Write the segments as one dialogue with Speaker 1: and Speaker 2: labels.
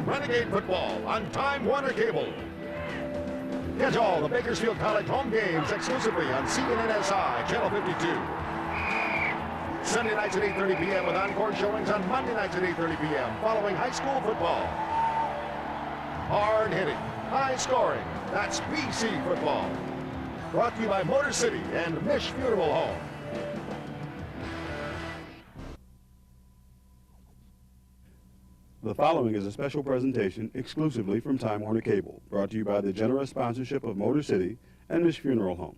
Speaker 1: Renegade football on Time Warner Cable. Catch all the Bakersfield College home games exclusively on CNNSI, Channel 52. Sunday nights at 8:30 p.m. with encore showings on Monday nights at 8:30 p.m. following high school football. Hard-hitting, high-scoring, that's BC football. Brought to you by Motor City and Mish Funeral Home.
Speaker 2: The following is a special presentation exclusively from Time Warner Cable, brought to you by the generous sponsorship of Motor City and Mish Funeral Home.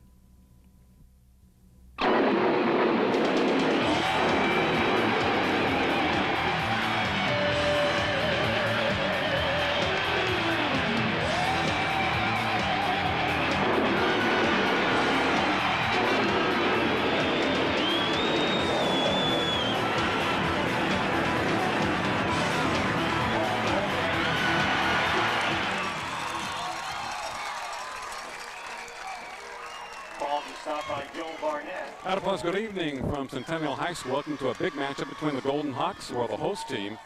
Speaker 3: Good evening from Centennial High School. Welcome to a big matchup between the Golden Hawks, who are the host team,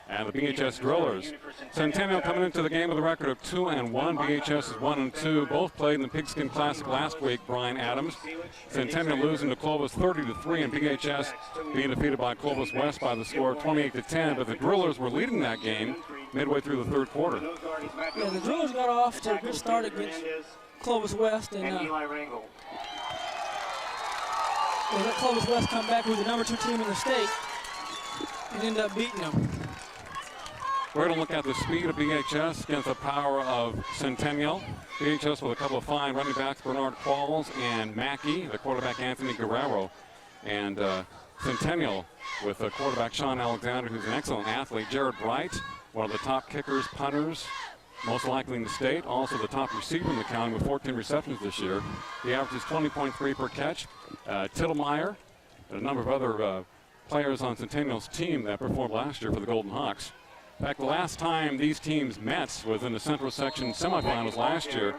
Speaker 3: and the BHS Drillers. Centennial coming into the game with a record of 2-1. BHS is 1-2. Both played in the Pigskin Classic last week, Brian Adams. Centennial losing to Clovis 30-3, and BHS being defeated by Clovis West by the score of 28-10. But the Drillers were leading that game midway through the third quarter.
Speaker 4: Yeah, the Drillers got off to a good start against Clovis West, and they let Clovis West come back, who's the number 2 team in the state, and end up beating them.
Speaker 3: We're going to look at the speed of BHS against the power of Centennial. BHS with a couple of fine running backs, Bernard Qualls and Mackey, the quarterback Anthony Guerrero, and Centennial with the quarterback Sean Alexander, who's an excellent athlete. Jared Bright, one of the top kickers, punters, most likely in the state, also the top receiver in the county with 14 receptions this year. The average is 20.3 per catch. Tittlemeyer, and a number of other players on Centennial's team that performed last year for the Golden Hawks. In fact, the last time these teams met was in the Central Section semifinals last year.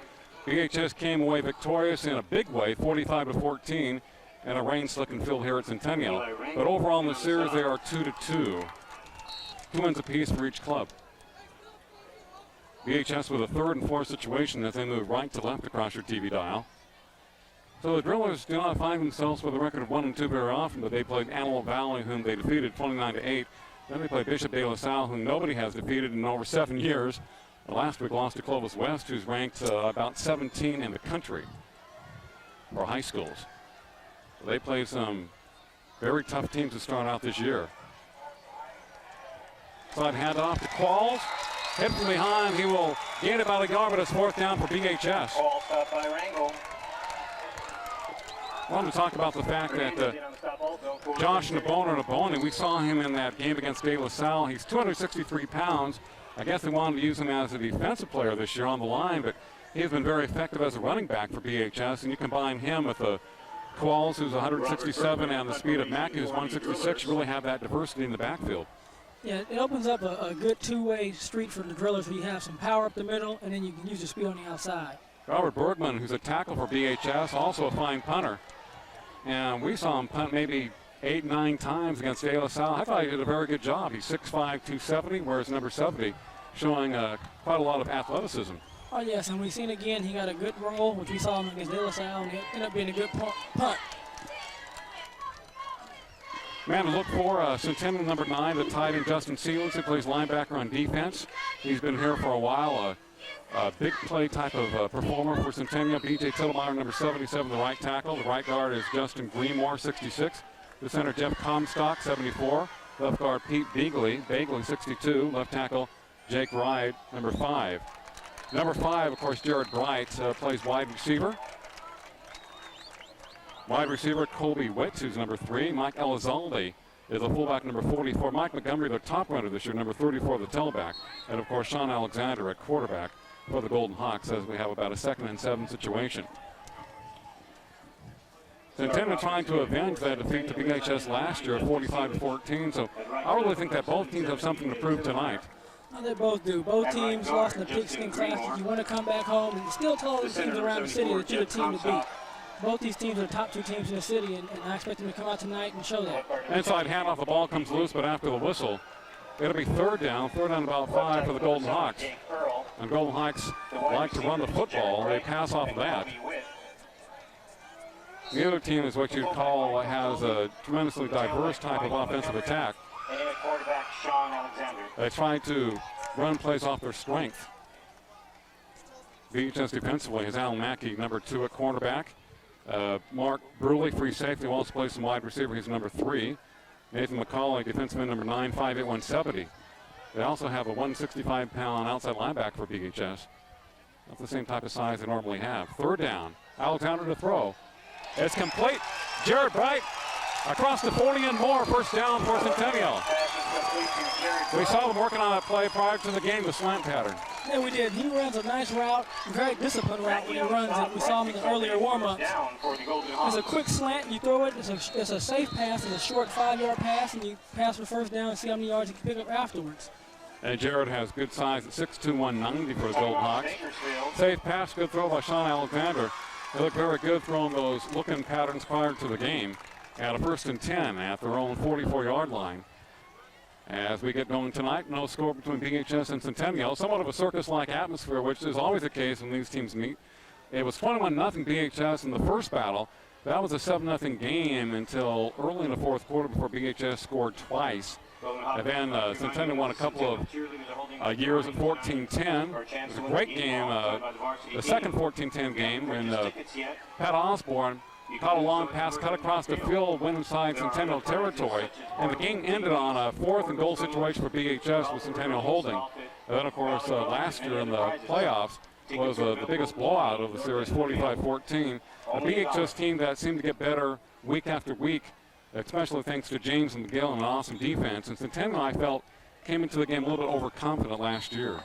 Speaker 3: BHS came away victorious in a big way, 45-14, in a rain-slicking field here at Centennial. But overall in the series, they are 2-2. 2 wins apiece for each club. BHS with a 3rd and 4th situation as they move right to left across your TV dial. So the Drillers do not find themselves with a record of 1-2 very often, but they played Antelope Valley, whom they defeated 29-8. Then they played Bishop de La Salle, whom nobody has defeated in over 7 years. Last week lost to Clovis West, who's ranked about 17 in the country for high schools. So they play some very tough teams to start out this year. Side handoff to Qualls. Hit from behind. He will gain about a yard, but it's 4th down for BHS.
Speaker 5: Ball stopped by Rangel.
Speaker 3: I wanted to talk about the fact that Josh Nabona, we saw him in that game against De La Salle. He's 263 pounds. I guess they wanted to use him as a defensive player this year on the line, but he has been very effective as a running back for BHS. And you combine him with Qualls, who's 167, and the speed of Mack, who's 166. You really have that diversity in the backfield.
Speaker 4: Yeah, it opens up a good two-way street for the Drillers where you have some power up the middle, and then you can use the speed on the outside.
Speaker 3: Robert Bergman, who's a tackle for BHS, also a fine punter. And we saw him punt maybe 8-9 times against De La Salle. I thought he did a very good job. He's 6'5", 270, whereas number 70 showing quite a lot of athleticism.
Speaker 4: Oh, yes, and we've seen again he got a good roll, which we saw him against De La Salle, and it ended up being a good punt.
Speaker 3: Man to look for, Centennial number 9, the tight end Justin Seelitz, who plays linebacker on defense. He's been here for a while, a big play type of performer for Centennial. B.J. Tittlemeyer, number 77, the right tackle. The right guard is Justin Greenmore, 66. The center, Jeff Comstock, 74. Left guard, Pete Beagley, 62. Left tackle, Jake Wright, number 5. Number 5, of course, Jared Bright, plays wide receiver. Wide receiver, Colby Witt, who's number 3. Mike Elizalde is a fullback, number 44. Mike Montgomery, their top runner this year, number 34, the tailback. And, of course, Sean Alexander, a quarterback for the Golden Hawks, as we have about a 2nd and 7 situation. Centennial trying to avenge that defeat to BHS last year, 45-14. So I really think that both teams have something to prove tonight.
Speaker 4: No, they both do. Both teams lost in the Pigskin Classic. You want to come back home and still tell all the teams around the city that you're the team to beat. Both these teams are the top 2 teams in the city, and I expect them to come out tonight and show that.
Speaker 3: Inside handoff, the ball comes loose, but after the whistle, It'll be third down about 5 for the Golden Hawks. And Golden Hawks like to run the football. They pass off of that. The other team is what you'd call has a tremendously diverse type of offensive attack. They try to run plays off their strength. BHS defensively has Alan Mackey, number 2 at cornerback. Mark Bruley, free safety, who also plays some wide receiver. He's number 3. Nathan McCauley, defenseman, number 9, 5'8", 170. They also have a 165-pound outside linebacker for BHS. That's the same type of size they normally have. Third down. Alexander to throw. It's complete. Jared Bright across the 40 and more. First down for Centennial. We saw them working on that play prior to the game, the slant pattern.
Speaker 4: Yeah, we did. He runs a nice route, very disciplined route when he runs it. We saw him in the earlier warm-ups. It's a quick slant, you throw it, it's a safe pass, it's a short 5-yard pass, and you pass for first down and see how many yards you can pick up afterwards.
Speaker 3: And Jared has good size at 6'2", 190 for the Golden Hawks. Safe pass, good throw by Sean Alexander. They look very good throwing those looking patterns prior to the game. At a 1st and 10 at their own 44-yard line. As we get going tonight, no score between BHS and Centennial. Somewhat of a circus-like atmosphere, which is always the case when these teams meet. It was 21-0 BHS in the first battle. That was a 7-0 game until early in the fourth quarter before BHS scored twice. And then Centennial won a couple of years at 14-10. It was a great game, the second 14-10 game when Pat Osborne caught a long pass, cut across the field, went inside Centennial territory, and the game ended on a 4th and goal situation for BHS with Centennial holding. And then, of course, last year in the playoffs was the biggest blowout of the series, 45-14. A BHS team that seemed to get better week after week, especially thanks to James and McGill and an awesome defense. And Centennial, I felt, came into the game a little bit overconfident last year.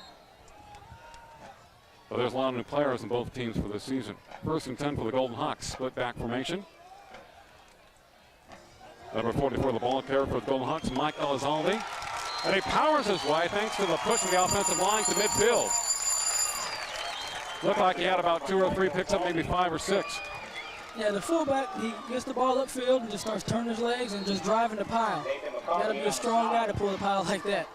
Speaker 3: But there's a lot of new players in both teams for this season. 1st and 10 for the Golden Hawks, split back formation. Number 44, the ball carrier for the Golden Hawks, Mike Elizalde. And he powers his way thanks to the push of the offensive line to midfield. Looked like he had about 2 or 3 picks up, maybe 5 or 6.
Speaker 4: Yeah, the fullback, he gets the ball upfield and just starts turning his legs and just driving the pile. Got to be a strong guy to pull the pile like that.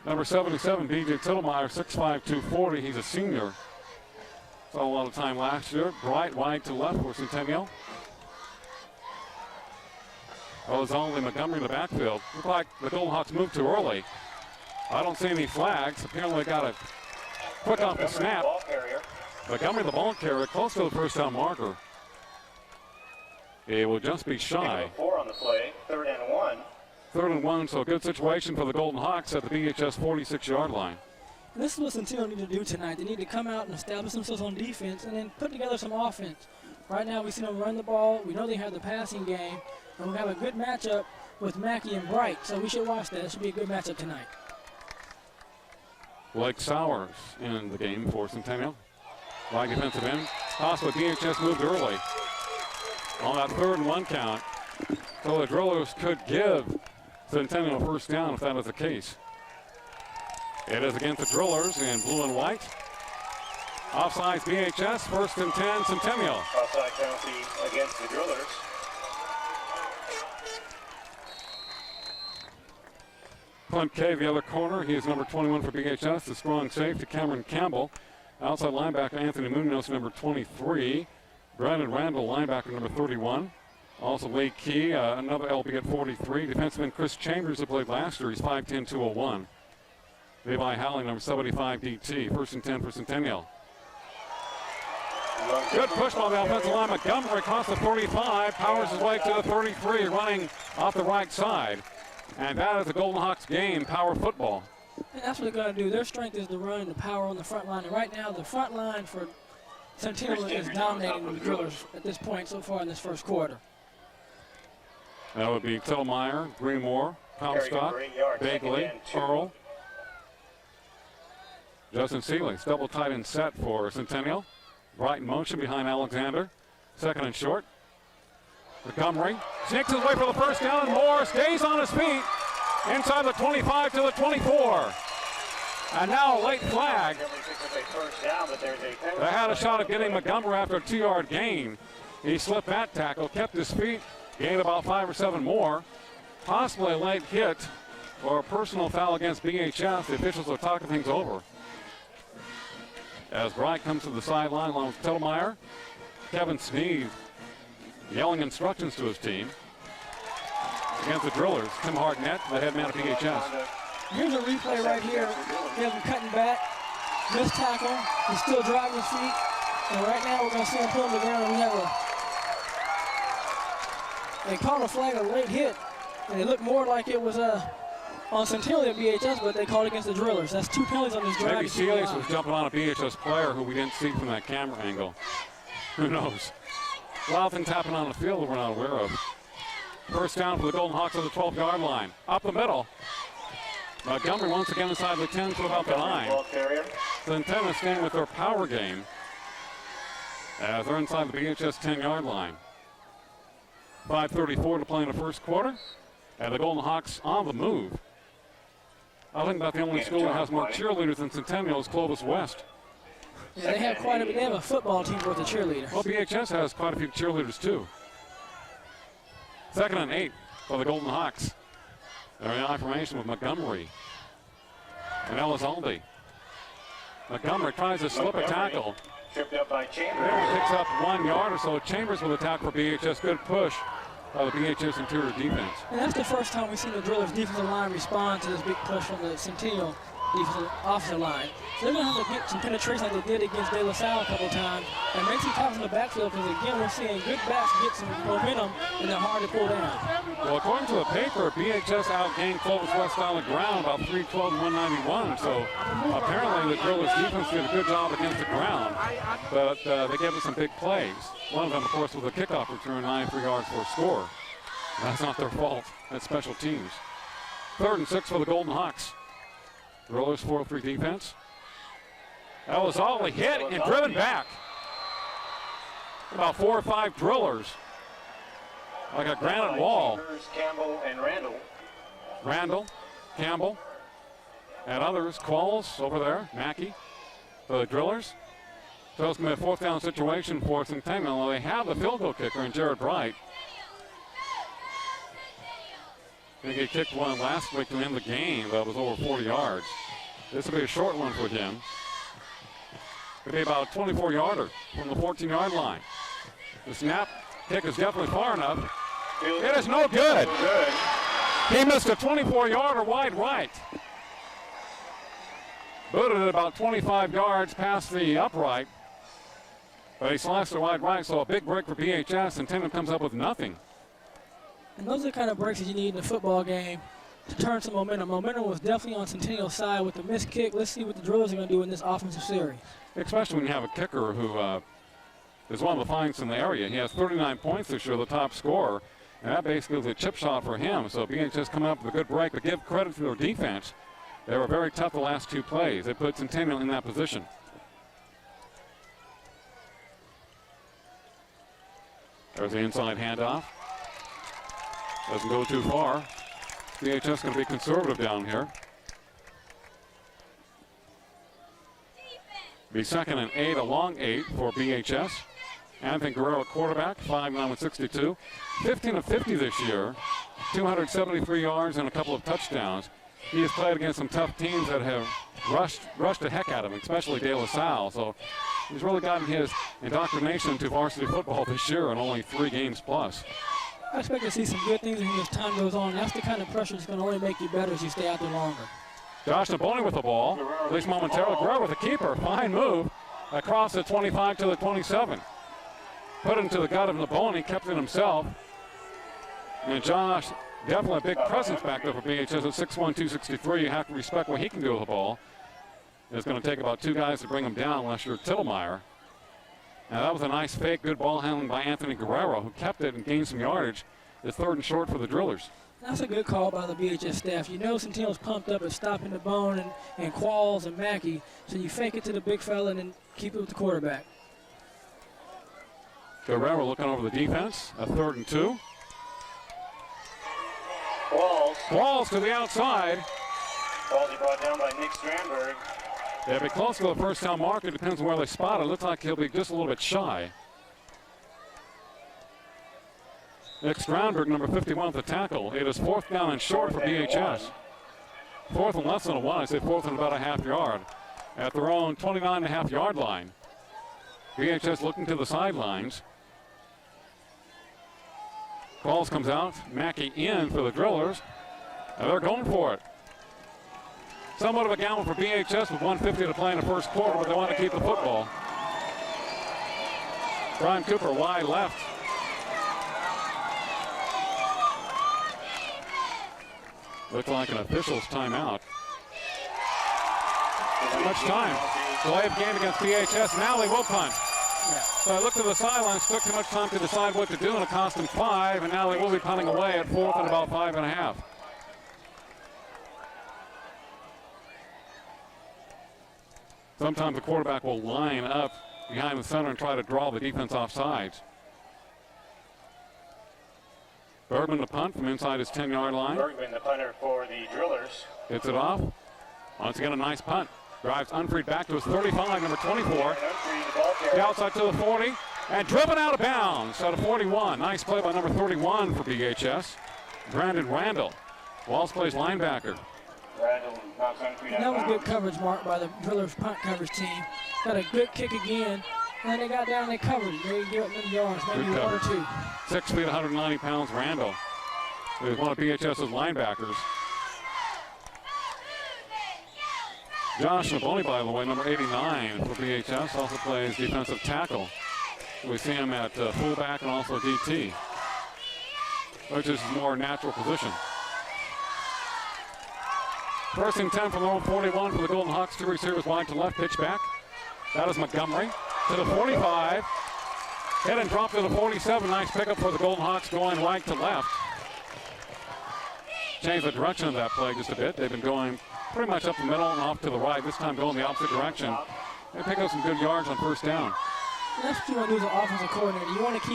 Speaker 3: Number 77, B.J. Tittlemeyer, 6'5", 240. He's a senior. Saw a lot of time last year. Bright wide to left for Centennial. Elizalde Montgomery in the backfield. Looked like the Golden Hawks moved too early. I don't see any flags. Apparently got a quick off the snap. Montgomery, the ball carrier, close to the first down marker. It will just be shy.
Speaker 5: 4 on the play, 3rd and 1.
Speaker 3: 3rd and 1, so a good situation for the Golden Hawks at the BHS 46-yard line.
Speaker 4: This is what Centennial need to do tonight. They need to come out and establish themselves on defense and then put together some offense. Right now we see them run the ball. We know they have the passing game. And we have a good matchup with Mackey and Bright, so we should watch that. It should be a good matchup tonight.
Speaker 3: Blake Sowers in the game for Centennial. Right defensive end. Possibly BHS moved early on that 3rd and 1 count. So the Drillers could give Centennial a first down if that is the case. It is against the Drillers in blue and white. Offsides BHS, 1st and 10, Centennial.
Speaker 5: Offside penalty against the Drillers.
Speaker 3: Clint Kay, the other corner. He is number 21 for BHS. The strong safety, Cameron Campbell. Outside linebacker, Anthony Munoz, number 23. Brandon Randall, linebacker, number 31. Also Lee Key, another LB at 43. Defenseman Chris Chambers, who played last year. He's 5'10", 201. Levi Howling, number 75, DT. 1st and 10 for Centennial. Good push by the offensive line. Montgomery across the 35, powers his way to the 33, running off the right side. And that is the Golden Hawks game, power football.
Speaker 4: And that's what they're going to do. Their strength is to run the power on the front line. And right now, the front line for Centennial is dominating the Drillers at this point so far in this first quarter.
Speaker 3: That would be Tittlemeyer, Greenmore, Comstock, Bagley, Earl. Justin Seeley, double tight end set for Centennial. Right in motion behind Alexander. 2nd and short. Montgomery sneaks his way for the first down. Moore stays on his feet inside the 25 to the 24. And now a late flag. They had a shot at getting Montgomery after a 2-yard gain. He slipped that tackle, kept his feet, gained about 5 or 7 more. Possibly a late hit or a personal foul against BHS. The officials are talking things over. As Bright comes to the sideline along with Tillmeyer, Kevin Sneed yelling instructions to his team. Against the Drillers, Tim Hartnett, the head man of BHS.
Speaker 4: Here's a replay right here. He has him cutting back, missed tackle. He's still driving his feet. And right now we're going to see him pull him to the ground. We have they called a flag a late hit. And it looked more like it was on Centennial than BHS, but they called against the Drillers. That's 2 penalties on this drive.
Speaker 3: Maybe Celius was jumping on a BHS player who we didn't see from that camera angle. Who knows? A lot of things happening on the field that we're not aware of. First down for the Golden Hawks on the 12-yard line. Up the middle. Montgomery once again inside the 10 to about the 9. Centennial staying with their power game as they're inside the BHS 10-yard line. 5:34 to play in the first quarter. And the Golden Hawks on the move. I think about the only school that has more cheerleaders than Centennial is Clovis West.
Speaker 4: Yeah, they have quite a bit. They have a football team worth of cheerleaders.
Speaker 3: Well, BHS has quite a few cheerleaders too. 2nd and 8 for the Golden Hawks. They're in I formation with Montgomery and Elizalde. Montgomery tries to slip a tackle.
Speaker 5: Tripped up by
Speaker 3: He
Speaker 5: Chambers.
Speaker 3: only picks up 1 yard or so. Chambers with a tackle for BHS. Good push by the BHS interior defense.
Speaker 4: And that's the first time we've seen the Drillers defensive line respond to this big push from the Centennial defensive offensive line. So they're going to have to get some penetration like they did against De La Salle a couple times and make some tackles in the backfield because, again, we're seeing good backs get some momentum and they're hard to pull down.
Speaker 3: Well, according to the paper, BHS outgained Clovis West on the ground about 312 and 191. So apparently the Drillers defense did a good job against the ground, but they gave us some big plays. One of them, of course, was a kickoff return, 93 yards for a score. That's not their fault. That's special teams. 3rd and 6 for the Golden Hawks. Drillers 4-3 defense. Elizalde hit and driven back. About 4 or 5 Drillers. Like a granite wall.
Speaker 5: Campbell and Randall.
Speaker 3: Randall, Campbell, and others. Qualls over there. Mackey for the Drillers. So it's going to be a 4th down situation for Centennial. They have the field goal kicker in Jared Bright. I think he kicked one last week to end the game that was over 40 yards. This will be a short one for him. It'll be about a 24-yarder from the 14-yard line. The snap kick is definitely far enough. It is no good. He missed a 24-yarder wide right. Booted it about 25 yards past the upright. But he slashed the wide right, so a big break for BHS. Centennial comes up with nothing.
Speaker 4: And those are the kind of breaks that you need in a football game to turn some momentum. Momentum was definitely on Centennial's side with the missed kick. Let's see what the Drillers are going to do in this offensive series.
Speaker 3: Especially when you have a kicker who is one of the finest in the area. He has 39 points this year, the top scorer, and that basically was a chip shot for him. So BHS coming up with a good break, but give credit to their defense. They were very tough the last 2 plays. They put Centennial in that position. There's the inside handoff. Doesn't go too far. BHS going to be conservative down here. Be 2nd and 8, a long 8 for BHS. Anthony Guerrero quarterback, 5'9" with 62. 15 of 50 this year, 273 yards and a couple of touchdowns. He has played against some tough teams that have rushed the heck out of him, especially De La Salle. So he's really gotten his indoctrination to varsity football this year in only 3 games plus.
Speaker 4: I expect to see some good things as time goes on. That's the kind of pressure that's going to only make you better as you stay out there longer.
Speaker 3: Josh Naboni with the ball, at least momentarily. Guerrero with the keeper. Fine move across the 25 to the 27. Put it into the gut of Naboni, kept it himself. And Josh, definitely a big presence back there for BHS at 6'1", 263. You have to respect what he can do with the ball. It's going to take about 2 guys to bring him down unless you're Tillmeyer. Now that was a nice fake, good ball handling by Anthony Guerrero, who kept it and gained some yardage. It's 3rd and short for the Drillers.
Speaker 4: That's a good call by the BHS staff. You know Centennial's pumped up at stopping the bone and Qualls and Mackey, so you fake it to the big fella and then keep it with the quarterback.
Speaker 3: Guerrero looking over the defense, a 3rd and 2. Walls to the outside.
Speaker 5: Ball brought down by Nick Strandberg.
Speaker 3: They'll be close to the first down mark. It depends on where they spot it. Looks like he'll be just a little bit shy. Nick Strandberg, number 51, with the tackle. It is 4th down and short for BHS. 4th and less than a 1. I say 4th and about a half yard. At their own 29.5 yard line. BHS looking to the sidelines. Qualls comes out. Mackey in for the Drillers. And they're going for it. Somewhat of a gamble for BHS with 1:50 to play in the first quarter, but they want to keep the football. Brian Cooper wide left. Looks like an official's timeout. Too much time. Delay of game against BHS. Now they will punt. So I looked to the sidelines, took too much time to decide what to do, and it cost them 5, and now they will be punting away at 4th and about 5.5. Sometimes the quarterback will line up behind the center and try to draw the defense off sides. Bergman to punt from inside his 10-yard line.
Speaker 5: Bergman, the punter for the Drillers.
Speaker 3: Gets it off. Once again, a nice punt. Drives Unfried back to his 35, number 24. The outside to the 40. And driven out of bounds out of 41. Nice play by number 31 for BHS. Brandon Randall. Walls plays linebacker.
Speaker 5: Randall knocks Unfried out
Speaker 4: That
Speaker 5: of
Speaker 4: was
Speaker 5: bounds.
Speaker 4: good coverage, Mark, by the Drillers punt coverage team. Got a good kick again. And then they got down and they covered it. They gave up many yards, maybe
Speaker 3: Good
Speaker 4: 1 or 2.
Speaker 3: 6 feet, 190 pounds, Randall. He's one of BHS's linebackers. Josh Naboni, by the way, number 89 for BHS, also plays defensive tackle. We see him at fullback and also DT, which is his more natural position. First and 10 from the own 41 for the Golden Hawks. 2 receivers wide to left, pitch back. That is Montgomery to the 45. Hit and drop to the 47. Nice pickup for the Golden Hawks going right to left. Change the direction of that play just a bit. They've been going pretty much up the middle and off to the right. This time going the opposite direction. They pick up some good yards on first down.
Speaker 4: That's what you want to do as an offensive coordinator. You want to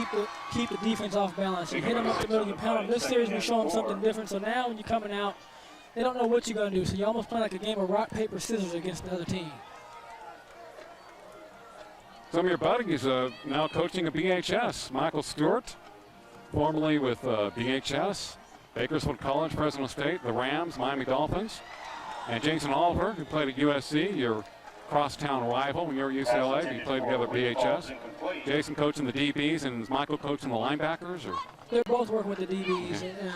Speaker 4: keep the defense off balance. You hit them up the middle, you pound them. This series, we show them something different. So now when you're coming out, they don't know what you're going to do. So you almost play like a game of rock, paper, scissors against the other team.
Speaker 3: Some of your buddies now coaching at BHS. Michael Stewart, formerly with BHS, Bakersfield College, Fresno State, the Rams, Miami Dolphins. And Jason Oliver, who played at USC, your crosstown rival when you were at UCLA. You played together at BHS. Jason coaching the DBs, and is Michael coaching the linebackers? Or?
Speaker 4: They're both working with the DBs. And,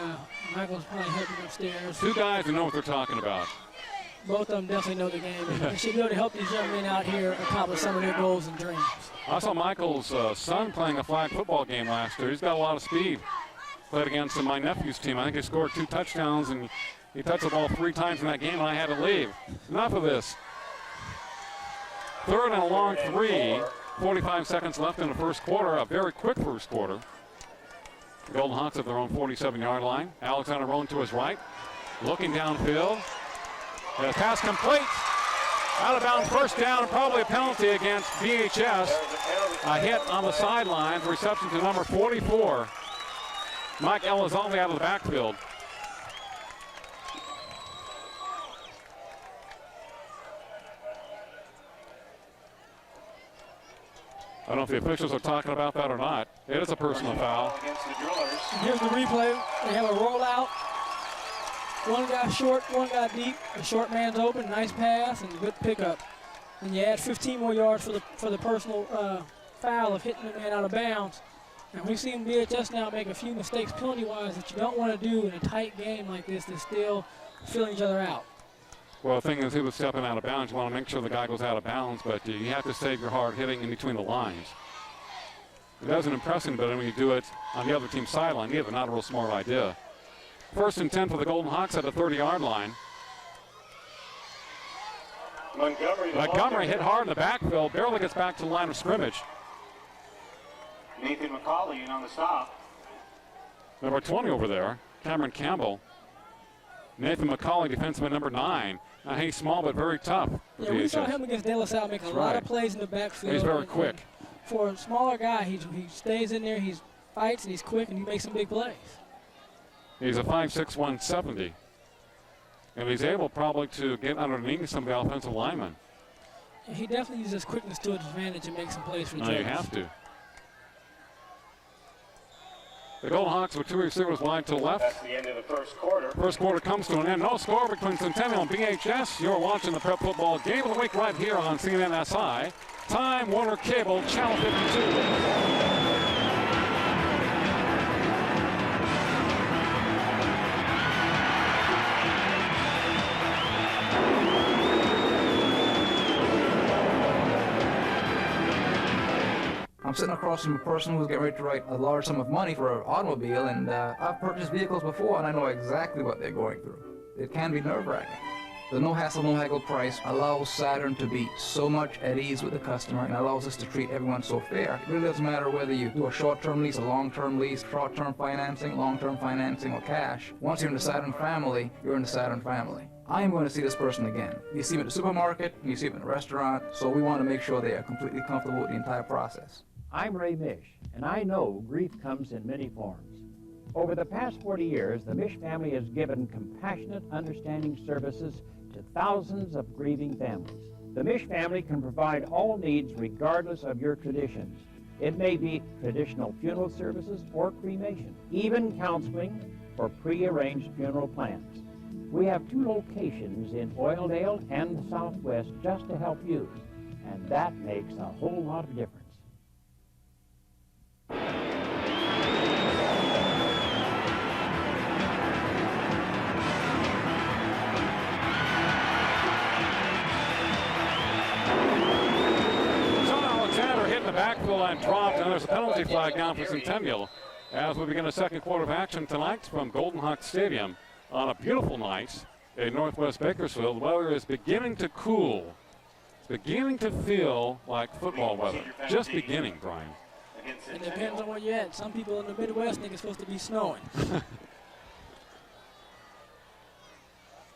Speaker 4: Michael's probably helping upstairs.
Speaker 3: 2 guys who know what they're talking about.
Speaker 4: Both of them definitely know the game. And they should be able to help these young men out here accomplish some of their goals and dreams.
Speaker 3: I saw Michael's son playing a flag football game last year. He's got a lot of speed. Played against my nephew's team. I think he scored 2 touchdowns, and he touched the ball 3 times in that game, and I had to leave. Enough of this. 3rd and a long 3. 45 seconds left in the first quarter. A very quick first quarter. The Golden Hawks at their own 47-yard line. Alexander Rowan to his right. Looking downfield. And a pass complete. Out of bounds, first down, and probably a penalty against BHS. A hit on the sidelines. Reception to number 44. Mike Elizalde out of the backfield. I don't know if the officials are talking about that or not. It is a personal foul.
Speaker 5: Against the Drillers.
Speaker 4: Here's the replay. They have a rollout. One guy short, one guy deep. The short man's open. Nice pass and good pickup. And you add 15 more yards for the personal foul of hitting the man out of bounds. And we've seen BHS now make a few mistakes penalty-wise that you don't want to do in a tight game like this to still filling each other out.
Speaker 3: Well, the thing is, he was stepping out of bounds. You want to make sure the guy goes out of bounds, but you have to save your hard hitting in between the lines. It doesn't impress him, but when you do it on the other team's sideline, either, not a real smart idea. 1st and 10 for the Golden Hawks at the 30-yard line. Montgomery hit hard in the backfield, barely gets back to the line of scrimmage.
Speaker 5: Nathan McCauley in on the stop.
Speaker 3: Number 20 over there, Cameron Campbell. Nathan McCauley, defenseman number 9. Now, he's small but very tough.
Speaker 4: Yeah, we saw him against De La Salle making a lot of plays in the backfield.
Speaker 3: He's very quick.
Speaker 4: For a smaller guy, he stays in there, he fights, and he's quick, and he makes some big plays.
Speaker 3: He's a 5'6", 170. And he's able probably to get underneath some of the offensive linemen.
Speaker 4: Yeah, he definitely uses quickness to his advantage and makes some plays for the
Speaker 3: No, you
Speaker 4: Jaguars.
Speaker 3: have to. The Golden Hawks with 2 receivers wide to the left.
Speaker 5: That's the end of the first quarter.
Speaker 3: First quarter comes to an end. No score between Centennial and BHS. You're watching the Prep Football Game of the Week right here on CNNSI. Time Warner Cable, Channel 52.
Speaker 6: I'm sitting across from a person who's getting ready to write a large sum of money for an automobile, and I've purchased vehicles before, and I know exactly what they're going through. It can be nerve-wracking. The no hassle, no haggle price allows Saturn to be so much at ease with the customer and allows us to treat everyone so fair. It really doesn't matter whether you do a short-term lease, a long-term lease, short-term financing, long-term financing, or cash. Once you're in the Saturn family, you're in the Saturn family. I am going to see this person again. You see them at the supermarket, you see them in a restaurant, so we want to make sure they are completely comfortable with the entire process.
Speaker 7: I'm Ray Mish, and I know grief comes in many forms. Over the past 40 years, the Mish family has given compassionate, understanding services to thousands of grieving families. The Mish family can provide all needs regardless of your traditions. It may be traditional funeral services or cremation, even counseling for pre-arranged funeral plans. We have 2 locations in Oildale and the Southwest just to help you, and that makes a whole lot of difference.
Speaker 3: Backfield and dropped, and there's a penalty flag down for Centennial as we begin the second quarter of action tonight from Golden Hawk Stadium on a beautiful night in northwest Bakersfield. The weather is beginning to cool. It's beginning to feel like football weather. Just beginning, Brian.
Speaker 4: It depends on where you're at. Some people in the Midwest think it's supposed to be snowing.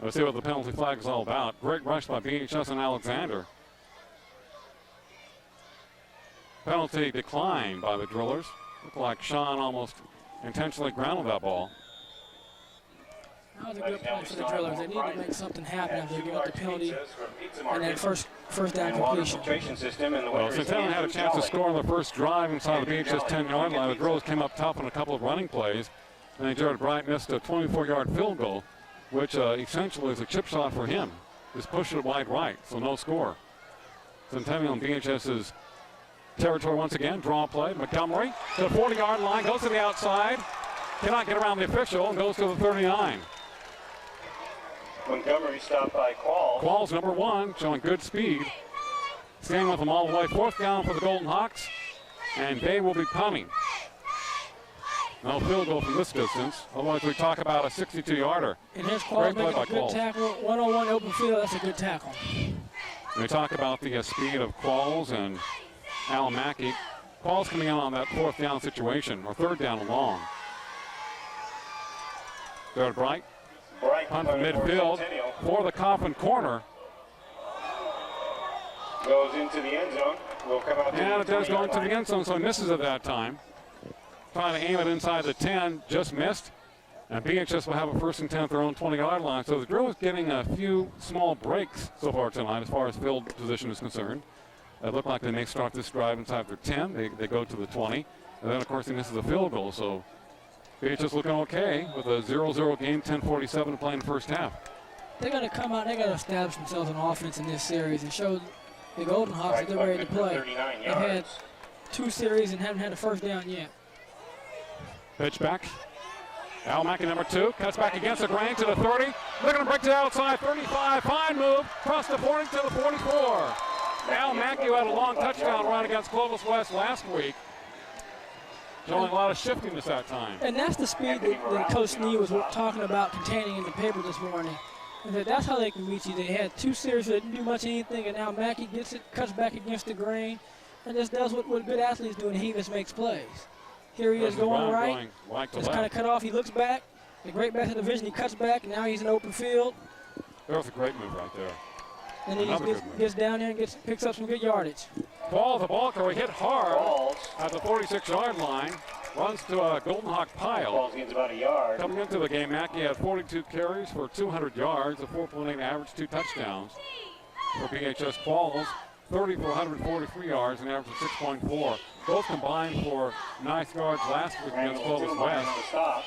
Speaker 3: Let's see what the penalty flag is all about. Great rush by BHS and Alexander. Penalty declined by the Drillers. Looked like Sean almost intentionally grounded that ball.
Speaker 4: That was a good play for the Drillers. They need to make something happen after they give up the penalty and that first down completion.
Speaker 3: Well, Centennial had a chance to score on the first drive inside the BHS 10-yard line. The Drillers came up tough on a couple of running plays. And then Jared Bright missed a 24-yard field goal, which essentially is a chip shot for him. Just pushed it wide right, so no score. Centennial and BHS's territory once again. Draw play. Montgomery to the 40-yard line. Goes to the outside. Cannot get around the official and goes to the 39.
Speaker 5: Montgomery stopped by Qualls.
Speaker 3: Qualls, number 1, showing good speed. Staying with them all the way. 4th down for the Golden Hawks. And they will be punting. No field goal from this distance. Otherwise, we talk about a 62-yarder.
Speaker 4: And here's Qualls making a good tackle. One-on-one open field. That's a good tackle.
Speaker 3: We talk about the speed of Qualls and Al Mackey. Qualls coming in on that 4th down situation, or 3rd down and long. Jared Bright. Punt from midfield for the Coffin corner.
Speaker 5: Goes into the end zone. Will come out.
Speaker 3: And it does go into the end zone, so he misses at that time. Trying to aim it inside the 10, just missed. And BHS will have a 1st and 10 at their own 20-yard line. So the Drill is getting a few small breaks so far tonight as far as field position is concerned. It looked like they may start this drive inside their 10. They go to the 20. And then, of course, he misses a field goal. So BHS looking okay with a 0-0 game, 10:47 to play in the first half.
Speaker 4: They're going to come out. They got to establish themselves on offense in this series and show the Golden Hawks that they're ready to play. They've had 2 series and haven't had a 1st down yet.
Speaker 3: Pitch back. Al Mackey, number 2, cuts back against the grain to the 30. They're going to break to the outside, 35. Fine move, across the 40 to the 44. Al Mackey had a long touchdown run against Clovis West last week. Showing a lot of shiftiness that time.
Speaker 4: And that's the speed that Coach Snee was talking about containing in the paper this morning. And that's how they can beat you. They had 2 series that didn't do much of anything, and now Mackey gets it, cuts back against the grain, and just does what good athletes do, and he just makes plays. Here he is going right. Just kind of cut off. He looks back. The great back to the division. He cuts back, and now he's in open field.
Speaker 3: That was a great move right there.
Speaker 4: And he gets down there and picks up some good yardage.
Speaker 3: Ball, the ball carrier hit hard at the 46-yard line. Runs to a Golden Hawk pile.
Speaker 5: Ball gains about a yard.
Speaker 3: Coming into the game, Mackey had 42 carries for 200 yards, a 4.8 average, 2 touchdowns. For BHS Qualls, 30 for 143 yards, an average of 6.4. Both combined for nice yards last week against Clovis West.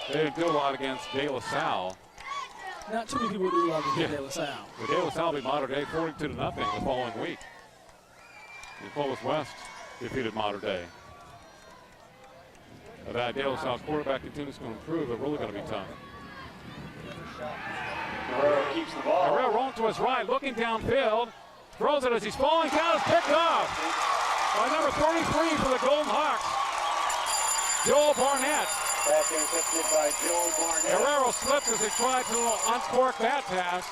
Speaker 3: They didn't do a lot against De La Salle.
Speaker 4: Not too many people do a lot against De La Salle.
Speaker 3: The De La Salle beat Mater Dei 42-0 the following week. And Clovis West defeated Mater Dei. That De La Salle quarterback continues to improve. They're really going to be tough.
Speaker 5: Guerrero keeps the ball.
Speaker 3: Guerrero rolling to his right, looking downfield. Throws it as he's falling down. It's picked off by number 33 for the Golden Hawks, Joel Barnett.
Speaker 5: Pass intercepted by Joel Barnett.
Speaker 3: Guerrero slipped as he tried to uncork that pass.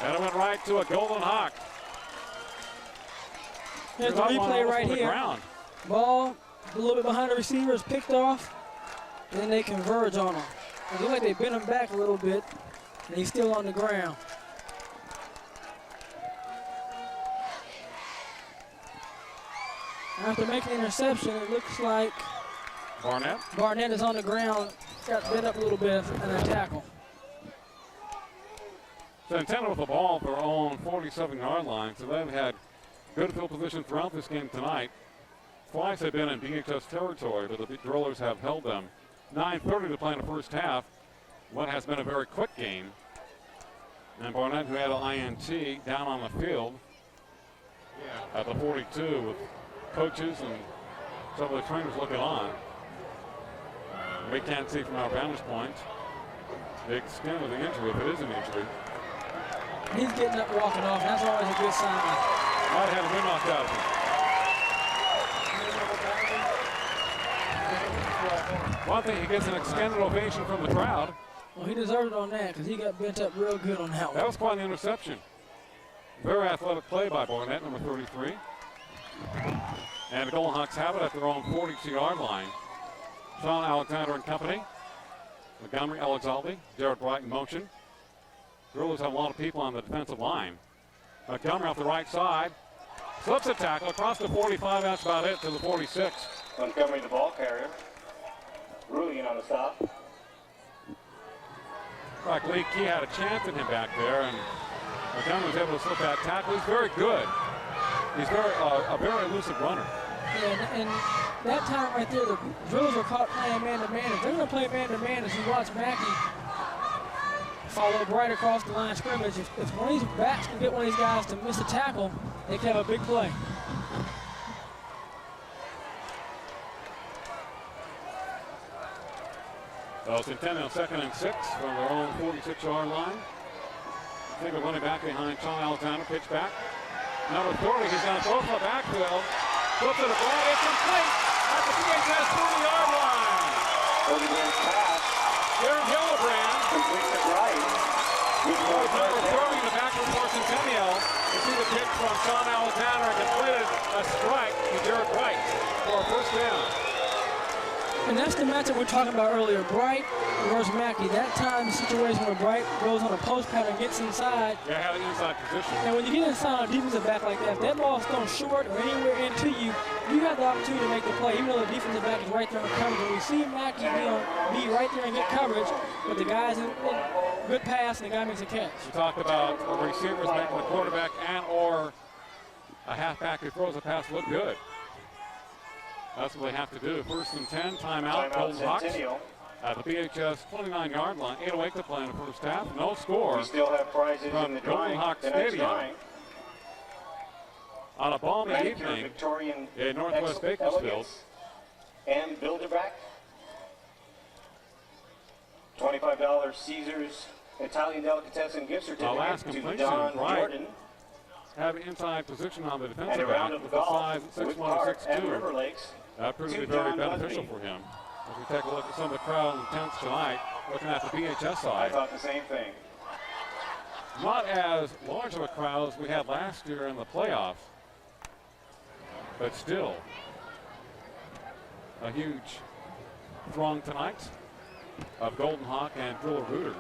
Speaker 3: And it went right to a Golden Hawk.
Speaker 4: Here's the replay right here.
Speaker 3: Ground.
Speaker 4: Ball a little bit behind the receivers, picked off, and then they converge on him. It looks like they bent him back a little bit, and he's still on the ground. After making the interception, it looks like Barnett is on the ground, got bent up a little bit in a tackle.
Speaker 3: Centennial with the ball at their own 47-yard line, so they've had good field position throughout this game tonight. Twice they've been in BHS territory, but the Drillers have held them. 9:30 to play in the first half. What has been a very quick game. And Barnett, who had an INT, down on the field at the 42 with coaches and some of the trainers looking on. We can't see from our vantage point the extent of the injury, if it is an injury.
Speaker 4: He's getting up, walking off. That's always a good sign.
Speaker 3: Might have had a wind knocked out of him. One thing, he gets an extended ovation from the crowd.
Speaker 4: Well, he deserved it on that because he got bent up real good on that one.
Speaker 3: That was quite an interception. Very athletic play by Barnett, number 33. And the Golden Hawks have it at their own 42-yard line. Sean Alexander and company. Montgomery, Elexalde, Jared Bright in motion. Drillers have a lot of people on the defensive line. Montgomery off the right side. Slips a tackle across the 45. That's about it to the 46.
Speaker 5: Montgomery, the ball carrier. Rulian on the stop.
Speaker 3: Like Lee Key had a chance at him back there, and Montgomery was able to slip that tackle. He's very good. He's a very elusive runner.
Speaker 4: Yeah, and that time right there, the Drillers were caught playing man-to-man. If they're going to play man-to-man, as you watch Mackey follow right across the line of scrimmage, if one of these backs can get one of these guys to miss a tackle, they can have a big play.
Speaker 3: So Centennial 2nd and 6 from their own 46-yard line. Single running back behind Sean Alexander, pitch back. Number 30, he's going to throw from the backfield. Flips to the flag, it's complete at the BHS 30-yard line.
Speaker 5: 30-yard pass.
Speaker 3: Jared Hildebrand.
Speaker 5: Completes it right.
Speaker 3: Number 30 in the backfield for Centennial. You see the pitch from Sean Alexander and completed a strike to Jared Bright for a first down.
Speaker 4: And that's the matchup we were talking about earlier, Bright versus Mackey. That time, the situation where Bright goes on a post pattern, gets inside.
Speaker 3: Yeah, had an inside position.
Speaker 4: And when you get inside on a defensive back like that, if that ball's thrown short or anywhere into you, you have the opportunity to make the play, even though the defensive back is right there on coverage. When we see Mackey be right there and get coverage, but the guy's in good pass and the guy makes a catch.
Speaker 3: We talked about receivers making the quarterback and or a halfback who throws a pass look good. That's what they have to do. First and 10, timeout, Golden Hawks at the BHS 29-yard line. 8:08 to play in the first half. No score.
Speaker 5: We still have prizes
Speaker 3: from
Speaker 5: in the
Speaker 3: Golden
Speaker 5: drawing.
Speaker 3: Hawk
Speaker 5: The next
Speaker 3: Stadium
Speaker 5: drawing.
Speaker 3: On a balmy
Speaker 5: Manicure,
Speaker 3: evening
Speaker 5: Victorian
Speaker 3: in Northwest Bakersfield.
Speaker 5: Elegance and Bilderback. $25 Caesars Italian Delicatessen gift
Speaker 3: last
Speaker 5: certificate to
Speaker 3: completion,
Speaker 5: Don
Speaker 3: Bright
Speaker 5: Jordan.
Speaker 3: Have inside position on the
Speaker 5: And
Speaker 3: defensive
Speaker 5: a round
Speaker 3: back
Speaker 5: of
Speaker 3: with a size
Speaker 5: golf with
Speaker 3: 6'1",
Speaker 5: Park and
Speaker 3: 6'2".
Speaker 5: River Lakes.
Speaker 3: That proved to be
Speaker 5: to
Speaker 3: very
Speaker 5: John
Speaker 3: beneficial
Speaker 5: Busby.
Speaker 3: for him. As we take a look at some of the crowd in tents tonight, looking at the BHS
Speaker 5: I
Speaker 3: side.
Speaker 5: thought the same thing.
Speaker 3: Not as large of a crowd as we had last year in the playoffs, but still a huge throng tonight of Golden Hawk and Driller Rooters,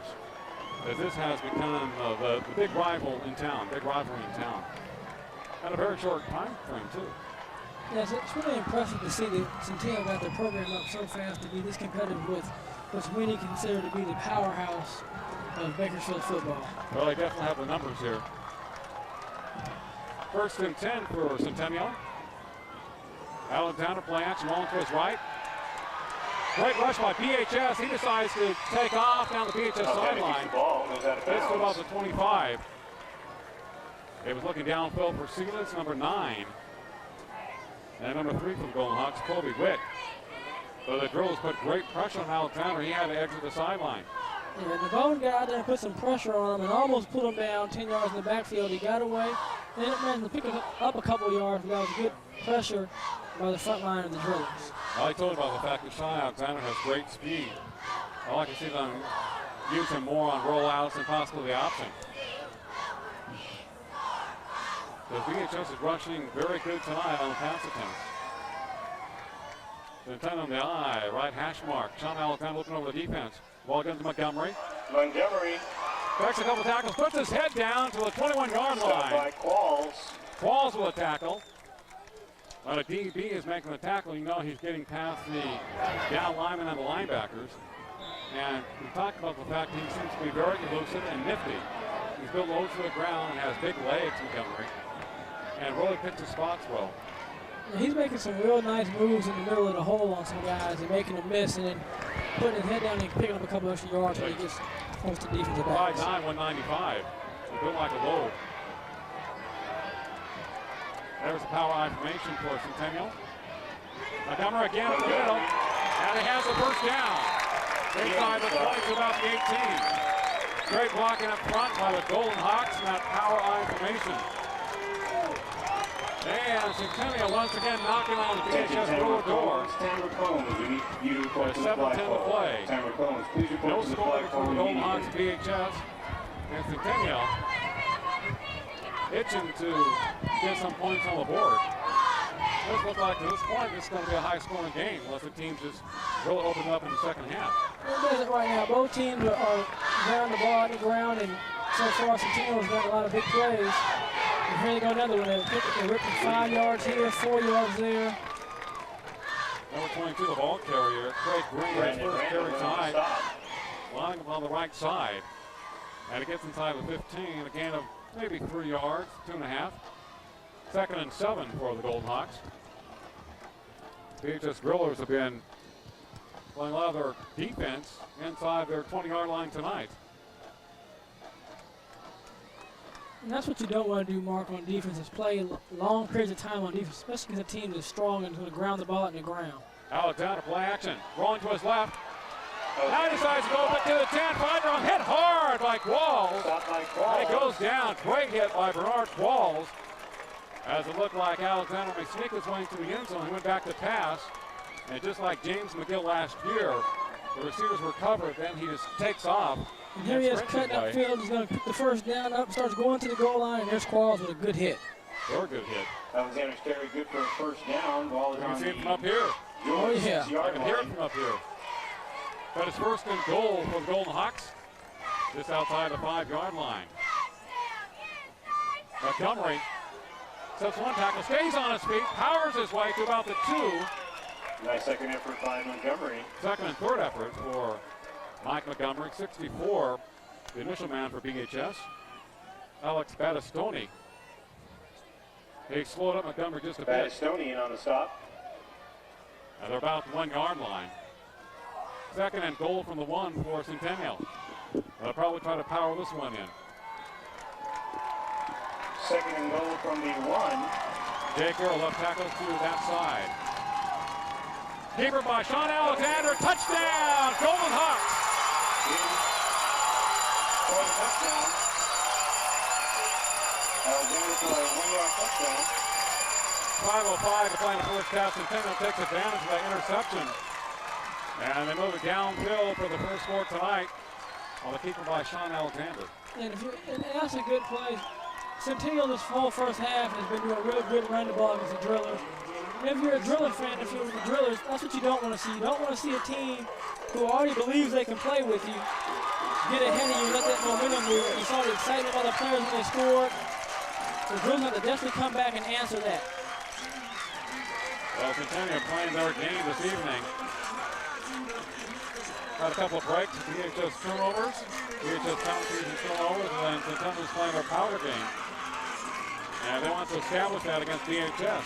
Speaker 3: as this has become the big rival in town, big rivalry in town. And a very short time frame, too.
Speaker 4: Yes, it's really impressive to see that Centennial got their program up so fast to be this competitive with what's many consider to be the powerhouse of Bakersfield football.
Speaker 3: Well, they definitely have the numbers here. First and 10 for Centennial. Alexander play action, rolling to his right. Great rush by BHS. He decides to take off down the BHS sideline. This to about the 25. He was looking downfield for Seelitz, number 9. And number 3 for the Golden Hawks, Colby Witt. So the Drillers put great pressure on Alexander. He had to exit the sideline.
Speaker 4: Yeah, the Bone got out there and put some pressure on him and almost put him down 10 yards in the backfield. He got away. And it managed to pick him up a couple yards, but that was good pressure by the front line of the Drillers.
Speaker 3: I told you about the fact that Sean Alexander has great speed. I like to see them use him more on rollouts and possibly the option. The VHS is rushing very good tonight on the pass attempts. The 10 on the eye, right hash mark. Sean Alexander looking over the defense. Ball goes to Montgomery.
Speaker 5: Montgomery.
Speaker 3: Backs a couple tackles, puts his head down to the 21-yard line.
Speaker 5: By Qualls.
Speaker 3: Qualls with a tackle. When a DB is making the tackle, you know he's getting past the down linemen and the linebackers. And we talked about the fact he seems to be very elusive and nifty. He's built low to the ground and has big legs, Montgomery. And really picks his spots well.
Speaker 4: He's making some real nice moves in the middle of the hole on some guys and making them miss and then putting his head down and picking up a couple extra yards when he gets close to defensive backs.
Speaker 3: 5'9", 195. So built like a load. There's the power I formation for Centennial. Montgomery again in the middle. And he has the first down. Inside the 20 to about the 18. Great blocking up front by the Golden Hawks in that power I formation. And Centennial once again knocking on the VHS door. 7:10 to play. No scoring for the Golden Hawks VHS. And Centennial itching to get some points on the board. This looks like at this point this is going to be a high-scoring game unless the team just really open up in the second half.
Speaker 4: It does it right now. Both teams are ground the ball on the ground, and so far Centennial's got a lot of big plays. And here they go another one. They're ripping 5 yards here, 4 yards there.
Speaker 3: Number 22, the ball carrier, Craig Green, his first carry tonight, lining up on the right side. And it gets inside the 15, a gain of maybe 3 yards, 2.5. 2nd and 7 for the Golden Hawks. VHS Grillers have been playing a lot of their defense inside their 20-yard line tonight.
Speaker 4: And that's what you don't want to do, Mark, on defense, is play long periods of time on defense, especially because the team is strong and going to ground the ball in the ground.
Speaker 3: Alexander play action, rolling to his left. Now he decides to go up to the 10, Finder hit hard by Qualls. And it goes down, great hit by Bernard Qualls. As it looked like Alexander may sneak his way into the end zone, he went back to pass. And just like James McGill last year, the receivers were covered, then he just takes off.
Speaker 4: And here he is cutting upfield. He's going to pick the first down up, starts going to the goal line, and there's Qualls with a good hit.
Speaker 3: Very good hit.
Speaker 5: Alexander's carry good for a first down. Ball is
Speaker 3: You
Speaker 5: on
Speaker 3: can see it from up here.
Speaker 4: Oh, yeah.
Speaker 3: I can hear it from up here. But it's first and goal for the Golden Hawks, just outside the 5-yard line. Montgomery sets one tackle, stays on his feet, powers his way to about the 2.
Speaker 5: Nice second effort by Montgomery.
Speaker 3: Second and third effort for Mike Montgomery, 64, the initial man for BHS. Alex Battistoni. They slowed up Montgomery just a bit.
Speaker 5: Battistoni in on the stop.
Speaker 3: And they're about the 1-yard line. Second and goal from the 1 for Centennial. They'll probably try to power this one in.
Speaker 5: Second and goal from the 1.
Speaker 3: Jake Earl left tackle to that side. Keeper by Sean Alexander, touchdown, Golden Hawks.
Speaker 5: For the touchdown. Alexander for a 1-yard touchdown.
Speaker 3: 5:05 to play in the first half. Centennial takes advantage of that interception. And they move it downfield for the first score tonight on the keeper by Sean Alexander.
Speaker 4: And that's a good play. Centennial this whole first half has been doing a real good run the ball against the Drillers. And if you're a Driller fan, if you're the Drillers, that's what you don't want to see. You don't want to see a team who already believes they can play with you get ahead of you and let that momentum move. You saw the excitement by the players when they scored. The Drillers have to definitely come back and answer that.
Speaker 3: Well, Centennial playing their game this evening. Had a couple of breaks, VHS turnovers, VHS penalties and turnovers, and then Centennial's playing their power game. And they want to establish that against BHS.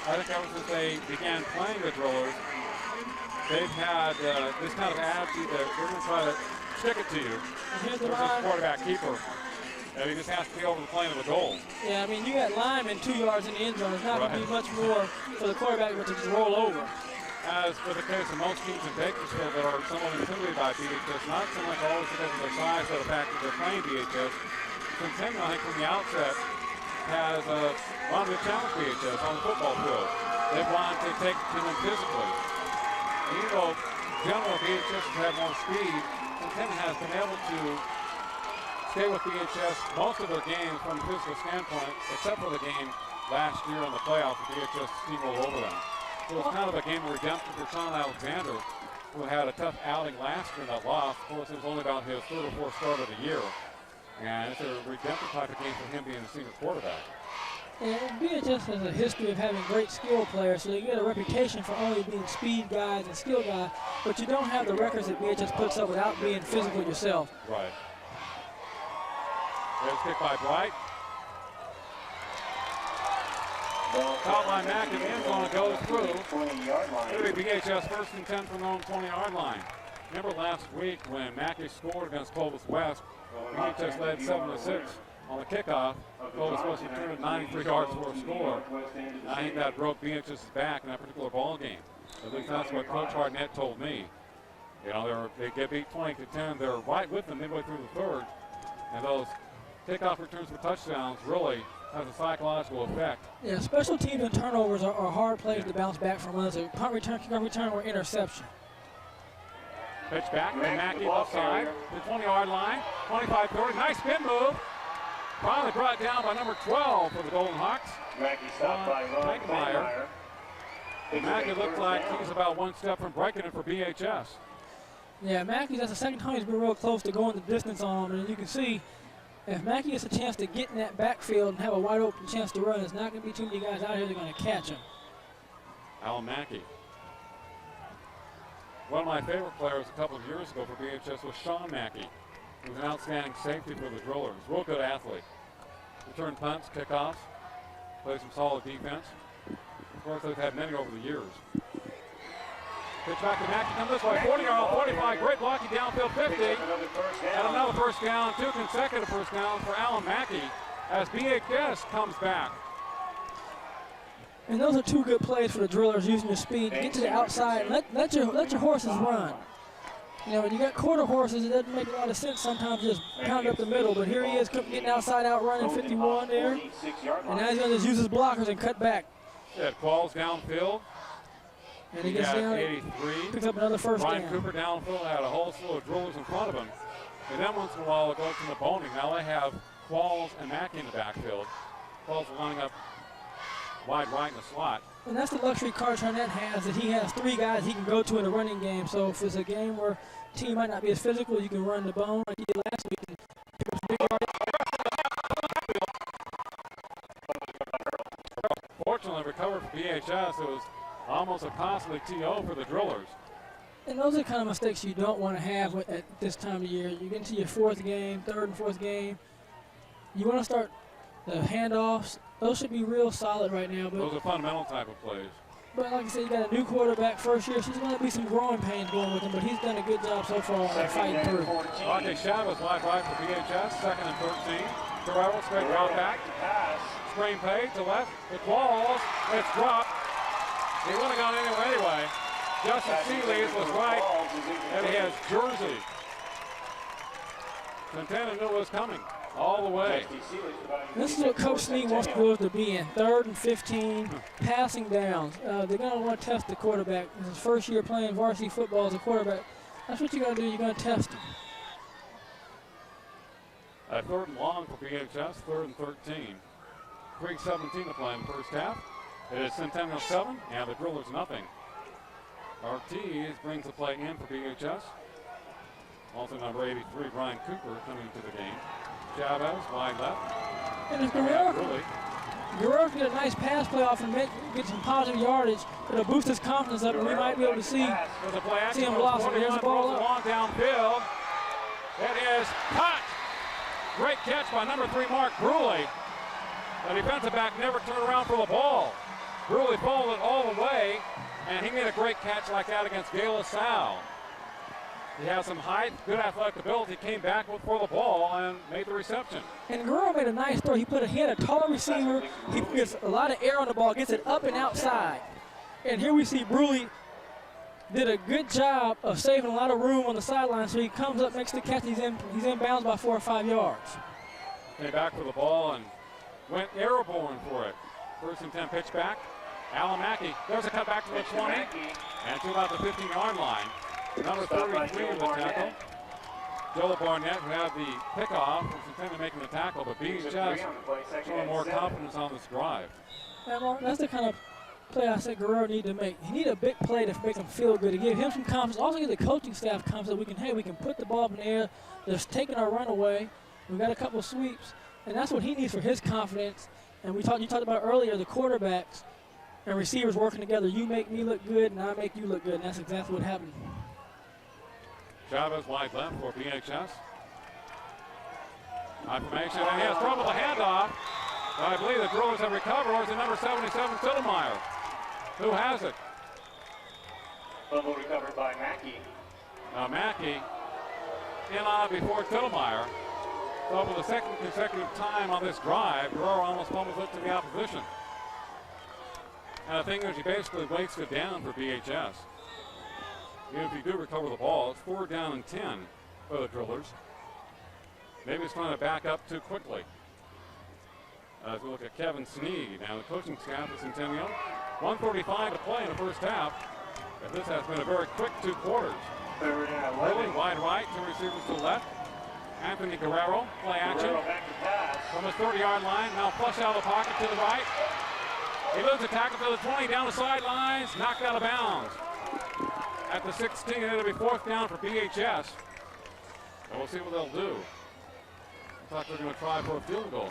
Speaker 3: I think ever since they began playing the Drillers, they've had this kind of attitude that they're going to try to stick it to you.
Speaker 4: Here's the
Speaker 3: There's
Speaker 4: line.
Speaker 3: this quarterback keeper. And he just has to be over the plane of the goal.
Speaker 4: Yeah, I mean, you got linemen 2 yards in the end zone. It's not going to be much more for the quarterback but to just roll over.
Speaker 3: As with the case of most teams in Bakersfield that are somewhat intimidated by BHS, not so much always because of their size, but the fact that they're playing BHS. Centennial, I think from the outset, has wanted to challenge BHS on the football field. They wanted to take it to them physically. And even though generally BHS has had more speed, Centennial has been able to stay with BHS most of their games from a physical standpoint, except for the game last year in the playoffs where BHS steamrolled over them. So it's kind of a game of redemption for Sean Alexander, who had a tough outing last year in that loss. Of course, it was only about his third or fourth start of the year. And it's a redemptive type of game for him being a senior quarterback.
Speaker 4: And BHS has a history of having great skill players, so you get a reputation for only being speed guys and skill guys, but you don't have the records that BHS puts up without being physical yourself.
Speaker 3: Right. There's a kick by Bright. Caught by Mack in the end zone and goes through. It'll be BHS first and 10 from their own 20-yard line. Remember last week when Mackey scored against Clovis West, BHS led 7-6 on the kickoff. Clovis West returned 93 yards for a score. I think that broke BHS's back in that particular ball game. At least that's what Coach Hartnett told me. You know, they get beat 20-10. They're right with them midway through the third. And those kickoff returns for touchdowns really has a psychological effect.
Speaker 4: Yeah, special teams and turnovers are hard plays to bounce back from, whether it's a punt return, kickoff return, or interception.
Speaker 3: Pitch back to Mackey left side, the 20-yard line, 25-30, nice spin move. Finally brought down by number 12 for the Golden Hawks.
Speaker 5: Mackey stopped by Ron Mackmeyer.
Speaker 3: Mackey looked like he's about one step from breaking it for BHS.
Speaker 4: Yeah, Mackey, that's the second time he's been real close to going the distance on him, and you can see if Mackey gets a chance to get in that backfield and have a wide open chance to run, there's not going to be too many guys out here that are going to catch him.
Speaker 3: Alan Mackey. One of my favorite players a couple of years ago for BHS was Sean Mackey. He was an outstanding safety for the Drillers. Real good athlete. Return punts, kickoffs, plays some solid defense. Of course, they've had many over the years. Pitch back to Mackey, comes this way, 40-yard, 45, great blocking downfield, 50. And another first down, 2 consecutive first downs for Alan Mackey as BHS comes back.
Speaker 4: And those are 2 good plays for the Drillers, using your speed. Get to the outside, let your horses run. You know, when you got quarter horses, it doesn't make a lot of sense sometimes just pound up the middle. But here he is getting outside out running 51 there. And now he's going to just use his blockers and cut back.
Speaker 3: Yeah, Qualls downfield.
Speaker 4: And he gets down,
Speaker 3: 83.
Speaker 4: picks up another first
Speaker 3: Brian
Speaker 4: down.
Speaker 3: Cooper downfield had a whole slew of Drillers in front of him. And then once in a while it goes to the boning. Now they have Qualls and Mackey in the backfield. Qualls lining up wide right in the slot.
Speaker 4: And that's the luxury Coach Hartnett has, that he has 3 guys he can go to in a running game. So if it's a game where the team might not be as physical, you can run the bone like he did last week and pick up some big yardage.
Speaker 3: Fortunately, recovered for BHS. It was almost a costly TO for the Drillers.
Speaker 4: And those are the kind of mistakes you don't want to have at this time of year. You get into your 4th game, 3rd and 4th game. You want to start the handoffs. Those should be real solid right now. But
Speaker 3: Those are fundamental type of plays.
Speaker 4: But like I said, you got a new quarterback first year, so there's going to be some growing pains going with him, but he's done a good job so far on fighting through.
Speaker 3: RJ Chavez wide right for BHS, 2nd and 13. Guerrero straight drop back. Screen pay to left. It falls. It's dropped. He wouldn't have gone anyway. Justin Seeley was right at his jersey. Centennial knew it was coming all the way.
Speaker 4: This is what Coach Sneed wants the Brewers to be in. 3rd and 15, passing downs. They're going to want to test the quarterback. This is his first year playing varsity football as a quarterback. That's what you're going to do. You're going to test him.
Speaker 3: 3rd and long for BHS, 3rd and 13. 3:17 to play in the first half. It is Centennial 7 and the Drillers nothing. Ortiz brings the play in for BHS. Also number 83, Brian Cooper, coming into the game. Chavez, wide left.
Speaker 4: And if Guerrero can get a nice pass play off and get some positive yardage, it'll boost his confidence up, and we might be able to see him blossom. Here's the ball up.
Speaker 3: Long downfield. It is caught. Great catch by number 3, Mark Bruley. The defensive back never turned around for the ball. Really followed it all the way, and he made a great catch like that against Gale LaSalle. He has some height, good athletic ability, came back for the ball and made the reception.
Speaker 4: And Guerrero made a nice throw. He had a taller receiver. He gets a lot of air on the ball, gets it up and outside. And here we see Bruley did a good job of saving a lot of room on the sideline, so he comes up, makes the catch. He's in bounds by 4 or 5 yards.
Speaker 3: Came back for the ball and went airborne for it. First and 10 pitch back. Alan Mackey, there's a cut back to the 20 and to about the 15-yard line. Number 33 in the tackle. Joel Barnett, who had the pickoff, was intended making the tackle, but BHS showing more confidence on this drive.
Speaker 4: And Mark, that's the kind of play I said Guerrero need to make. He need a big play to make him feel good, to give him some confidence. Also give the coaching staff confidence that we can put the ball up in the air, just taking our run away. We've got a couple of sweeps, and that's what he needs for his confidence. And you talked about earlier the quarterbacks and receivers working together. You make me look good, and I make you look good, and that's exactly what happened.
Speaker 3: Chavez wide left for BHS. High formation, and he has trouble with the handoff. But I believe the Brewers have recovered, or is it number 77, Tittlemeyer? Who has it?
Speaker 5: Fumble recovered by Mackey.
Speaker 3: Now Mackey in on before Tittlemeyer. So for the second consecutive time on this drive, Guerrero almost fumbles it to the opposition. And the thing is, he basically waits it down for BHS. Even if you do recover the ball, it's 4 down and 10 for the Drillers. Maybe he's trying to back up too quickly. As we look at Kevin Sneed, now the coaching staff at Centennial. 1:35 to play in the first half. And this has been a very quick 2 quarters.
Speaker 5: Third and
Speaker 3: Lily
Speaker 5: 11.
Speaker 3: wide right, 2 receivers to the left. Anthony Guerrero, play action.
Speaker 5: Guerrero back to pass.
Speaker 3: From his 30-yard line, now flush out of the pocket to the right. He loses the tackle to the 20, down the sidelines, knocked out of bounds. At the 16, it'll be 4th down for BHS. And we'll see what they'll do. Looks like they're going to try for a field goal.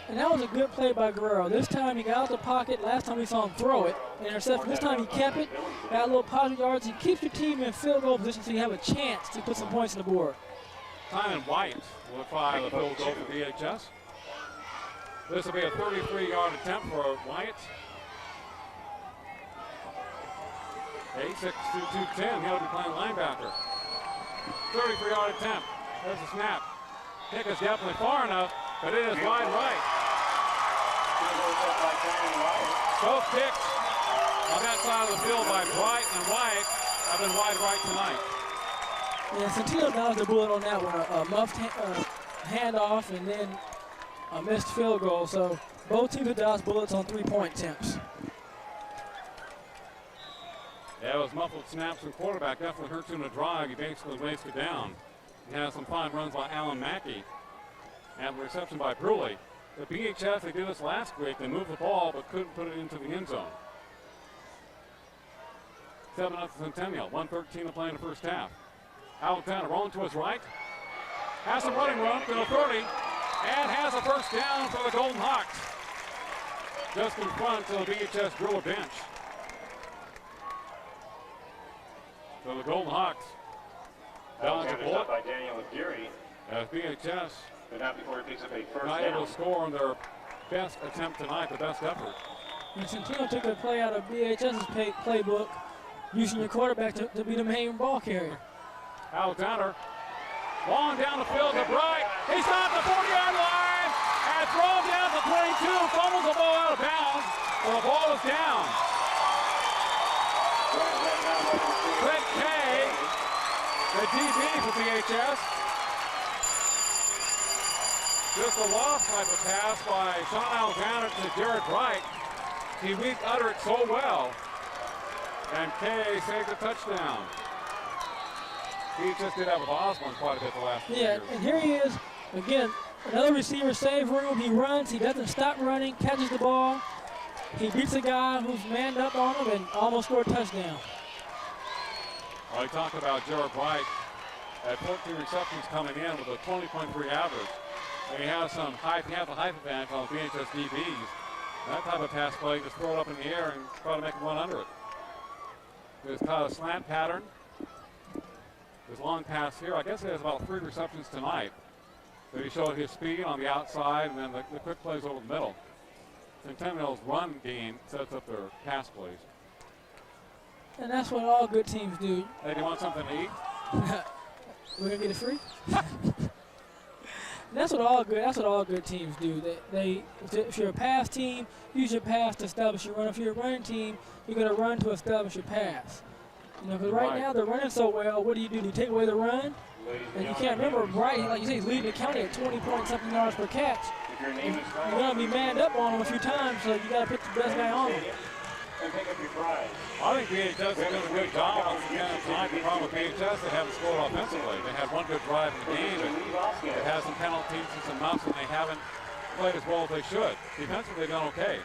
Speaker 4: And that was a good play by Guerrero. This time he got out the pocket. Last time we saw him throw it, interception. This time he kept it, got a little positive yards. He keeps your team in field goal position so you have a chance to put some points on the board.
Speaker 3: Simon White will try the field goal for BHS. This will be a 33-yard attempt for White. 6'2", 210. He'll be playing linebacker. 33-yard attempt. There's a snap. Kick is definitely far enough, but it is wide right. Both kicks on that side of the field by Bright and White have been wide right tonight.
Speaker 4: Yeah, Centennial dodged the bullet on that one. A muffed handoff and then a missed field goal. So both teams have dodged bullets on 3-point attempts.
Speaker 3: Yeah, those muffled snaps from quarterback definitely hurts him to drive. He basically wastes it down. He has some fine runs by Alan Mackey. And the reception by Bruley. The BHS, they did this last week. They moved the ball but couldn't put it into the end zone. 7-0 Centennial. 1:13 to play in the first half. Alexander rolling to his right. Has some running room to the 30. And has a first down for the Golden Hawks. Just in front of the BHS Driller bench. So the Golden Hawks dodge a bullet.
Speaker 5: By Daniel Aguirre.
Speaker 3: As BHS
Speaker 5: But not before he picks up a first
Speaker 3: not
Speaker 5: down.
Speaker 3: able to score on their best attempt tonight, the best effort.
Speaker 4: And Centennial took a play out of BHS's playbook, using your quarterback to be the main ball carrier.
Speaker 3: Alexander, long down the field to Bright. He stopped the 40-yard line and throws down to 22, fumbles the ball out of bounds. Well, the ball is down. Brett Kay, the DB for BHS. Just a loft type of pass by Sean Alexander to Jared Bright. He uttered it so well. And Kay saved a touchdown. He just did have with Osborne quite a bit the last few years.
Speaker 4: And here he is, again, another receiver save room. He runs, he doesn't stop running, catches the ball. He beats a guy who's manned up on him and almost scored a touchdown.
Speaker 3: Well, he talked about Jared Bright at 14 receptions coming in with a 20.3 average. And he has some height, he has a height advantage on BHS DBs. That type of pass play, just throw it up in the air and try to make one under it. There's kind of a slant pattern. There's long pass here. I guess he has about 3 receptions tonight. So he showed his speed on the outside and then the quick plays over the middle. Centennial's run game sets up their pass plays.
Speaker 4: And that's what all good teams do.
Speaker 3: Hey, do you want something to eat?
Speaker 4: We're gonna get it free. That's what all good teams do. If you're a pass team, use your pass to establish your run. If you're a running team, you're gonna run to establish your pass. You know, because right now they're running so well. What do? You take away the run, and you can't remember. Bright, like you say, he's leading the county at 20-point-something yards per catch. You're gonna be manned up on him a few times, so you gotta put the best guy on him.
Speaker 5: And pick up your prize.
Speaker 3: I think BHS has done a good job on tonight. The problem with BHS, they haven't scored offensively. They had one good drive in the game, but they had some penalties and some muffs, and they haven't played as well as they should. Defensively, they've done okay.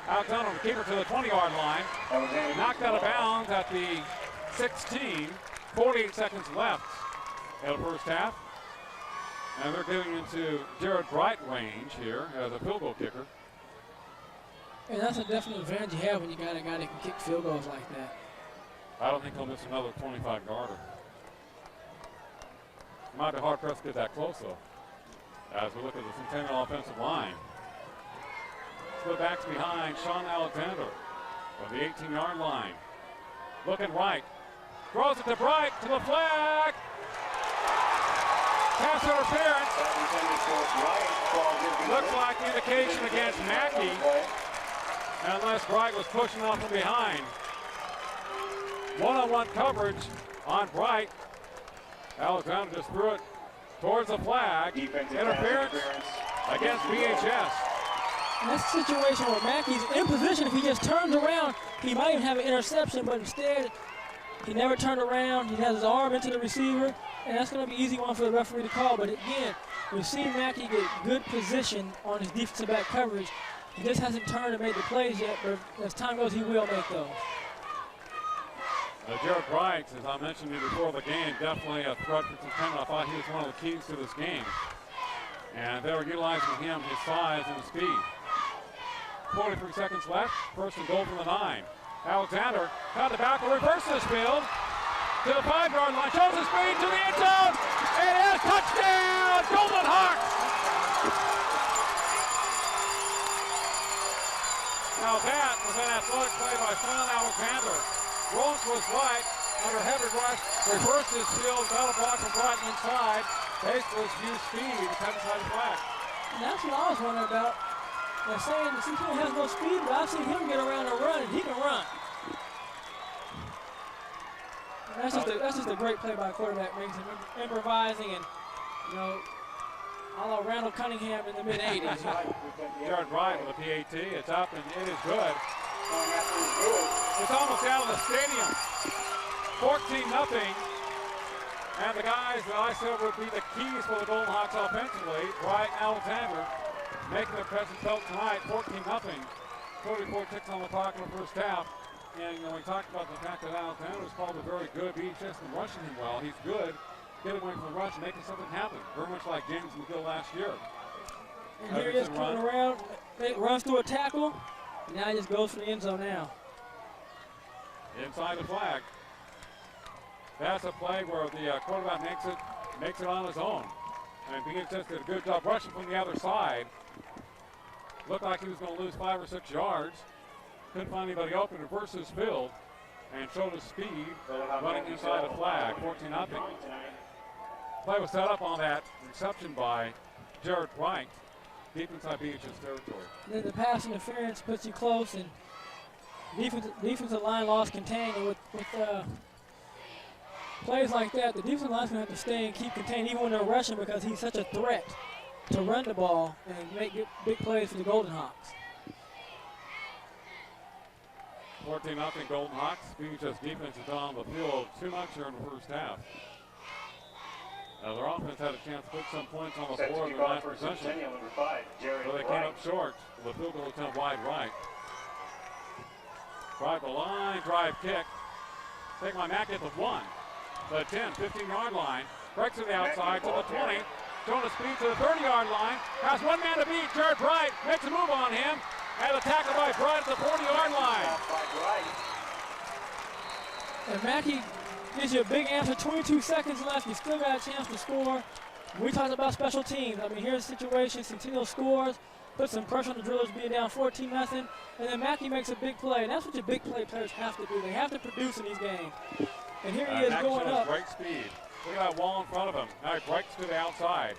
Speaker 3: Alexander, the keeper, to the 20-yard line. Knocked out of bounds at the 16. 48 seconds left in the first half. And they're getting into Jared Bright range here as a field goal kicker.
Speaker 4: And that's a definite advantage you have when you got a guy that can kick field goals like that.
Speaker 3: I don't think he'll miss another 25-yarder. Might be hard pressed to get that close, though, as we look at the Centennial offensive line. Split backs behind Sean Alexander from the 18-yard line. Looking right. Throws it to Bright, to the flag. Pass interference. Looks like indication against Mackey. Unless Bright was pushing off from behind. One-on-one coverage on Bright. Alexander just threw it towards the flag. Interference against BHS.
Speaker 4: And that's a situation where Mackey's in position. If he just turns around, he might even have an interception, but instead, he never turned around. He has his arm into the receiver, and that's going to be an easy one for the referee to call. But again, we've seen Mackey get good position on his defensive back coverage. He just hasn't turned and made the plays yet, but as time goes, he will make those.
Speaker 3: Jared Bright, as I mentioned before the game, definitely a threat for Centennial. I thought he was one of the keys to this game. And they were utilizing him, his size and his speed. 43 seconds left, first and goal from the 9. Alexander got the back, will reverse this field to the 5-yard line, shows his speed to the end zone, and it is touchdown, Golden Hawks! Now that was an athletic play by Sean Alexander. Roach was right, under heavy rush, reversed his field, got a block from Brighton inside, basically used speed to cut inside the flag.
Speaker 4: And that's what I was wondering about. They're saying the Centennial has no speed, but I've seen him get around and run, and he can run. And that's just a great play by a quarterback, brings him improvising and, you know, a la Randall Cunningham in the mid-'80s.
Speaker 3: Jared Bright with a PAT, it's up and it is good. It's almost out of the stadium. 14-0. And the guys that I said would be the keys for the Golden Hawks offensively, Bright, Alexander, making their presence felt tonight, 14-0. 44 ticks on the clock in the first half. And you know, we talked about the fact that Alexander was probably very good. BHS been rushing him well. He's good. Getting away from the rush and making something happen. Very much like James McGill last year.
Speaker 4: And here he is coming around, runs through a tackle, and now he just goes for the end zone now.
Speaker 3: Inside the flag. That's a play where the quarterback makes it on his own. And BHS did a good job rushing from the other side. Looked like he was going to lose 5 or 6 yards. Couldn't find anybody open, reversed his field, and showed his speed running inside the flag, 14-0. Play was set up on that reception by Jared Bright, deep inside BHS territory.
Speaker 4: And then the pass interference puts you close, and defensive line loss contained. And with plays like that, the defensive line's going to have to stay and keep contained even when they're rushing because he's such a threat to run the ball and make big plays for the Golden Hawks.
Speaker 3: 14-0 Golden Hawks. BHS defense is on the field too much here in the first half. Their offense had a chance to put some points on the board in the last possession. So they came up short with a field goal attempt wide right. Drive the line, drive kick. Take my Mack at the 1. The 10, 15-yard line. Breaks to the outside to the 20. Showing the speed to the 30-yard line. Has one man to beat. Jared Bright makes a move on him. And a tackle by Bright at the 40-yard line.
Speaker 4: And Mackey gives you a big answer. 22 seconds left. You still got a chance to score. We talked about special teams. I mean, here's a situation. Centennial scores, puts some pressure on the Drillers being down 14-0, and then Mackey makes a big play. And that's what your big play players have to do. They have to produce in these games. And here he is
Speaker 3: Mackey
Speaker 4: going
Speaker 3: shows
Speaker 4: up.
Speaker 3: great speed. Look at that wall in front of him. Now he breaks to the outside.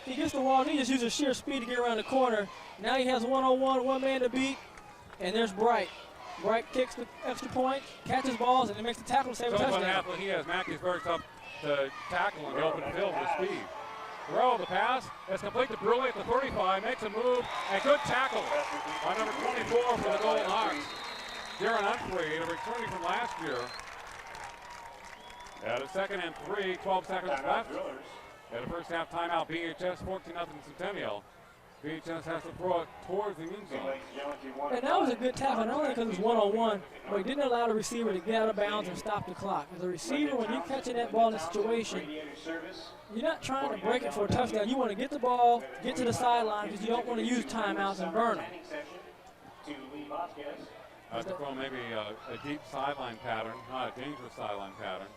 Speaker 4: He gets the wall, and he just uses sheer speed to get around the corner. Now he has one-on-one, one man to beat, and there's Bright. Bright kicks the extra point, catches balls, and he makes the tackle to save a
Speaker 3: So
Speaker 4: touchdown.
Speaker 3: an athlete he has, Mackey's very tough to tackle in the open field with speed. Throw the pass, it's complete to Bruley at the 35, makes a move, and good tackle by number 24 for the Golden Hawks. Darren Unfree, returning from last year. At a 2nd and 3, 12 seconds left. At the first half timeout, BHS 14-0 Centennial. BHS has to throw it towards the end zone.
Speaker 4: And that was a good tackle, not only because it was one-on-one, but he didn't allow the receiver to get out of bounds and stop the clock. As a receiver, when you're catching that ball in a situation, you're not trying to break it for a touchdown. You want to get the ball, get to the sideline, because you don't want to use timeouts and burn them.
Speaker 3: To throw maybe a deep sideline pattern, not a dangerous sideline pattern.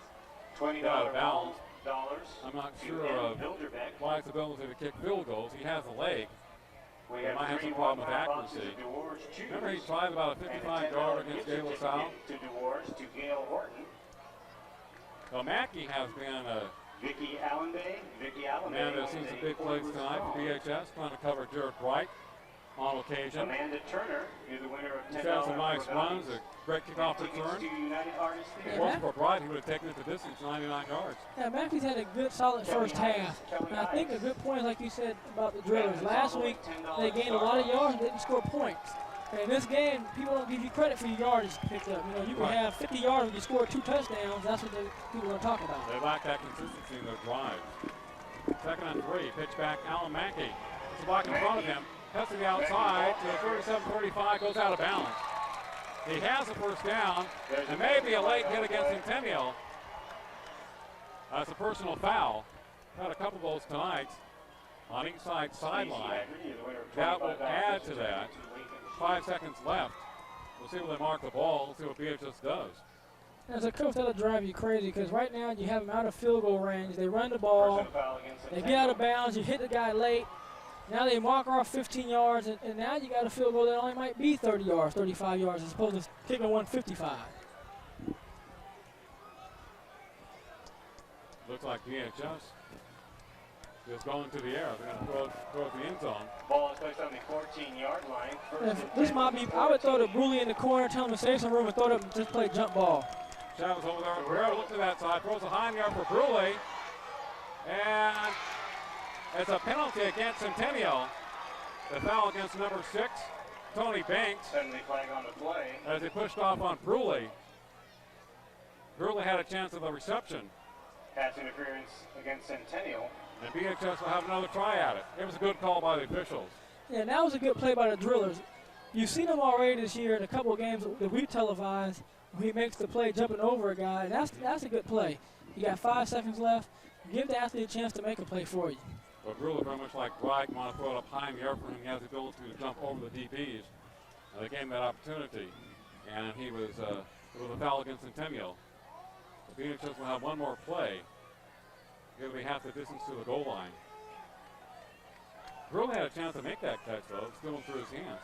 Speaker 5: $20
Speaker 3: Out of bounds.
Speaker 5: dollars.
Speaker 3: I'm not sure of Wyatt's ability to kick field goals. He has a leg.
Speaker 5: We
Speaker 3: He might have some problem with accuracy. Remember, he tried about a 55-yard against Gale LaSalle.
Speaker 5: To DeWars to Gail Horton.
Speaker 3: Well, Mackey has been a
Speaker 5: Vicky Allenbay.
Speaker 3: man that seen some big plays tonight for BHS, trying to cover Jared Bright on occasion.
Speaker 5: Amanda Turner is the winner of $10
Speaker 3: He's had some nice runs, a great kickoff return. If it wasn't for Bright, he would have taken it the distance, 99 yards.
Speaker 4: Yeah, Mackey's had a good, solid first half. And I think a good point, like you said about the Drillers. Last week, they gained a lot of yards and didn't score points. And in this game, people don't give you credit for your yardage picked up. You know, you can have 50 yards when you score 2 touchdowns. That's what people are talking about.
Speaker 3: They lack that consistency in their drives. 2nd and 3, pitch back, Alan Mackey. It's a block in front of him. Cuts to the outside to the 37-35, goes out of bounds. He has a first down, and maybe a late hit against Centennial. That's a personal foul. Had a couple of those tonight on each side sideline. That will add to that. 5 seconds left. We'll see where they mark the ball. We'll see what BHS does.
Speaker 4: As a coach, that'll drive you crazy because right now you have them out of field goal range. They run the ball, they get out of bounds, you hit the guy late. Now they mark off 15 yards, and now you got a field goal that only might be 30 yards, 35 yards, as opposed to kicking 155.
Speaker 3: Looks like BHS is going to the air. They're going to throw it to the end zone.
Speaker 5: Ball is placed on the 14-yard line.
Speaker 4: This might be, I would throw to Bruley in the corner, tell him to save some room and throw it up and just play jump ball.
Speaker 3: Shadows over there. Guerrero looks to that side, throws a high in the air for Bruley. And it's a penalty against Centennial. The foul against number 6, Tony Banks.
Speaker 5: Suddenly flag on the play.
Speaker 3: As they pushed off on Bruley. Bruley had a chance of a reception.
Speaker 5: Pass interference against Centennial.
Speaker 3: And BHS will have another try at it. It was a good call by the officials.
Speaker 4: Yeah, and that was a good play by the Drillers. You've seen him already this year in a couple of games that we televised where he makes the play jumping over a guy, and that's a good play. You got 5 seconds left. Give the athlete a chance to make a play for you.
Speaker 3: But Bruley, very much like Bright, want to throw it up high in the air for him. He has the ability to jump over the DBs. And they gave him that opportunity. And it was a foul against Centennial. The BHS will have one more play. It'll be half the distance to the goal line. Bruley had a chance to make that catch, though. It still went through his hands.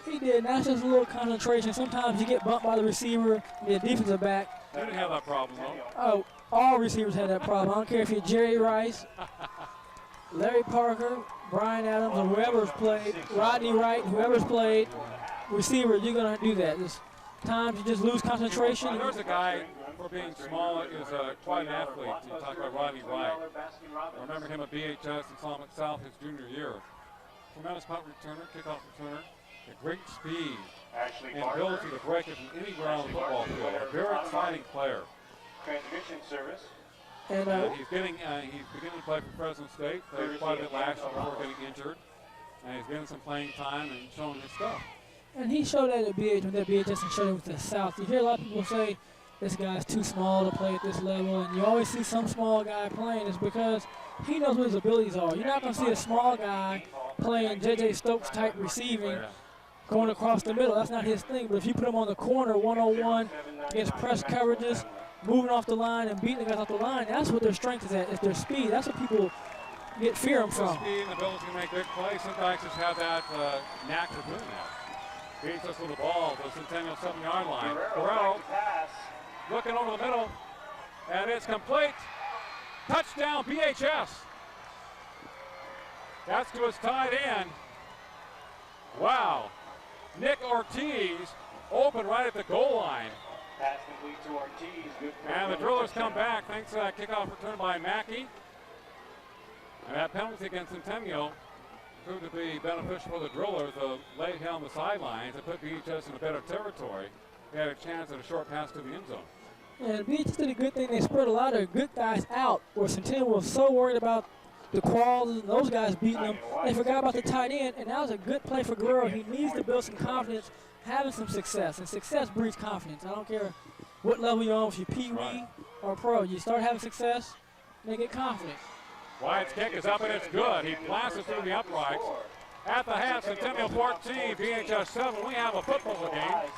Speaker 4: He did. That's just a little concentration. Sometimes you get bumped by the receiver, the defensive back.
Speaker 3: They didn't have that problem, though.
Speaker 4: Oh, all receivers have that problem. I don't care if you're Jerry Rice, Larry Parker, Brian Adams, or whoever's played, Rodney Wright, whoever's played, receiver, you're going to do that. There's times you just lose concentration.
Speaker 3: Well, there's a guy, for being small, is quite an athlete. You talk about Rodney Wright. I remember him at BHS and saw him at South his junior year. Tremendous punt returner, kickoff returner, a great speed, and ability to break it from anywhere on the football field. A very exciting player.
Speaker 5: Transmission service.
Speaker 4: And
Speaker 3: He's beginning to play for Fresno State. Played quite a bit last year before getting injured. And he's getting some playing time and showing his stuff.
Speaker 4: And he showed that at BHS and showed it with the South. You hear a lot of people say this guy's too small to play at this level, and you always see some small guy playing. It's because he knows what his abilities are. You're not going to see a small guy playing J.J. Stokes type receiving, going across the middle. That's not his thing. But if you put him on the corner 1-on-1 against press coverages, moving off the line and beating the guys off the line. That's what their strength is at. It's their speed. That's what people get fear them from.
Speaker 3: Speed and ability to make big plays. Some guys just have that knack for doing that. Beats us with the ball to the Centennial 7-yard line. Guerrero looking over the middle, and it's complete. Touchdown, BHS. That's to his tight end. Wow. Nick Ortiz open right at the goal line.
Speaker 5: Pass complete to Ortiz. Good for
Speaker 3: And the Drillers come back thanks to that kickoff return by Mackey. And that penalty against Centennial proved to be beneficial for the Drillers. The lay him on the sidelines and put BHS in a better territory. They had a chance at a short pass to the end zone.
Speaker 4: And BHS did a good thing. They spread a lot of good guys out, where Centennial was so worried about the Qualls and those guys beating them. They forgot about the tight end, and that was a good play for Guerrero. He needs to build some confidence, having some success, and success breeds confidence. I don't care what level you're on, if you're Pee-wee or pro. You start having success, and they get confident.
Speaker 3: Wyatt's kick is up, and it's good. He blasts it through the uprights. At the half, Centennial 14, BHS 7. We have a football game.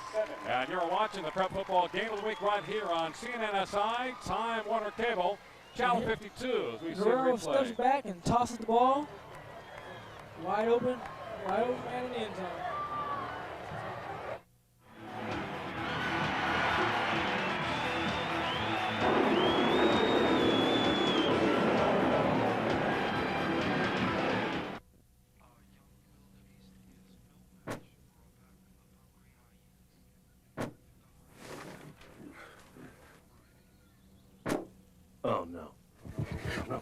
Speaker 3: And you're watching the Prep Football Game of the Week right here on CNNSI, Time Warner Cable, Channel 52. As we see
Speaker 4: Guerrero
Speaker 3: replay.
Speaker 4: steps back and tosses the ball. Wide open man in the end zone.
Speaker 8: Oh, no. No.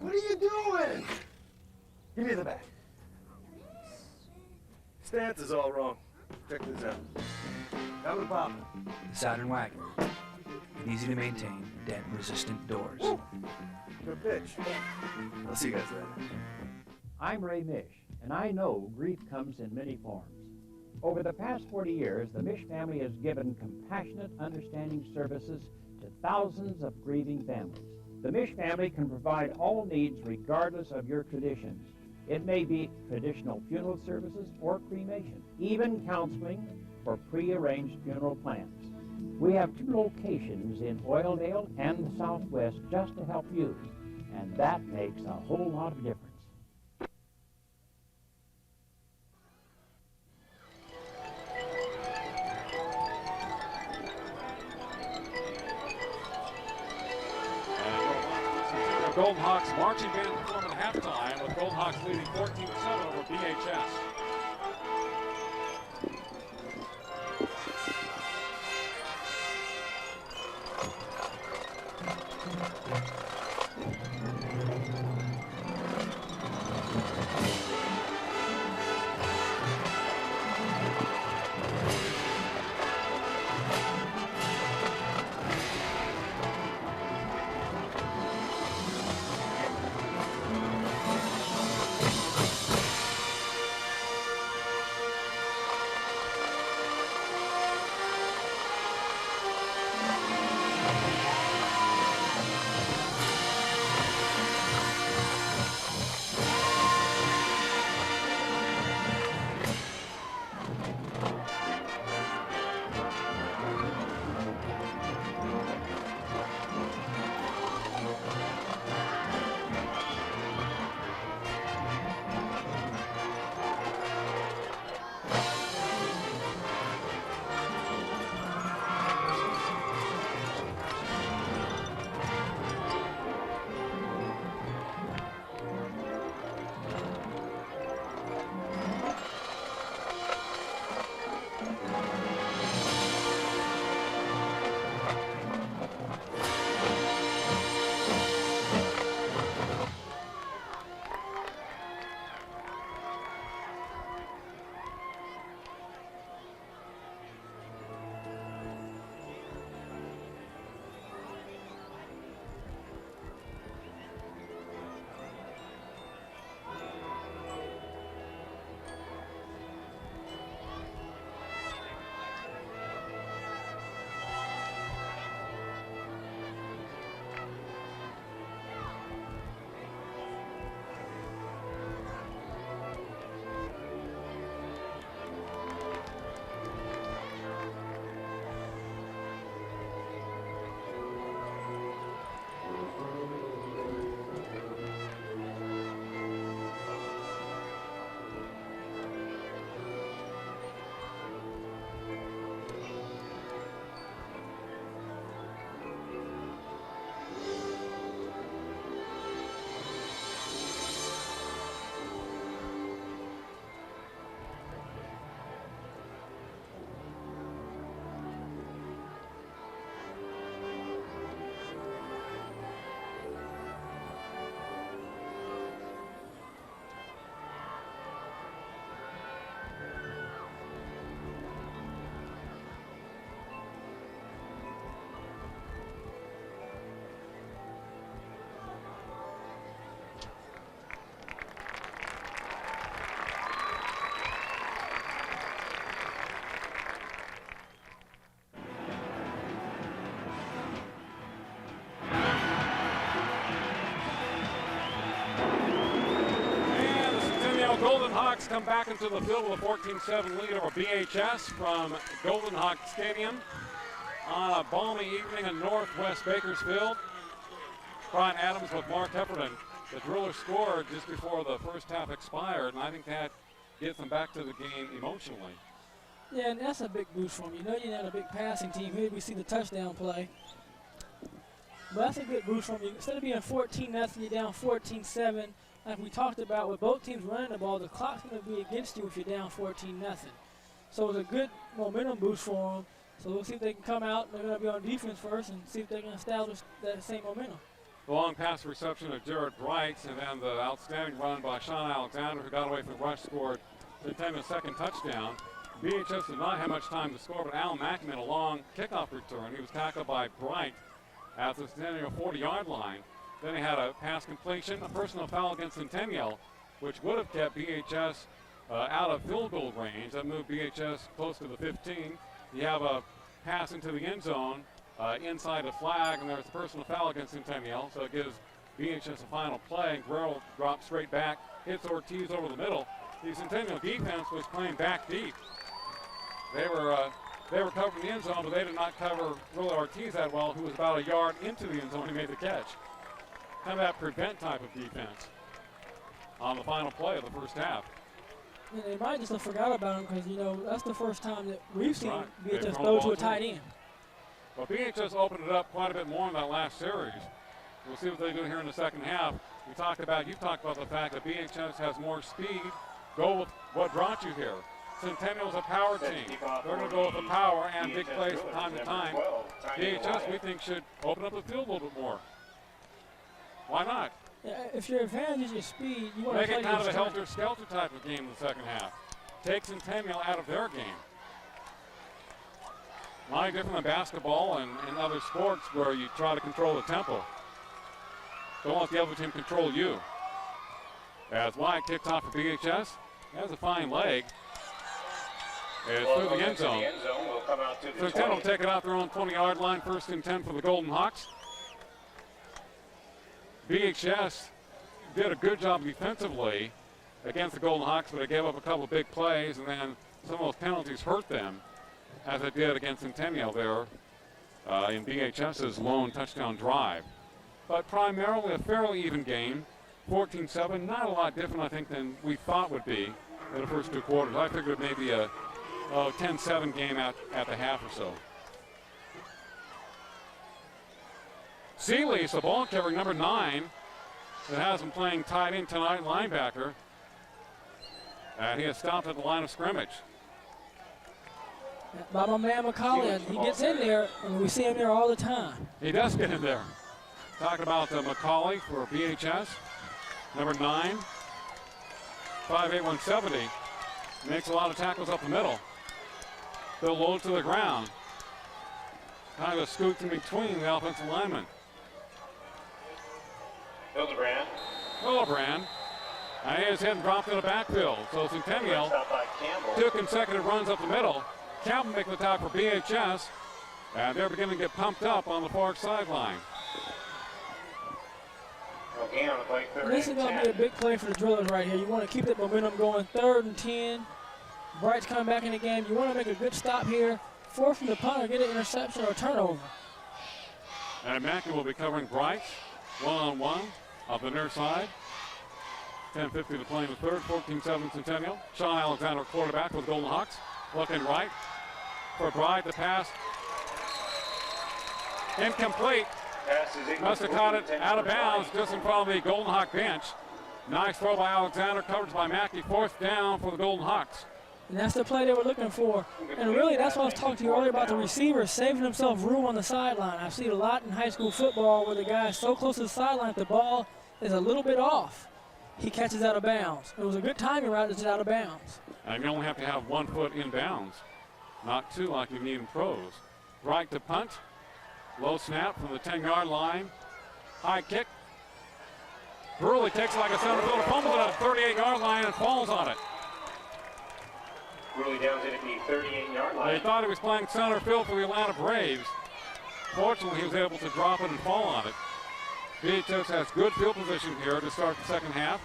Speaker 8: What are you doing? Give me the bat. Stance is all wrong. Check this out. How would pop?
Speaker 9: The Saturn wagon. And easy to maintain, dent-resistant doors.
Speaker 8: Good pitch. I'll see you guys later.
Speaker 7: I'm Ray Mish, and I know grief comes in many forms. Over the past 40 years, the Mish family has given compassionate, understanding services to thousands of grieving families. The Mish family can provide all needs regardless of your traditions. It may be traditional funeral services or cremation, even counseling for pre-arranged funeral plans. We have 2 locations in Oildale and the Southwest just to help you, and that makes a whole lot of difference.
Speaker 3: Golden Hawks marching band performing at halftime, with Golden Hawks leading 14-7 over BHS. Hawks come back into the field with a 14-7 lead over BHS from Golden Hawk Stadium on a balmy evening in northwest Bakersfield. Brian Adams with Mark Heffernan. The Drillers scored just before the first half expired, and I think that gets them back to the game emotionally.
Speaker 4: Yeah, and that's a big boost for them. You know you had a big passing team. Here we see the touchdown play. But that's a good boost from you. Instead of being 14-0, you're down 14-7. Like we talked about, with both teams running the ball, the clock's going to be against you if you're down 14-0. So it's a good momentum boost for them. So we'll see if they can come out. They're going to be on defense first and see if they can establish that same momentum.
Speaker 3: The long pass reception of Jared Bright, and then the outstanding run by Sean Alexander, who got away from the rush, scored Centennial's second touchdown. BHS did not have much time to score, but Al Mack made a long kickoff return. He was tackled by Bright at the Centennial 40-yard line. Then he had a pass completion, a personal foul against Centennial, which would have kept BHS out of field goal range. That moved BHS close to the 15. You have a pass into the end zone inside the flag, and there's a personal foul against Centennial, so it gives BHS a final play. Guerrero drops straight back, hits Ortiz over the middle. The Centennial defense was playing back deep. They were covering the end zone, but they did not cover really Ortiz that well, who was about a yard into the end zone. He made the catch. Kind of that prevent type of defense on the final play of the first half.
Speaker 4: And they might just have forgot about him because, you know, that's the first time that we've seen
Speaker 3: Right.
Speaker 4: BHS throw to a tight end.
Speaker 3: Well, BHS opened it up quite a bit more in that last series. We'll see what they do here in the second half. You talked about the fact that BHS has more speed. Go with what brought you here. Centennial's a power team. They're going to go with the power and big plays from time to time. BHS, we think, should open up the field a little bit more. Why not?
Speaker 4: Yeah, if your advantage is your speed, you want to
Speaker 3: make
Speaker 4: play
Speaker 3: it kind of a
Speaker 4: your
Speaker 3: helter-skelter type of game in the second half. Take Centennial out of their game. Not different than basketball and other sports where you try to control the tempo. Don't let the other team control you. As Wyatt kicks off for BHS, he has a fine leg. It's through the end zone. Centennial will take it out their own 20-yard line, 1st and 10 for the Golden Hawks. BHS did a good job defensively against the Golden Hawks, but they gave up a couple of big plays, and then some of those penalties hurt them, as it did against Centennial there in BHS's lone touchdown drive. But primarily a fairly even game, 14-7, not a lot different, I think, than we thought would be in the first two quarters. I figured maybe a 10-7 game at the half or so. Seeley's the ball carrier, number 9, that has him playing tight end tonight, linebacker. And he has stopped at the line of scrimmage.
Speaker 4: By my man McCauley, he gets in there, and we see him there all the time.
Speaker 3: He does get in there. Talking about McCauley for BHS, number 9, 5'8", 170. Makes a lot of tackles up the middle. They'll load to the ground. Kind of a scoot in between the offensive linemen. Hildebrand. And his head dropped in the backfield. So Centennial, 2 consecutive runs up the middle. Campbell making the tackle for BHS. And they're beginning to get pumped up on the far sideline.
Speaker 4: This is going to be a big play for the Drillers right here. You want to keep that momentum going. 3rd and 10. Bright's coming back in the game. You want to make a good stop here. Forcing the punter, get an interception or a turnover.
Speaker 3: And Mackey will be covering Bright one-on-one up the near side. 10:50 to play in the third, 14-7 Centennial. Sean Alexander, quarterback with Golden Hawks. Looking right for Bright. The pass incomplete. Must have caught it out of bounds just in front of the Golden Hawk bench. Nice throw by Alexander, coverage by Mackey. 4th down for the Golden Hawks.
Speaker 4: And that's the play they were looking for. And really, that's what I was talking to you earlier about the receiver saving himself room on the sideline. I've seen a lot in high school football where the guy is so close to the sideline, the ball is a little bit off. He catches out of bounds. It was a good timing route, it's out of bounds.
Speaker 3: And you only have to have 1 foot in bounds, not 2 like you need in pros. Right to punt. Low snap from the 10-yard line. High kick. Burley takes it like a center fielder, fumbles it at the 38-yard line and falls on it.
Speaker 5: Burley downs it at the 38-yard line.
Speaker 3: They thought he was playing center field for the Atlanta Braves. Fortunately, he was able to drop it and fall on it. BHS has good field position here to start the second half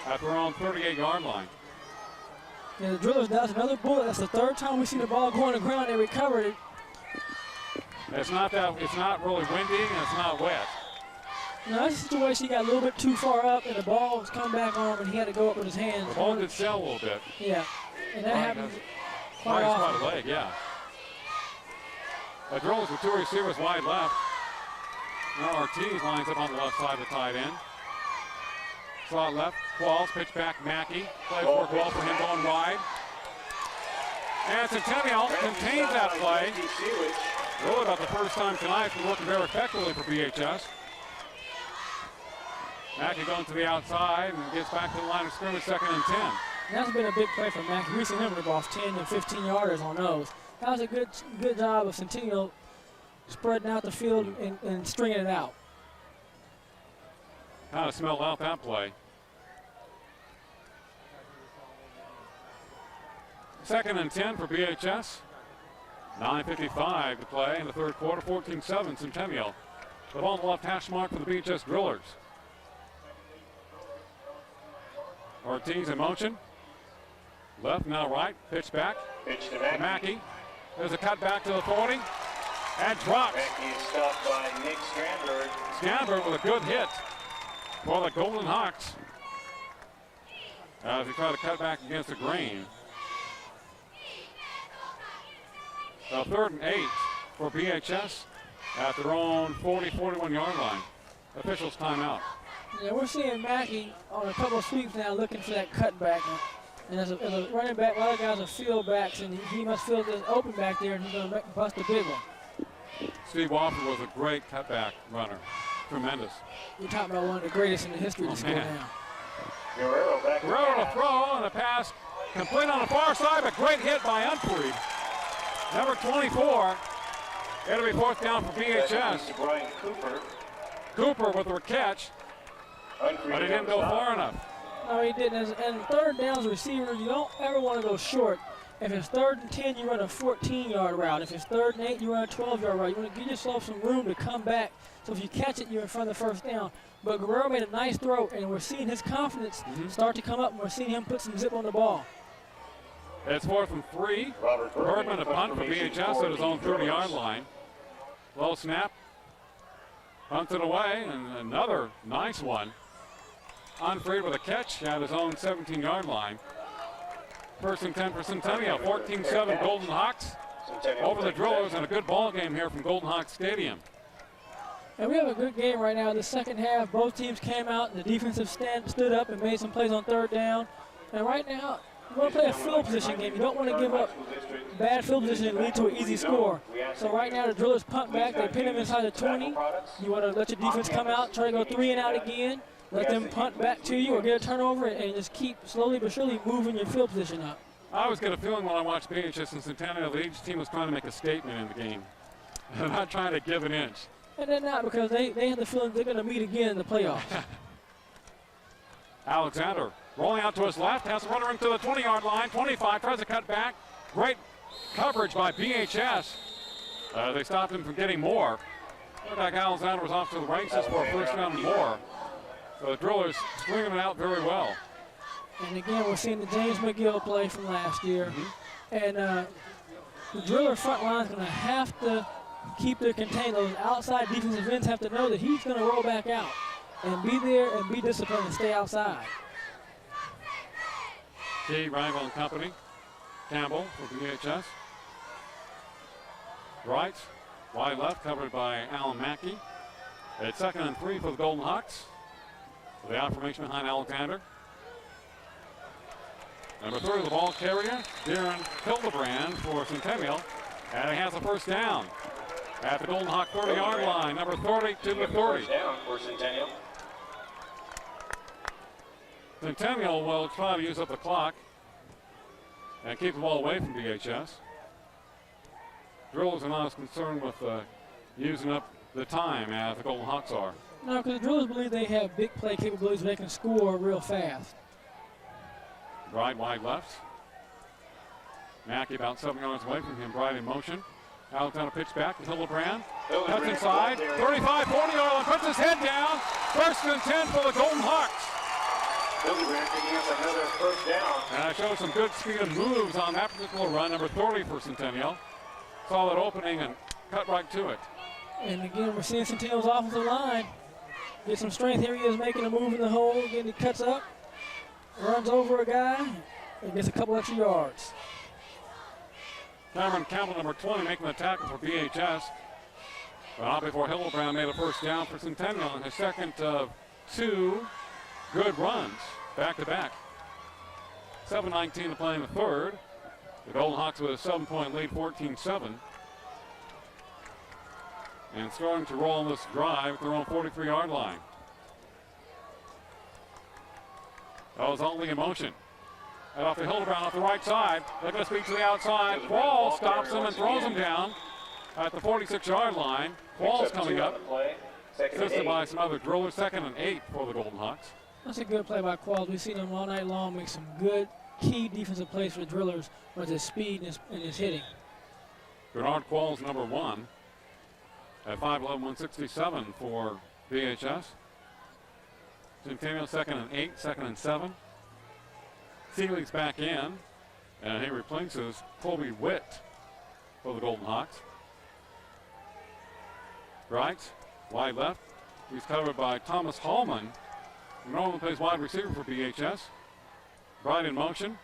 Speaker 3: at their own 38-yard line.
Speaker 4: And the Drillers dodged another bullet. That's the third time we've seen the ball go on the ground. They recovered it.
Speaker 3: It's not really windy and it's not wet.
Speaker 4: Now, that's a situation he got a little bit too far up, and the ball was coming back on him, and he had to go up with his hands.
Speaker 3: The ball did sail a little bit.
Speaker 4: Yeah, and that happens quite
Speaker 3: Quite
Speaker 4: often.
Speaker 3: a leg, yeah. The Drillers with 2 receivers wide left. Now Ortiz lines up on the left side of the tight end. Slot left, Qualls, pitch back, Mackey. Play for Qualls for him going wide. And Centennial contains that play. Really about the first time tonight, been working very effectively for BHS. Mackey going to the outside and gets back to the line of scrimmage, 2nd and 10.
Speaker 4: That's been a big play for Mackey. We've seen him rip off 10 and 15 yarders on those. That was a good job of Centennial spreading out the field and stringing it out.
Speaker 3: Kind of smelled out that play. 2nd and 10 for BHS. 9:55 to play in the third quarter, 14-7 Centennial. The ball on the left hash mark for the BHS Drillers. Ortiz in motion. Left, now right, pitch back.
Speaker 5: Pitch to
Speaker 3: Mackey. There's a cut back to the 40. And drops.
Speaker 5: Mackey is stopped by Nick Strandberg.
Speaker 3: Strandberg with a good hit for the Golden Hawks. As he tried to cut back against the grain. So 3rd and 8 for BHS at their own 40-41 yard line. Officials timeout.
Speaker 4: Yeah, we're seeing Mackey on a couple of sweeps now looking for that cutback. And as a running back, a lot of guys are field backs, and he must feel this open back there, and he's going to bust a big one.
Speaker 3: Steve Wofford was a great cutback runner. Tremendous.
Speaker 4: We're talking about one of the greatest in the history of the school
Speaker 3: man.
Speaker 4: now.
Speaker 5: Guerrero
Speaker 3: to throw, and a pass complete on the far side, but great hit by Unfried. Number 24. It'll be 4th down for BHS.
Speaker 5: Brian Cooper.
Speaker 3: Cooper with the catch, but he didn't go far enough.
Speaker 4: No, he didn't. And 3rd down as a receiver, you don't ever want to go short. If it's 3rd and 10, you run a 14-yard route. If it's 3rd and 8, you run a 12-yard route. You want to give yourself some room to come back. So if you catch it, you're in front of the 1st down. But Guerrero made a nice throw, and we're seeing his confidence start to come up, and we're seeing him put some zip on the ball.
Speaker 3: It's 4th and 3. Bergman a punt for BHS at his own 30-yard line. Low snap. Punts it away, and another nice one. Unfried with a catch at his own 17-yard line. 1st and 10 for Centennial. 14-7 Golden Hawks over the Drillers, and a good ball game here from Golden Hawks Stadium.
Speaker 4: And we have a good game right now. The second half, both teams came out, and the defensive stood up and made some plays on 3rd down. And right now, you want to play a field position game. You don't want to give up bad field position and lead to an easy score. So right now, the Drillers punt back. They pin them inside the 20. You want to let your defense come out, try to go 3 and out again. Let them punt back to you or get a turnover, and just keep slowly but surely moving your field position up.
Speaker 3: I always get a feeling when I watch BHS and Centennial that each team was trying to make a statement in the game. They're not trying to give an inch.
Speaker 4: And they're not, because they have the feeling they're going to meet again in the playoffs.
Speaker 3: Alexander rolling out to his left, has a runner into the 20-yard line, 25, tries to cut back. Great coverage by BHS. They stopped him from getting more. Looked like Alexander was off to the races for a 1st down and more. So the Drillers swinging it out very well.
Speaker 4: And again, we're seeing the James McGill play from last year. And the Driller front line is going to have to keep their contained. Those outside defensive ends have to know that he's going to roll back out and be there and be disciplined and stay outside.
Speaker 3: T. Rangel and company. Campbell for BHS. Right, wide left, covered by Alan Mackey. It's 2nd and 3 for the Golden Hawks. The out formation behind Alexander. Number 3, the ball carrier, Darren Hildebrand for Centennial. And he has a 1st down at the Golden Hawk 30-yard line. Number 30 to the 30.
Speaker 5: 1st down for Centennial.
Speaker 3: Centennial will try to use up the clock and keep the ball away from BHS. Drillers are not as concerned with using up the time as the Golden Hawks are.
Speaker 4: No, because the Drillers believe they have big play capabilities where they can score real fast.
Speaker 3: Right, wide left. Mackey about 7 yards away from him, right in motion. Alexander pitch back to Hildebrand. Cuts inside, 35, 40-yard line, puts his head down. 1st and 10 for the Golden Hawks.
Speaker 5: Hildebrand picking up another first down.
Speaker 3: And I showed some good speed and moves on that particular run, number 30 for Centennial. Saw that opening and cut right to it.
Speaker 4: And again, we're seeing Centennial's offensive line get some strength. Here he is making a move in the hole. Again, he cuts up, runs over a guy, and gets a couple extra yards.
Speaker 3: Cameron Campbell, number 20, making the tackle for BHS. But not before Hildebrand made a first down for Centennial in his second of 2 good runs, back-to-back. 7:19 to play in the third. The Golden Hawks with a 7-point lead, 14-7. And starting to roll on this drive at their own 43-yard line. That was only in motion. And off to Hildebrand off the right side. Looking to speed to the outside. Quall stops him and throws him down at the 46-yard line. Quall's coming up. Assisted by some other drillers. 2nd and 8 for the Golden Hawks.
Speaker 4: That's a good play by Quall. We've seen him all night long make some good key defensive plays for the drillers with his speed and his hitting.
Speaker 3: Bernard Quall's number 1 at 5'11", 167 for VHS. Centennial 2nd and 8, 2nd and 7. Seeley's back in, and he replaces Colby Witt for the Golden Hawks. Right, wide left. He's covered by Thomas Hallman. Norman plays wide receiver for BHS. Bright in motion.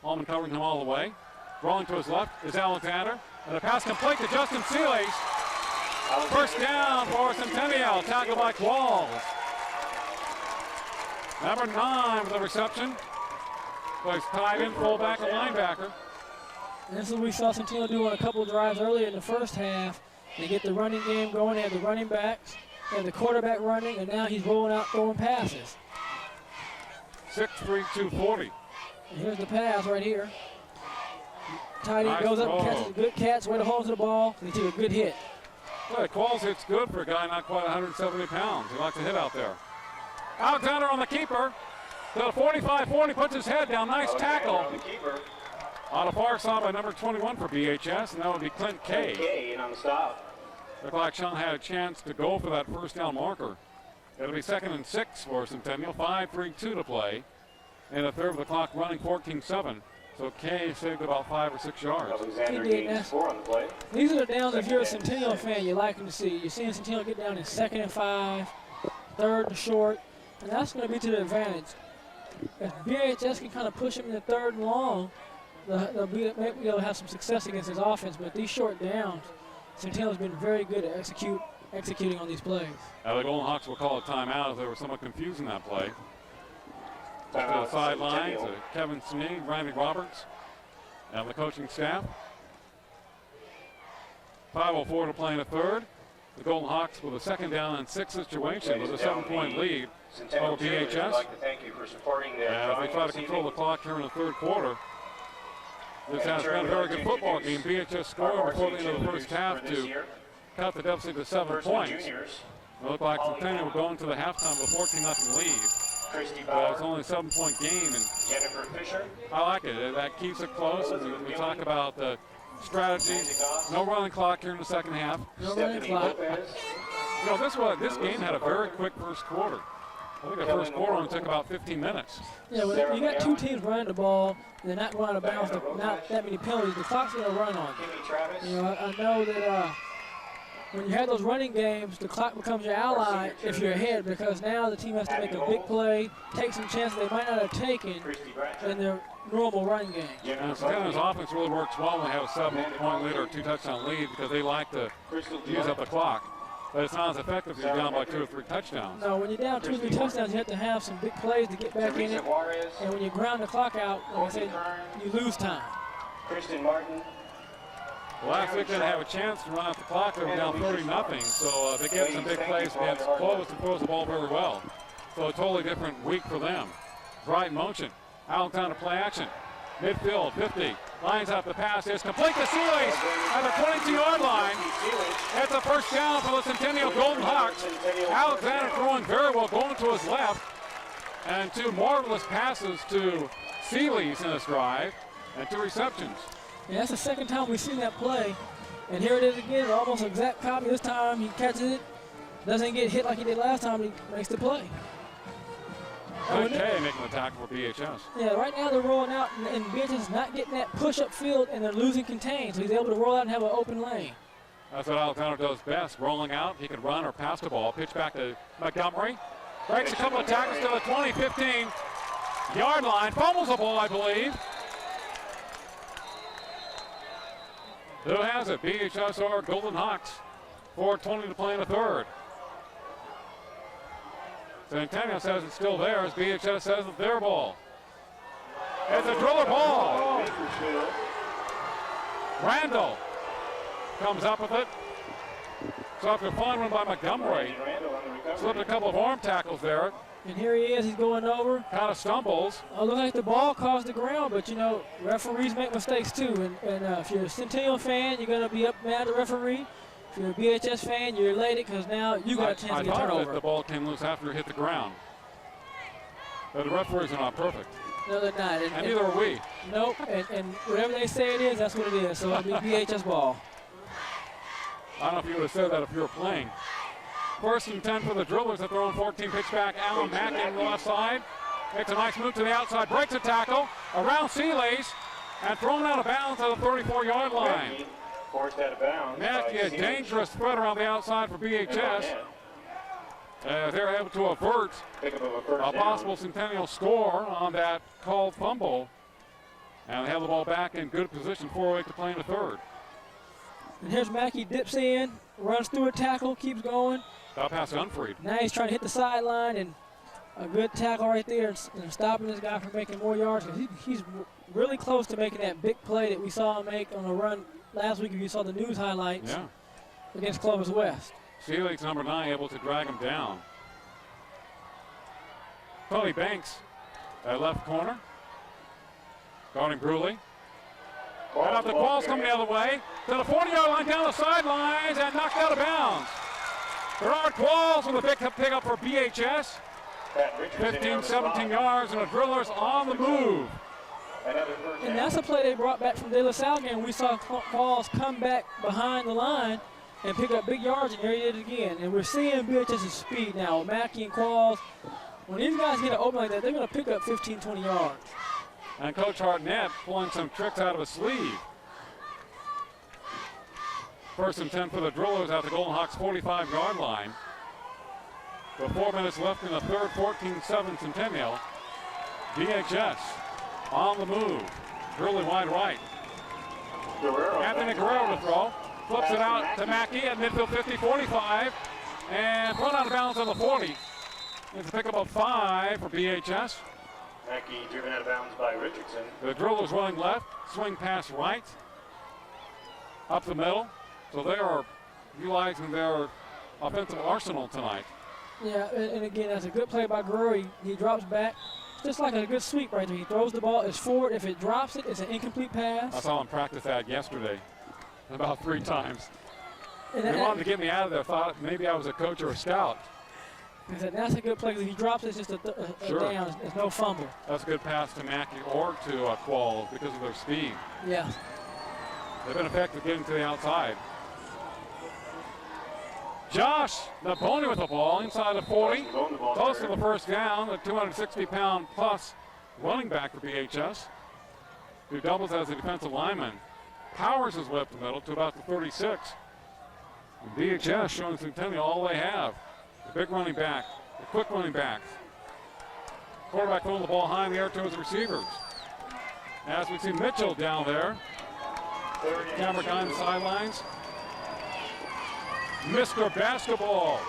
Speaker 3: Hallman covering him all the way. Rolling to his left is Alexander. And a pass complete to Justin Seeley. First down for Centennial. Tackled by Qualls. Number 9 with the reception. Plays tight end, fullback, and linebacker.
Speaker 4: And this is what we saw Centennial do on a couple of drives earlier in the first half. They get the running game going. They have the running backs. They have the quarterback running, and now he's rolling out throwing passes.
Speaker 3: 6'3", 240.
Speaker 4: And here's the pass right here. Tight end
Speaker 3: Nice
Speaker 4: goes up and
Speaker 3: throw.
Speaker 4: catches a good catch, way to hold to the ball, and he took a good hit.
Speaker 3: Well, Qualls hits good for a guy not quite 170 pounds. He likes to hit out there. Alexander on the keeper. To the 45-40, puts his head down. Nice tackle. On the far side by number 21 for BHS, and that would be Clint Kay.
Speaker 5: Kay in on the stop.
Speaker 3: Looked like Sean had a chance to go for that first down marker. It'll be 2nd and 6 for Centennial. 5:32 to play. And a third of the clock running, 14-7. So Kay saved about 5 or 6 yards.
Speaker 5: Alexander
Speaker 4: He did.
Speaker 5: gains 4 on the play.
Speaker 4: These are the downs if you're a Centennial fan you like to see. You're seeing Centennial get down in 2nd and 5, 3rd and short, and that's going to be to their advantage. If BHS can kind of push him in the 3rd and long, they'll be able to have some success against his offense. But these short downs, Centennial's been very good at executing on these plays.
Speaker 3: The Golden Hawks will call a timeout as they were somewhat confused in that play. To the sidelines, Kevin Snee, Randy Roberts, and the coaching staff. 5:04 to play in the third. The Golden Hawks with a 2nd down and 6 situation with a 7-point lead over BHS.
Speaker 5: Like to thank you for supporting their
Speaker 3: As they try to control the clock here in the third quarter. This has been a very good football game. BHS scored before the end of the first half to cut the deficit to 7 points. It looked like Centennial were going to the halftime with a 14-0 lead. But it's only a 7-point game, and
Speaker 5: Jennifer Fisher.
Speaker 3: I like it. That keeps it close. We talk about strategy. No running clock here in the second half.
Speaker 4: No running clock.
Speaker 3: You know, this game had a very quick first quarter. I think the first quarter only took about 15 minutes.
Speaker 4: Yeah, well, you got two teams running the ball, and they're not going out of bounds, not that many penalties. The clock's going to run on you. You know, I know that when you have those running games, the clock becomes your ally if you're ahead, because now the team has to make a big play, take some chances they might not have taken in their normal running game.
Speaker 3: And Centennial's offense really works well when they have a 7-point lead or a 2-touchdown lead, because they like to use up the clock. But it's not as effective if you're down by 2 or 3 touchdowns.
Speaker 4: No, when you're down 2 or 3 touchdowns, you have to have some big plays to get back in it. And when you ground the clock out, like I said, you lose time.
Speaker 5: Kristen Martin.
Speaker 3: Well, last week they didn't have a chance to run out the clock. They were down 30-0. So they get some big plays against close and throws the ball very well. So a totally different week for them. Right motion. Alexander play action. Midfield, 50. Lines out the pass. It's complete to Seeley at the 22-yard line. It's a first down for the Centennial Golden Hawks. Alexander throwing very well, going to his left. And 2 marvelous passes to Seeley's in this drive, and 2 receptions.
Speaker 4: Yeah, that's the second time we've seen that play. And here it is again, almost exact copy. This time he catches it, doesn't get hit like he did last time, he makes the play.
Speaker 3: Good K making the tackle for BHS.
Speaker 4: Yeah, right now they're rolling out, and BHS is not getting that push-up field, and they're losing contain, so he's able to roll out and have an open lane.
Speaker 3: That's what Alexander does best, rolling out. He can run or pass the ball. Pitch back to Montgomery. Breaks a couple of tackles to the 20, 15-yard line. Fumbles the ball, I believe. Who has it? BHS or Golden Hawks. 4:20 to play in the third. Centennial says it's still theirs. BHS says it's their ball. It's a driller ball. Randall comes up with it. So after a fine one by Montgomery, slipped a couple of arm tackles there.
Speaker 4: And here he is, he's going over.
Speaker 3: Kind of stumbles.
Speaker 4: Looks like the ball caused the ground, but you know, referees make mistakes too. And if you're a Centennial fan, you're going to be up mad at the referee. If you're a BHS fan, you're elated because now you got a chance to get turned over.
Speaker 3: The ball came loose after it hit the ground. But the referees are not perfect.
Speaker 4: No, they're not.
Speaker 3: And neither are we.
Speaker 4: Nope, and whatever they say it is, that's what it is. So it'll be BHS ball.
Speaker 3: I don't know if you would have said that if you were playing. 1st and 10 for the Drillers at their own 14. Pitch back, Allen Mackey on the left side. Makes a nice move to the outside, breaks a tackle, around Sealace, and thrown out of bounds at the 34-yard line.
Speaker 5: Forced out of bounds.
Speaker 3: Mackey, a dangerous threat around the outside for BHS. They're able to avert a possible Centennial score on that called fumble. And they have the ball back in good position, 4:08 to play in the third.
Speaker 4: And here's Mackey, dips in, runs through a tackle, keeps going.
Speaker 3: Stop pass to Unfried.
Speaker 4: Now he's trying to hit the sideline, and a good tackle right there and stopping this guy from making more yards. He's really close to making that big play that we saw him make on a run last week if you saw the news highlights against Clovis West.
Speaker 3: Sealace, number 9, able to drag him down. Tony Banks at left corner. Guarding Bruley. Right off the ball's coming the other way. To the 40-yard line, down the sidelines, and knocked out of bounds. Gerard Qualls with a big pickup for BHS. 15, 17 yards, and the Drillers on the move.
Speaker 4: And that's a play they brought back from De La Salle game. We saw Qualls come back behind the line and pick up big yards, and here he did it again. And we're seeing BHS's speed now. Mackey and Qualls, when these guys get it open like that, they're going to pick up 15, 20 yards.
Speaker 3: And Coach Hartnett pulling some tricks out of his sleeve. 1st and 10 for the Drillers at the Golden Hawks 45-yard line. With 4 minutes left in the third, 14-7 Centennial. BHS on the move. Drilley wide right. Anthony Guerrero to throw. Flips it out to Mackey at midfield 50, 45. And thrown out of bounds on the 40. It's a pickup of 5 for BHS.
Speaker 5: Mackey driven out of bounds by Richardson.
Speaker 3: The Drillers running left, swing pass right, up the middle. So they are utilizing their offensive arsenal tonight.
Speaker 4: Yeah, and again, that's a good play by Guerrero. He drops back, just like a good sweep right there. He throws the ball, it's forward. If it drops it, it's an incomplete pass.
Speaker 3: I saw him practice that yesterday about 3 times. They wanted to get me out of there. Thought maybe I was a coach or a scout.
Speaker 4: That's a good play. If he drops it, it's just a down. It's no fumble.
Speaker 3: That's a good pass to Mackey or to Qualls because of their speed.
Speaker 4: Yeah.
Speaker 3: They've been effective getting to the outside. Josh Naboni with the ball inside the 40. Close to the first down. The 260-pound plus running back for BHS, who doubles as a defensive lineman. Powers has left the middle to about the 36. And BHS showing Centennial all they have. The big running back, the quick running backs. Quarterback throwing the ball high in the air to his receivers. As we see Mitchell down there. Camera guy on the sidelines. Mr. Basketball.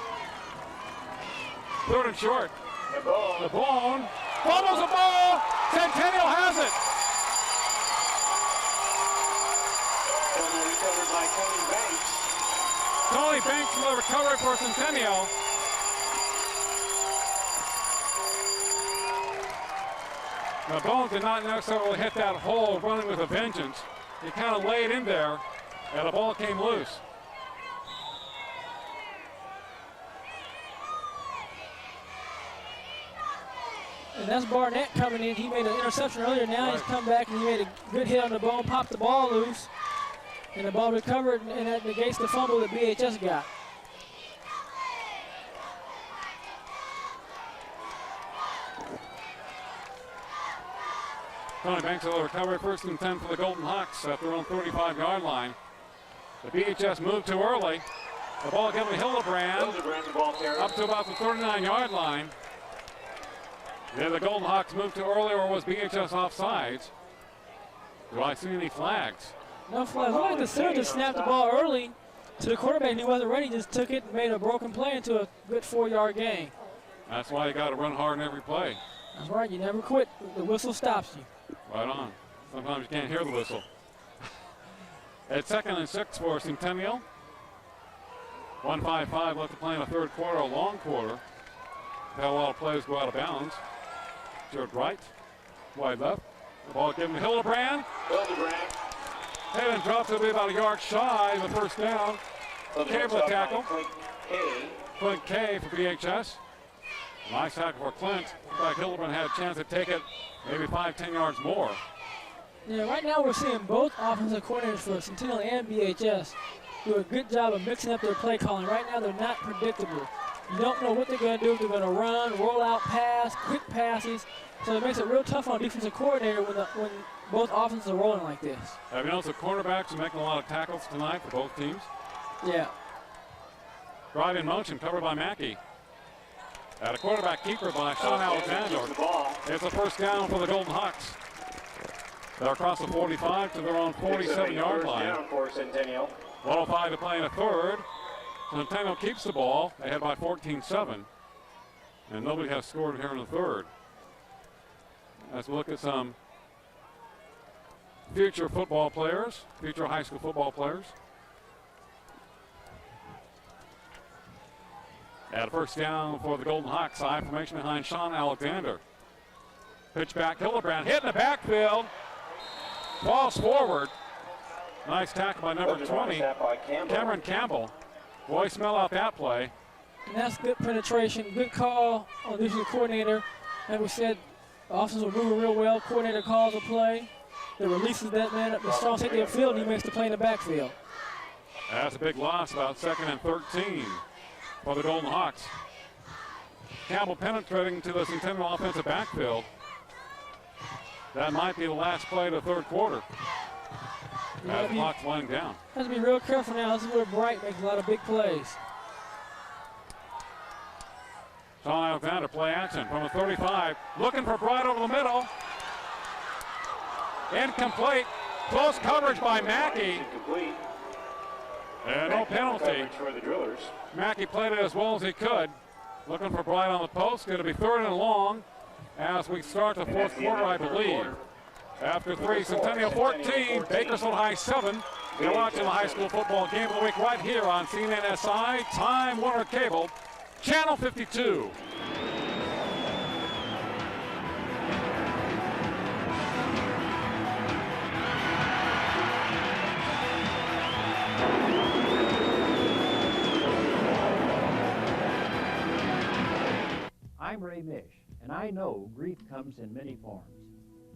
Speaker 3: 3rd and short. The ball. Fumbles the ball. Centennial has it.
Speaker 5: Recovered by Tony Banks.
Speaker 3: Tony Banks with a recovery for Centennial. Now, Bones did not necessarily hit that hole running with a vengeance. He kind of laid in there, and the ball came loose.
Speaker 4: And that's Barnett coming in. He made an interception earlier. Now he's come back and he made a good hit on the ball, popped the ball loose. And the ball recovered, and that negates the fumble that BHS got.
Speaker 3: Tony Banks will recover 1st and 10 for the Golden Hawks at their own 35-yard line. The BHS moved too early. The ball given to Hildebrand up to about the 39-yard line. Did the Golden Hawks move too early, or was BHS offsides? Do I see any flags?
Speaker 4: No flags. Looked like the center just snapped the ball early to the quarterback, and he wasn't ready. Just took it and made a broken play into a good 4-yard gain.
Speaker 3: That's why you got to run hard in every play.
Speaker 4: That's right. You never quit. The whistle stops you.
Speaker 3: Right on. Sometimes you can't hear the whistle. It's 2nd and 6 for Centennial. 1:55 left to play in the third quarter, a long quarter. Had a lot of plays go out of bounds. Toward right, wide left. The ball given to Hildebrand. Hit and dropped to be about a yard shy of the first down. Cable tackle. Clint K for BHS. Nice tackle for Clint. In fact, Hildebrand had a chance to take it maybe 5-10 yards more.
Speaker 4: Yeah, right now we're seeing both offensive coordinators for Centennial and BHS do a good job of mixing up their play calling. Right now they're not predictable. You don't know what they're going to do. If they're going to run, roll out pass, quick passes. So it makes it real tough on a defensive coordinator when both offenses are rolling like this.
Speaker 3: Have you noticed the cornerbacks are making a lot of tackles tonight for both teams?
Speaker 4: Yeah.
Speaker 3: Drive in motion, covered by Mackey. At a quarterback keeper by Sean Alexander. It's a first down for the Golden Hawks. They're across the 45 to their own 47-yard line. 1:05 to play in the third. Centennial keeps the ball. They head by 14-7. And nobody has scored here in the third. Let's look at some future football players, future high school football players. At a first down for the Golden Hawks, side formation behind Sean Alexander. Pitch back, Hildebrand hit in the backfield. Falls forward. Nice tackle by number 20, Cameron Campbell. Boy, smell out that play.
Speaker 4: And that's good penetration, good call on the defensive coordinator. Like we said, the offense will move real well. Coordinator calls a play. That releases that man up the strong safety of the field, and he makes the play in the backfield.
Speaker 3: That's a big loss, about 2nd and 13 for the Golden Hawks. Campbell penetrating to the Centennial offensive backfield. That might be the last play of the third quarter. As the clock's winding down.
Speaker 4: Has to be real careful now. This is where Bright makes a lot of big plays.
Speaker 3: Sean Alexander, play action from the 35. Looking for Bright over the middle. Incomplete. Close coverage by Mackey. And no penalty. Mackey played it as well as he could. Looking for Bright on the post. Going to be 3rd and long as we start the fourth quarter, I believe. After 3, Centennial 14, Bakersfield High 7. You're watching the high school football game of the week right here on CNNSI, Time Warner Cable, Channel 52.
Speaker 7: I'm Ray Mish, and I know grief comes in many forms.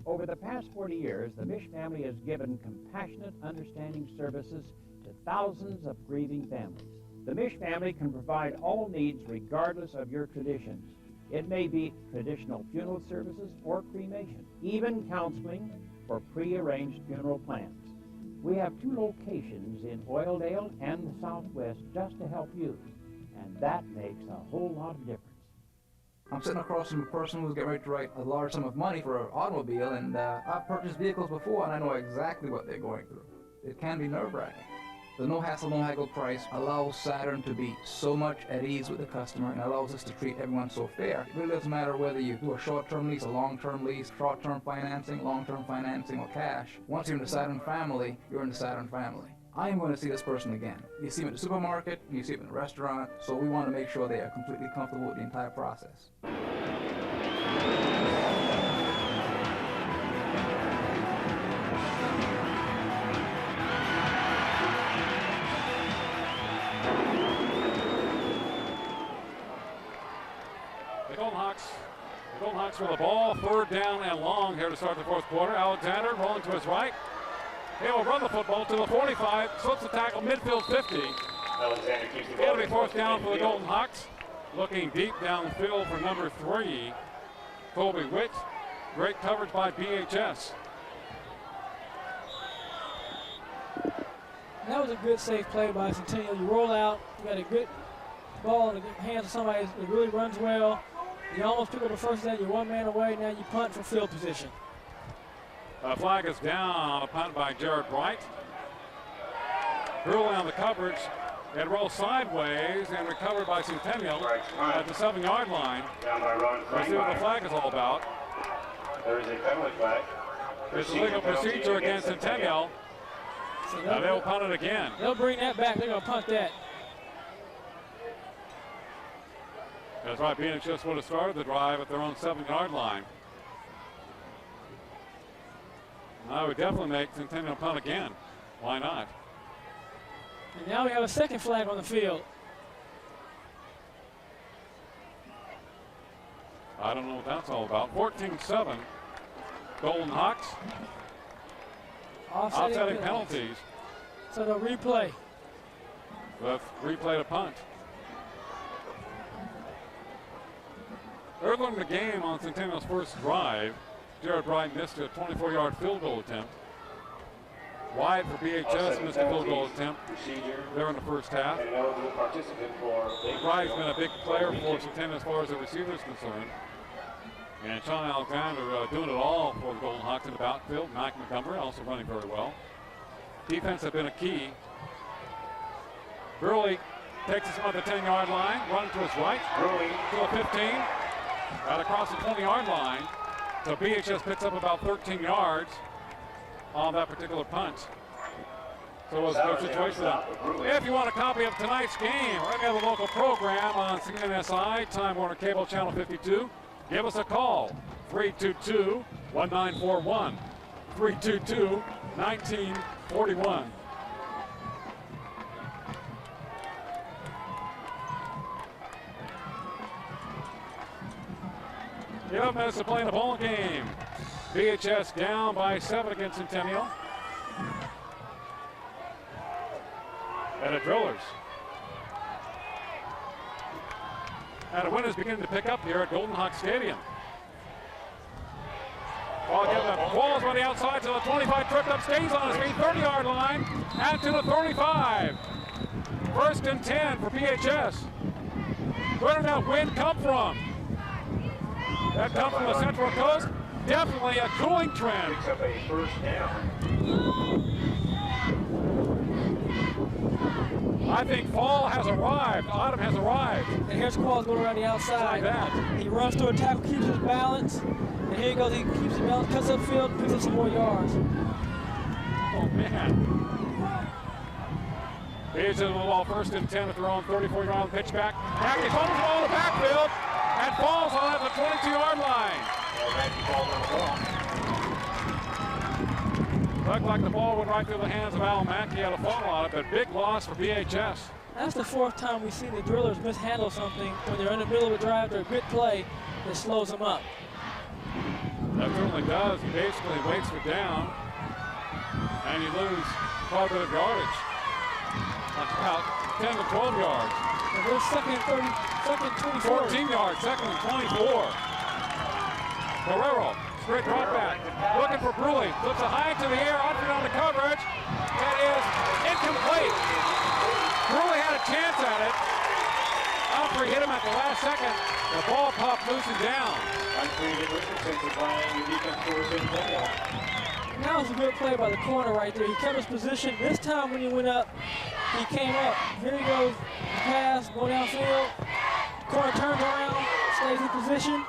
Speaker 7: Over the past 40 years, the Mish family has given compassionate, understanding services to thousands of grieving families. The Mish family can provide all needs regardless of your traditions. It may be traditional funeral services or cremation, even counseling for pre-arranged funeral plans. We have 2 locations in Oildale and the Southwest just to help you, and that makes a whole lot of difference.
Speaker 6: I'm sitting across from a person who's getting ready to write a large sum of money for an automobile, and I've purchased vehicles before, and I know exactly what they're going through. It can be nerve-wracking. The no hassle, no haggle price allows Saturn to be so much at ease with the customer and allows us to treat everyone so fair. It really doesn't matter whether you do a short-term lease, a long-term lease, short-term financing, long-term financing, or cash. Once you're in the Saturn family, you're in the Saturn family. I am going to see this person again. You see them at the supermarket, and you see them in the restaurant, so we want to make sure they are completely comfortable with the entire process.
Speaker 3: The Golden Hawks with the ball, 3rd down and long here to start the fourth quarter. Alexander rolling to his right. He will run the football to the 45, slips the tackle, midfield 50.
Speaker 5: Alexander keeps the ball.
Speaker 3: It'll be 4th down for the Golden Hawks. Looking deep downfield for number 3, Colby Witt. Great coverage by BHS.
Speaker 4: That was a good safe play by Centennial. You roll out, you got a good ball in the hands of somebody that really runs well. You almost pick up the first down, you're one man away, now you punt for field position.
Speaker 3: The flag is down on a punt by Jared Bright. Gurley on the coverage. It rolls sideways and recovered by Centennial at the 7-yard line.
Speaker 5: Down by Ron
Speaker 3: Let's see what the flag is all about.
Speaker 5: There is a penalty flag.
Speaker 3: There's a legal procedure against Centennial.
Speaker 4: So
Speaker 3: They'll punt it again.
Speaker 4: They'll bring that back. They're going to punt that.
Speaker 3: That's right. BHS would have started the drive at their own 7-yard line. I would definitely make Centennial punt again. Why not?
Speaker 4: And now we have a second flag on the field.
Speaker 3: I don't know what that's all about. 14-7. Golden Hawks. Offsetting penalties.
Speaker 4: So they'll replay.
Speaker 3: Let's replay the punt. Early in the game on Centennial's first drive, Jared Bright missed a 24-yard field goal attempt. Wide for BHS, missed a field goal attempt there in the first half. Bright's been a big player for Centennial as far as the receiver is concerned. And Sean Alexander doing it all for the Golden Hawks in the backfield. Mike Montgomery also running very well. Defense has been a key. Gurley takes us on the 10-yard line, running to his right. Gurley to the 15, right across the 20-yard line. So BHS picks up about 13 yards on that particular punt. So it was a good situation. If you want a copy of tonight's game or any other local program on CNSI, Time Warner Cable Channel 52, give us a call, 322-1941, 322-1941. Give minutes to play in the ball game. BHS down by 7 against Centennial. And the Drillers. And the wind is beginning to pick up here at Golden Hawk Stadium. Ball getting the balls on the outside to the 25, tripped up, stays on his feet, 30-yard line, and to the 35. First and 10 for BHS. Where did that wind come from? That comes from the Central Coast. Definitely a cooling trend.
Speaker 5: Picks up a first down.
Speaker 3: I think fall has arrived. Autumn has arrived.
Speaker 4: And here's Qualls going around the outside.
Speaker 3: Like that.
Speaker 4: He runs through a tackle, keeps his balance. And here he goes. He keeps his balance, cuts upfield, picks up some more yards.
Speaker 3: Oh, man. BHS with the ball first and 10 at their own 34-yard pitch back. Mackey fumbles the ball in the backfield and falls on the 22-yard line. Looked like the ball went right through the hands of Al Mackey. Had a fall on it, but big loss for BHS.
Speaker 4: That's the fourth time we've seen the Drillers mishandle something when they're in the middle of a drive to a good play that slows them up.
Speaker 3: That certainly does. He basically waits for down, and you lose quite a bit of yardage. Like about 10 to 12 yards.
Speaker 4: And they're second and 30, second and 24.
Speaker 3: 14 yards, second and 24. Guerrero, straight drop back, looking for Bruley, flips it high to the air, Humphrey on the coverage. That is incomplete. Bruley had a chance at it. Humphrey hit him at the last second. The ball popped loose and down.
Speaker 4: Now it's a good play by the corner right there. He kept his position. This time when he went up, he came up. Here he goes, pass, go downfield. Corner turns around, stays in position.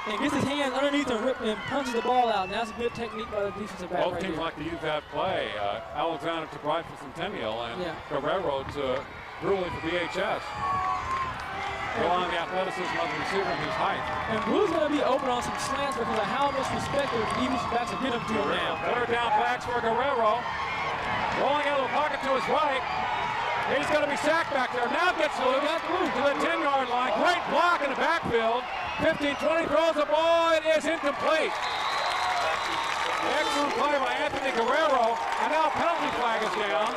Speaker 4: And gets his hands underneath and punches the ball out. And that's a good technique by the defensive back.
Speaker 3: Both teams like to use that play. Alexander to Bright for Centennial and Guerrero to Bruley for BHS. Relying on the athleticism of the receiver and his height.
Speaker 4: And Blue's going to be open on some slants because of how much respect the defensive backs are getting to him now.
Speaker 3: Third down backs for Guerrero. Rolling out of the pocket to his right. He's going to be sacked back there. Now gets loose to the 10-yard line. Great block in the backfield. 15-20, throws the ball. It is incomplete. Excellent play by Anthony Guerrero. And now penalty flag is down.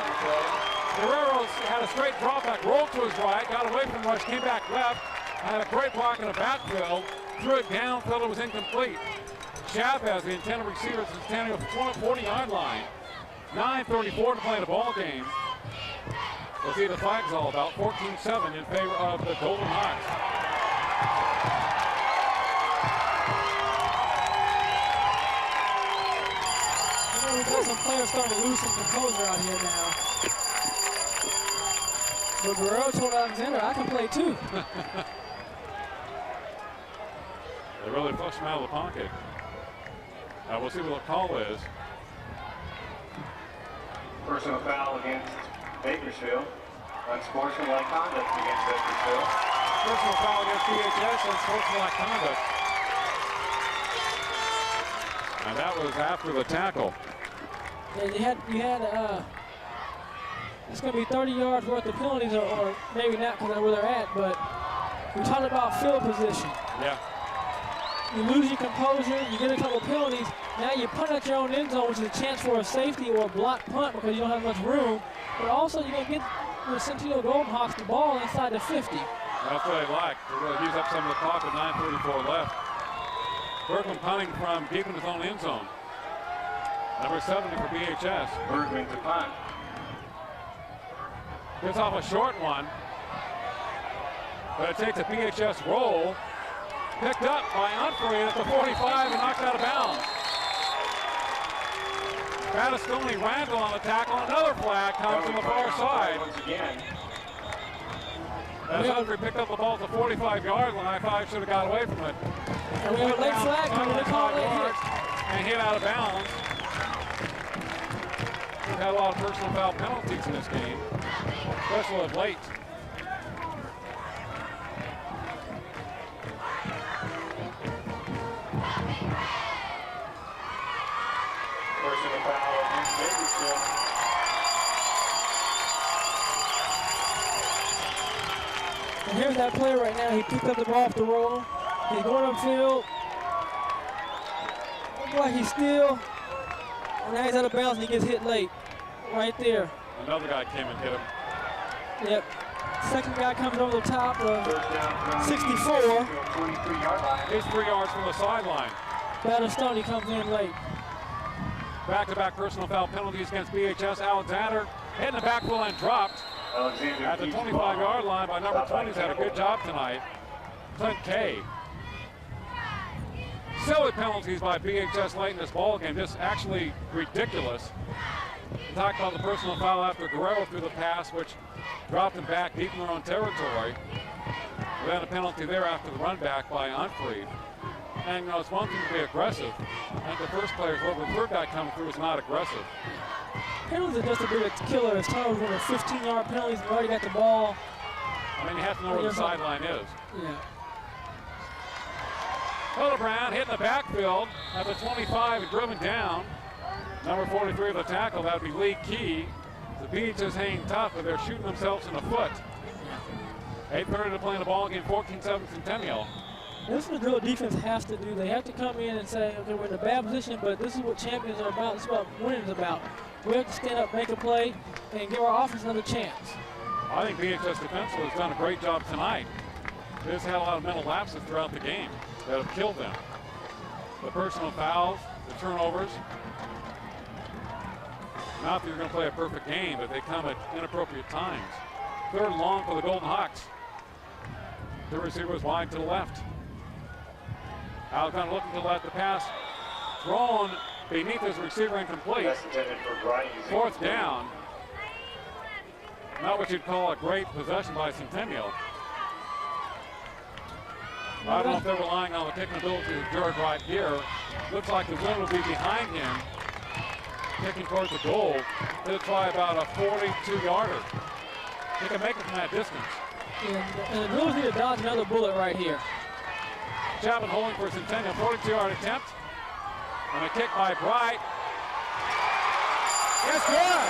Speaker 3: Guerrero had a straight drop back, rolled to his right, got away from rush, came back left, had a great block in the backfield, threw it down, thought it was incomplete. Chavez, the intended receiver at the Centennial 40-yard line. 9:34 to play in the ball game. We'll see the flag's all about 14-7 in favor of the Golden Hawks.
Speaker 4: We've got some players starting to lose some composure out here now. But Guerrero told Alexander, I can play too.
Speaker 3: They really flushed him out of the pocket. We'll see what the call is.
Speaker 5: Personal foul against Bakersfield. Unsportsmanlike conduct against Bakersfield.
Speaker 3: Personal foul against BHS, unsportsmanlike conduct. And that was after the tackle.
Speaker 4: Yeah, it's going to be 30 yards worth of penalties, or maybe not because of where they're at, but we talked about field position.
Speaker 3: Yeah.
Speaker 4: You lose your composure, you get a couple penalties, now you punt at your own end zone, which is a chance for a safety or a block punt because you don't have much room, but also you're going to get the Centennial Golden Hawks the ball inside the 50.
Speaker 3: That's what they like. They're going to use up some of the clock with 9:34 left. Bergman punting from deep in his own end zone. Number 70 for BHS.
Speaker 5: Bergman to punt.
Speaker 3: Gets off a short one, but it takes a BHS roll. Picked up by Humphrey at the 45 and knocked out of bounds. Battistoni Randall on the tackle. Another flag comes from the far side.
Speaker 5: Once again.
Speaker 3: As Humphrey picked up the ball at the 45-yard line, I thought he should have got away from it.
Speaker 4: And we have a late flag coming to call late hit.
Speaker 3: And hit out of bounds. We've had a lot of personal foul penalties in this game, especially of late.
Speaker 5: Personal foul against Bakersfield.
Speaker 4: And here's that play right now. He picked up the ball off the roll. He's going upfield. Looks like he's still. And now he's out of bounds and he gets hit late. Right there.
Speaker 3: Another guy came and hit him.
Speaker 4: Yep. Second guy comes over the top of 64.
Speaker 5: 23-yard line.
Speaker 3: He's 3 yards from the sideline.
Speaker 4: Battistoni comes in late.
Speaker 3: Back-to-back personal foul penalties against BHS. Alexander hit in the backfield and dropped
Speaker 5: Alexander
Speaker 3: at the 25-yard line by number 20. He's had a good job tonight. Clint Kay. Silly penalties by BHS late in this ball game. Just actually ridiculous. We talked about the personal foul after Guerrero threw the pass, which dropped him back deep in their own territory. We had a penalty there after the run back by Humphrey. And you know, it's one thing to be aggressive. I think the first player, the third guy coming through, is not aggressive.
Speaker 4: Penalties are just a bit of killer. As turnovers when they're 15-yard penalties, they've already got the ball.
Speaker 3: I mean, you have to know where the sideline is.
Speaker 4: Yeah.
Speaker 3: Hildebrand hit in the backfield at the 25 and driven down. Number 43 of the tackle, that would be Lee Key. The Beach is hanging tough, but they're shooting themselves in the foot. 8:30 to play in the ball game, 14-7 Centennial.
Speaker 4: This is what drill defense has to do. They have to come in and say, okay, we're in a bad position, but this is what champions are about. This is what winning is about. We have to stand up, make a play, and give our offense another chance.
Speaker 3: I think BHS defensively has done a great job tonight. They just had a lot of mental lapses throughout the game that have killed them. The personal fouls, the turnovers. Not that you're going to play a perfect game, but they come at inappropriate times. Third and long for the Golden Hawks. The receiver is wide to the left. Alexander looking to let the pass thrown beneath his receiver, incomplete.
Speaker 5: That's intended for Bryant.
Speaker 3: Fourth down. Not what you'd call a great possession by Centennial. I don't know if they're relying on the kicking ability of George right here. Looks like the wind will be behind him, kicking towards the goal. He'll try about a 42-yarder. He can make it from that distance.
Speaker 4: And the Blues need to dodge another bullet right here.
Speaker 3: Chapman holding for Centennial, 42-yard attempt. And a kick by Bright. It's good!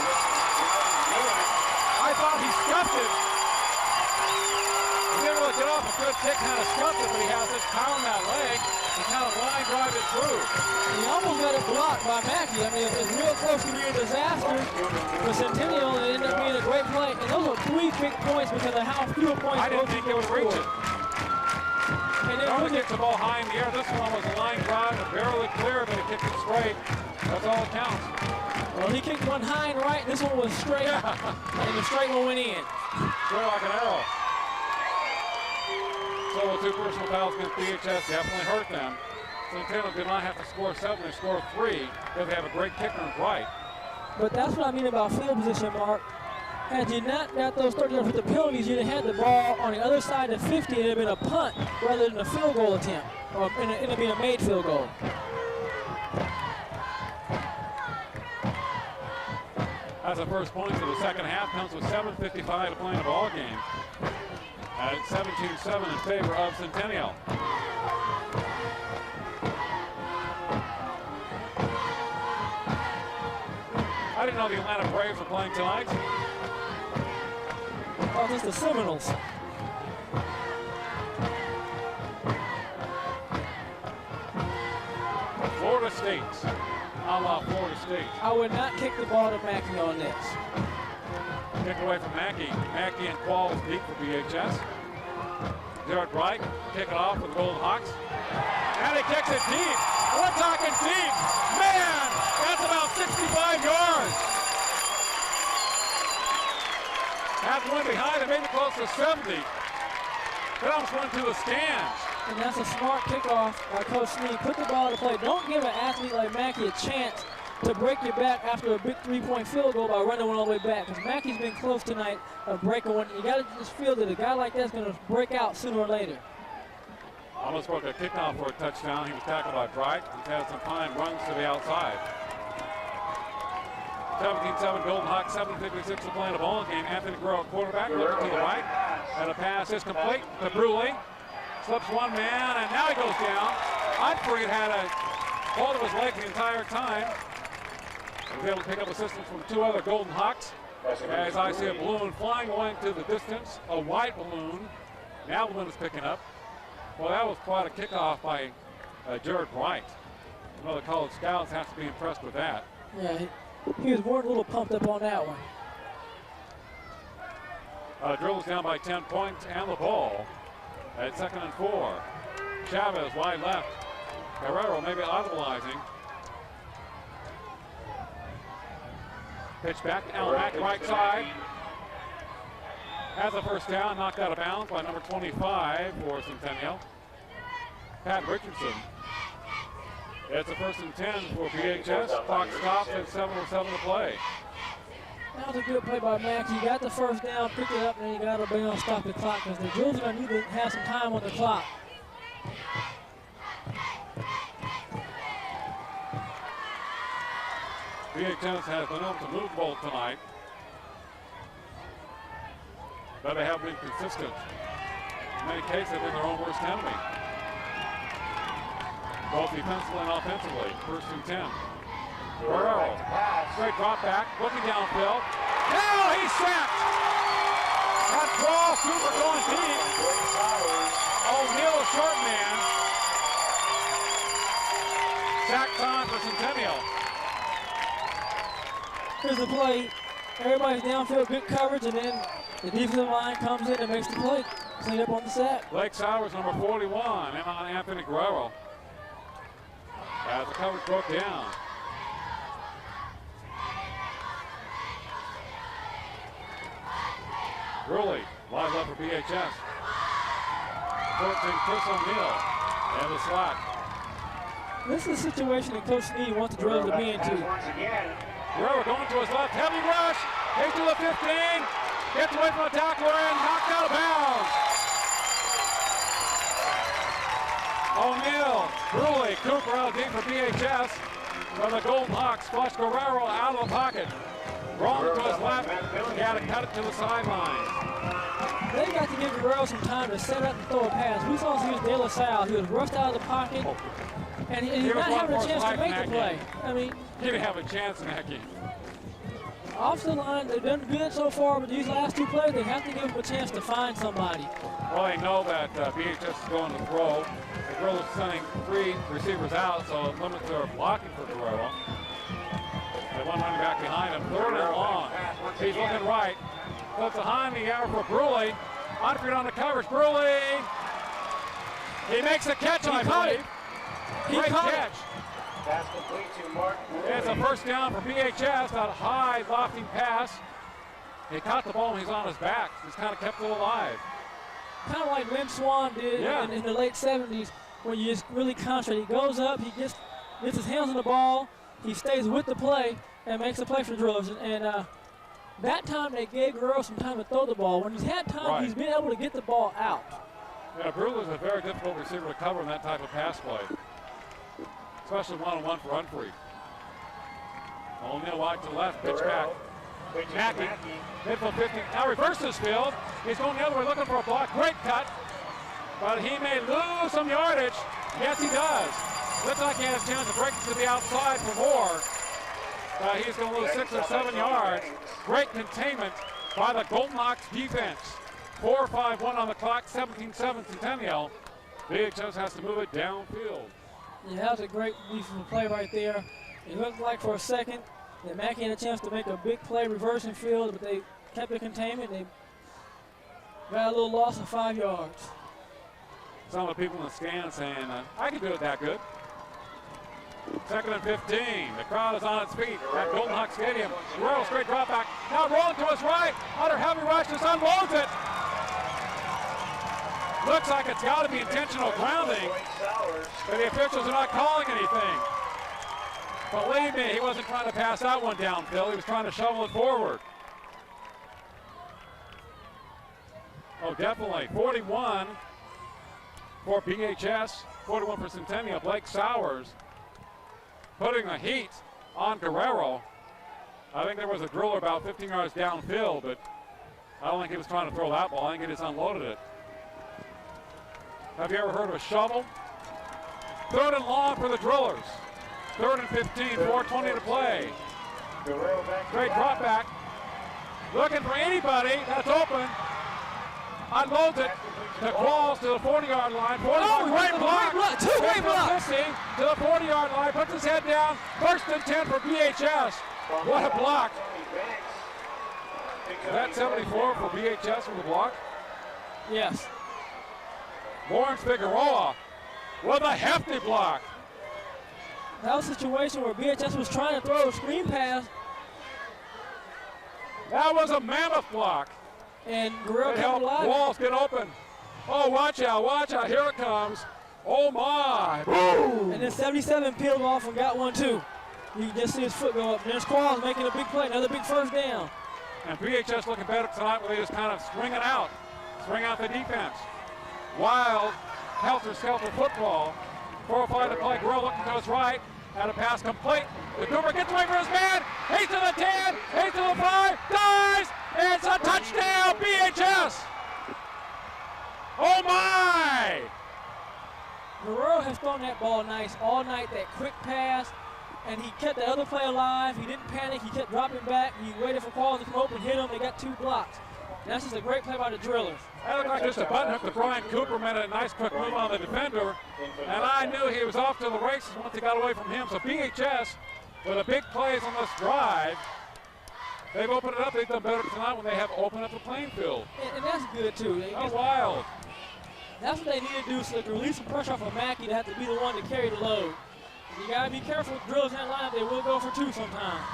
Speaker 3: I thought he scuffed it. He didn't really get off a good kick, kind of scuffed it, but he has this power in that leg and kind of line drive it through.
Speaker 4: He almost got it blocked by Mackey. I mean, it was real close to being a disaster for Centennial, and it ended up being a great play. And those are 3 big points because of how few points
Speaker 3: I didn't think they would reach it. Norman gets the ball high in the air. This one was a line drive, barely clear, but he kicked it straight. That's all that counts.
Speaker 4: Well, he kicked one high and right. This one was straight, and the straight one went in.
Speaker 3: Straight like an arrow. So the 2 personal fouls against BHS definitely hurt them. Centennial did not have to score 7, they scored 3 because they have a great kicker in Bright.
Speaker 4: But that's what I mean about field position, Mark. Had you not got those 30 yards with the penalties, you'd have had the ball on the other side of 50, and it would have been a punt rather than a field goal attempt, or it would have been a made field goal.
Speaker 3: That's the first point of the second half. Comes with 7:55 to play in the ball game. At 17-7 in favor of Centennial. I didn't know the Atlanta Braves were playing tonight.
Speaker 4: Oh, just the Seminoles.
Speaker 3: Florida State. A la Florida State.
Speaker 4: I would not kick the ball to Mackey on this.
Speaker 3: Kicked away from Mackey. Mackey and Qualls deep for BHS. Jared Bright, kick it off with the Golden Hawks. And he kicks it deep. We're talking deep. Man, that's about 65 yards. Half went behind and maybe close to 70. That almost went to the stands.
Speaker 4: And that's a smart kickoff by Coach Snead. Put the ball to play. Don't give an athlete like Mackey a chance to break your back after a big 3-point field goal by running one all the way back. Because Mackey's been close tonight of breaking one. You got to just feel that a guy like that's going to break out sooner or later.
Speaker 3: Almost broke a kickoff for a touchdown. He was tackled by Bright. He's had some fine runs to the outside. 17-7 Golden Hawks, 7:56 to play in the ball game. Anthony Guerrero, quarterback, looking to the right. And a pass is complete to Bruley. Slips one man, and now he goes down. Otfried had a hold of his leg the entire time. He was able to pick up assistance from 2 other Golden Hawks. As I see a balloon flying away into the distance, a white balloon. Now the balloon is picking up. Well, that was quite a kickoff by Jared Bright. I know the college scouts have to be impressed with that.
Speaker 4: Yeah, he was more a little pumped up on that one.
Speaker 3: Drills down by 10 points and the ball at 2nd and 4. Chavez wide left. Guerrero maybe audibilizing. Pitch back to Allen Mack, right side. Has a first down, knocked out of bounds by number 25 for Centennial. Pat Richardson. It's a 1st and 10 for BHS. Clock stops at 7:07 to play.
Speaker 4: That was a good play by Mack. He got the first down, picked it up, and then he got to be able to stop the clock because the Drills are going to need to have some time on the clock.
Speaker 3: BHS has been able to move the ball tonight, but they have been consistent. In many cases, they've been their own worst enemy, both defensively and offensively. 1st and 10. Guerrero, straight drop back, looking downfield. Now he's sacked. That draw, Cooper going deep. O'Neal, a short man. Sack time for Centennial.
Speaker 4: Here's the play. Everybody's downfield, good coverage, and then the defensive line comes in and makes the play. Clean up on the sack.
Speaker 3: Blake Sowers, number 41, and on Anthony Guerrero. As the coverage broke down. Bruley, wide left for BHS. 14, Chris O'Neal, and the slot.
Speaker 4: This is a situation that Coach Snead wants the Drills to be into.
Speaker 3: Guerrero going to his left, heavy rush, takes to the 15, gets away from the tackler and knocked out of bounds. O'Neal, Bruley, Cooper out deep for BHS. From the Golden Hawks, flush Guerrero out of the pocket. Wrong to his left, he had to cut it to the sideline.
Speaker 4: They got to give Guerrero some time to set up and throw a pass. We saw he was De La Salle. He was rushed out of the pocket, and he's not having a chance to make the play. I mean,
Speaker 3: he didn't have a chance, Mackey.
Speaker 4: Off the line, they've done good so far, but these last 2 plays, they have to give him a chance to find somebody.
Speaker 3: Well, they know that BHS is going to throw. The Guerrero's sending 3 receivers out, so it limits their blocking for Guerrero. They one running back behind him, 3rd and long. He's looking right. Puts behind the air for Bruley. Otfried on the coverage. Bruley He makes the catch, I believe. Great catch.
Speaker 5: Pass complete to Mark.
Speaker 3: It's a first down for BHS. That high, lofting pass. He caught the ball when he's on his back. He's kind of kept it alive.
Speaker 4: Kind of like Lynn Swan did in the late 70s, where you just really concentrate. He goes up, he gets his hands on the ball, he stays with the play, and makes a play for the Drillers. And that time they gave Guerrero some time to throw the ball. When he's had time, he's been able to get the ball out.
Speaker 3: Yeah, Brewer's a very difficult receiver to cover in that type of pass play, especially one-on-one for Humphrey. O'Neal wide to the left, pitch back. Mackey, midfield 50, now reverses field. He's going the other way looking for a block. Great cut, but he may lose some yardage. Yes, he does. Looks like he has a chance to break to the outside for more. He's going to lose 6 or 7 yards. Great containment by the Golden Hawks defense. 4-5-1 on the clock, 17-7 Centennial. BHS has to move it downfield.
Speaker 4: Yeah, that was a great defensive play right there. It looked like for a second that Mackey had a chance to make a big play reversing field, but they kept the containment. They got a little loss of 5 yards.
Speaker 3: Some of the people in the stand saying, I can do it that good. 2nd and 15. The crowd is on its feet at Golden Hawk Stadium. Guerrero straight drop back. Now rolling to his right. Under heavy rush, just unloads it. Looks like it's got to be intentional grounding, but the officials are not calling anything. Believe me, he wasn't trying to pass that one downfield. He was trying to shovel it forward. Oh, definitely. 41 for BHS, 41 for Centennial. Blake Sowers putting the heat on Guerrero. I think there was a driller about 15 yards downfield, but I don't think he was trying to throw that ball. I think he just unloaded it. Have you ever heard of a shovel? 3rd and long for the drillers. 3rd and 15, 4:20 to play. Great drop back. Looking for anybody that's open. Unloads it. To Qualls to the 40-yard line. Great block.
Speaker 4: Two great blocks.
Speaker 3: 50 to the 40-yard line. Puts his head down. 1st and 10 for BHS. What a block. Is that 74 for BHS with the block?
Speaker 4: Yes.
Speaker 3: Lawrence Figueroa with a hefty block.
Speaker 4: That was a situation where BHS was trying to throw a screen pass.
Speaker 3: That was a mammoth block.
Speaker 4: And Guerrero
Speaker 3: They
Speaker 4: kept
Speaker 3: helped
Speaker 4: it alive.
Speaker 3: Walls get open. Oh, watch out, here it comes. Oh my.
Speaker 4: Boom. And then 77 peeled off and got one too. You can just see his foot go up. And there's Qualls making a big play, another big first down.
Speaker 3: And BHS looking better tonight where they just kind of string out the defense. Wild, helter-skelter football. 4-5 to play. Guerrero looking to his right. Had a pass complete. The Cooper gets away from his man. He's to the 10. He's to the 5. Dives. It's a touchdown, BHS. Oh my!
Speaker 4: Guerrero has thrown that ball nice all night, that quick pass, and he kept the other play alive. He didn't panic. He kept dropping back. He waited for Qualls to come open, hit him. They got 2 blocks. And that's just a great play by the Drillers.
Speaker 3: That looked like just a button hook to Brian Cooper, made a nice quick move on the defender, and I knew he was off to the races once he got away from him. So BHS, with the big plays on this drive, they've opened it up. They've done better tonight when they have opened up the playing field.
Speaker 4: And that's good too.
Speaker 3: Oh, wild.
Speaker 4: That's what they need to do, so they can release some pressure off of Mackey to have to be the one to carry the load. You gotta be careful with Drillers in that lineup. They will go for 2 sometimes.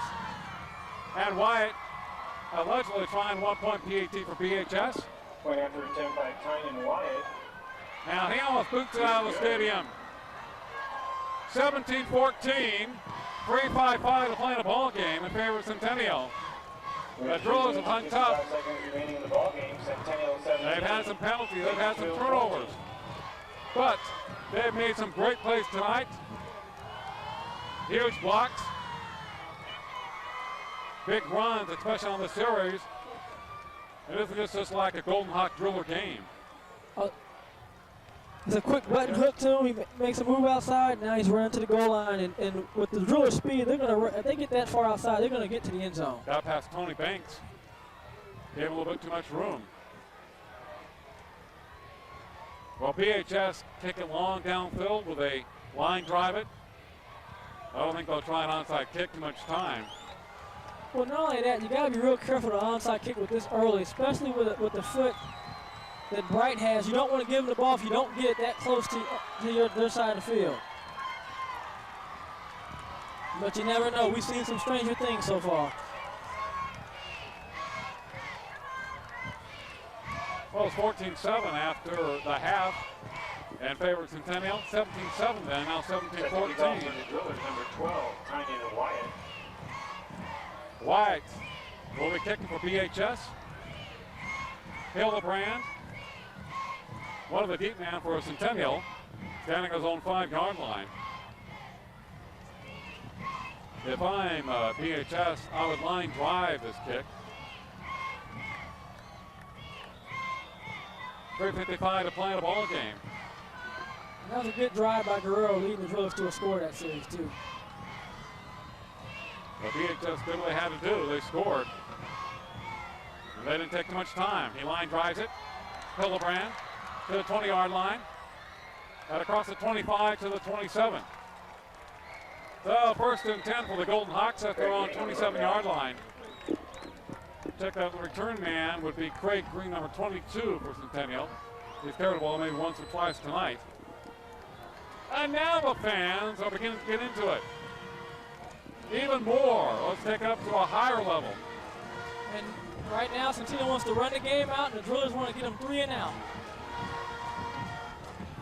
Speaker 3: And Wyatt allegedly trying 1-point PAT for BHS.
Speaker 5: Point after attempt by Tynan Wyatt.
Speaker 3: Now he almost boots it out of the stadium. 17-14, 3-5-5 to play in a ball game in favor of Centennial. The Drillers have hung tough. They've had some penalties, they've had some turnovers. But they've made some great plays tonight. Huge blocks. Big runs, especially on the series. It isn't just like a Golden Hawk Driller game.
Speaker 4: It's a quick button hook to him. He makes a move outside. Now he's running to the goal line. And with the Driller speed, they're going to, if they get that far outside, they're going to get to the end zone.
Speaker 3: Got past Tony Banks. Gave him a little bit too much room. Well, BHS kick it long downfield with a line drive it. I don't think they'll try an onside kick too much time.
Speaker 4: Well, not only that, you got to be real careful with the onside kick with this early, especially with the foot that Bright has. You don't want to give them the ball if you don't get it that close to their side of the field. But you never know. We've seen some stranger things so far.
Speaker 3: Well, it's 14-7 after the half in favor of Centennial. 17-7 then, now 17-14.
Speaker 5: The drillers, number 12, Tynan and Wyatt.
Speaker 3: Wyatt will be kicking for BHS. Hildebrand, one of the deep man for Centennial, standing at his own 5-yard line. If I'm BHS, I would line drive this kick. 3:55 to play in a ball game.
Speaker 4: That was a good drive by Guerrero, leading the Drillers to a score that series, too.
Speaker 3: But BHS did what they had to do. They scored. And they didn't take too much time. He line drives it. Hildebrand to the 20-yard line. And across the 25 to the 27. So first and 10 for the Golden Hawks at their own 27-yard line. Check out the return man would be Craig Green, number 22 for Centennial. He's carried the ball maybe once or twice tonight. And now the fans are beginning to get into it. Even more. Let's take it up to a higher level.
Speaker 4: And right now, Centennial wants to run the game out, and the Drillers want to get them 3 and out.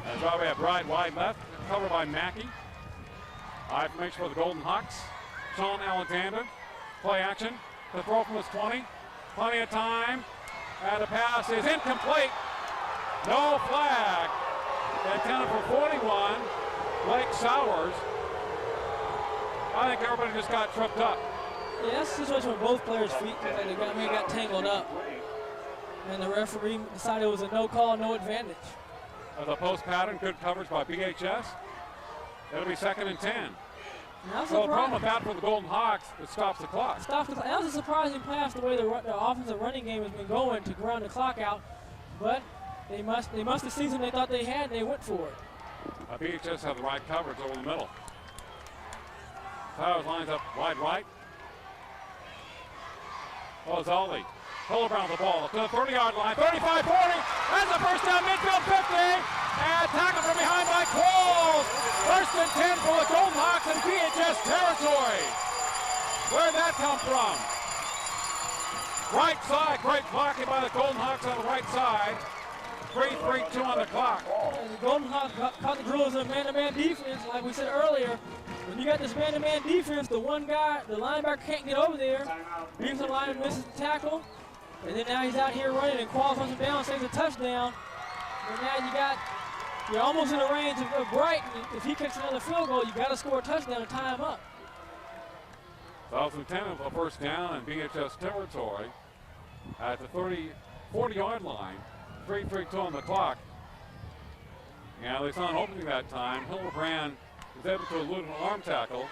Speaker 3: As we have Bright wide left, covered by Mackey. High formation for the Golden Hawks. Sean Alexander. Play action. The throw from his 20. Plenty of time. And the pass is incomplete. No flag. Intended for 41. Blake Sowers. I think everybody just got tripped up.
Speaker 4: Yeah, that's a situation where both players' feet got tangled up. And the referee decided it was a no call, no advantage.
Speaker 3: As a post pattern, good coverage by BHS. It'll be 2nd and 10. So the problem with that for the Golden Hawks, it stops the clock.
Speaker 4: That was a surprising pass the way the offensive running game has been going to ground the clock out. But they must have seen something they thought they had, and they went for it.
Speaker 3: BHS have the right coverage over the middle. Towers lines up wide right. Zolli. Hildebrand with the ball to the 30-yard line. 35-40. That's the first down, midfield 50. And tackle from behind by Qualls. 1st and 10 for the Golden Hawks in BHS territory. Where'd that come from? Right side, great blocking by the Golden Hawks on the right side. 3:32 on the clock.
Speaker 4: And the Golden Hawks caught the Drillers in a man-to-man defense, like we said earlier. When you got this man-to-man defense, the one guy, the linebacker can't get over there. Defensive lineman misses the tackle. And then now he's out here running, and Qualls runs him down, saves a touchdown. And now you're almost in the range of Bright. If he kicks another field goal, you got to score a touchdown and tie him up.
Speaker 3: South Centennial for a first down in BHS territory at the 40-yard line. 3:32 on the clock. Yeah, they saw an opening that time. Hildebrand was able to elude an arm tackle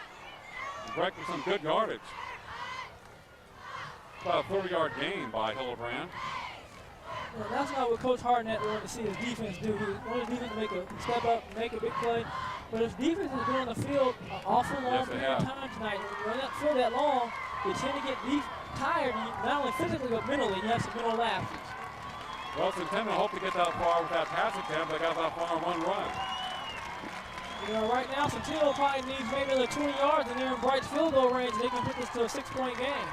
Speaker 3: and break with some good yardage. About a 30-yard gain by Hildebrand.
Speaker 4: Well, that's not what Coach Hartnett wanted to see his defense do. He wanted his defense to make a step up, make a big play. But his defense has been on the field an awful long period of time tonight. When you run that field that long, you tend to get tired, not only physically but mentally. You have some mental lapses.
Speaker 3: Well, Centennial hoped to get that far with that pass attempt. They got that far on one run.
Speaker 4: You know, right now, Centennial probably needs maybe another 20 yards, and they're in Bright's field goal range. They can put this to a 6-point game.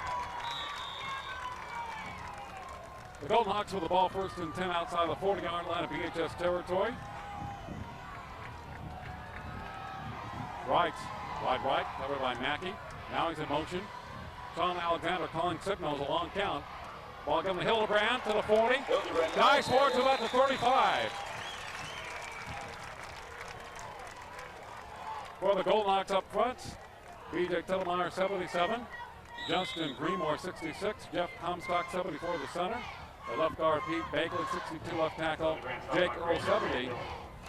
Speaker 3: The Golden Hawks with the ball 1st and 10 outside the 40-yard line of BHS territory. Wright, wide right, covered by Mackey. Now he's in motion. Sean Alexander calling signals, a long count. Ball given to Hildebrand to the 40. Dives forward to about the 35. For the Golden Hawks up front, B.J. Tillemeyer 77. Justin Greenmore 66. Jeff Comstock 74 the center. The left guard Pete Bagley 62 left tackle. Jake Earl 70.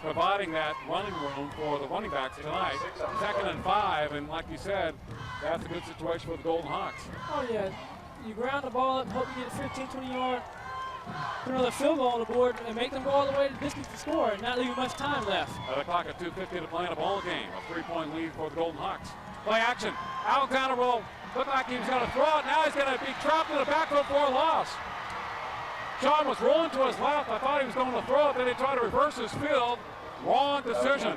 Speaker 3: Providing that running room for the running backs tonight. 2nd and 5, and like you said, that's a good situation for the Golden Hawks.
Speaker 4: Oh yeah. You ground the ball up, hope you get a 15, 20 yard, put another field goal on the board, and make them go all the way to the distance to score, and not leaving much time left.
Speaker 3: The clock at 2:50 to play in a ball game. A 3-point lead for the Golden Hawks. Play action. Alexander will look like he's going to throw it. Now he's going to be trapped in the backfield for a loss. Sean was rolling to his left. I thought he was going to throw it. Then he tried to reverse his field. Wrong decision.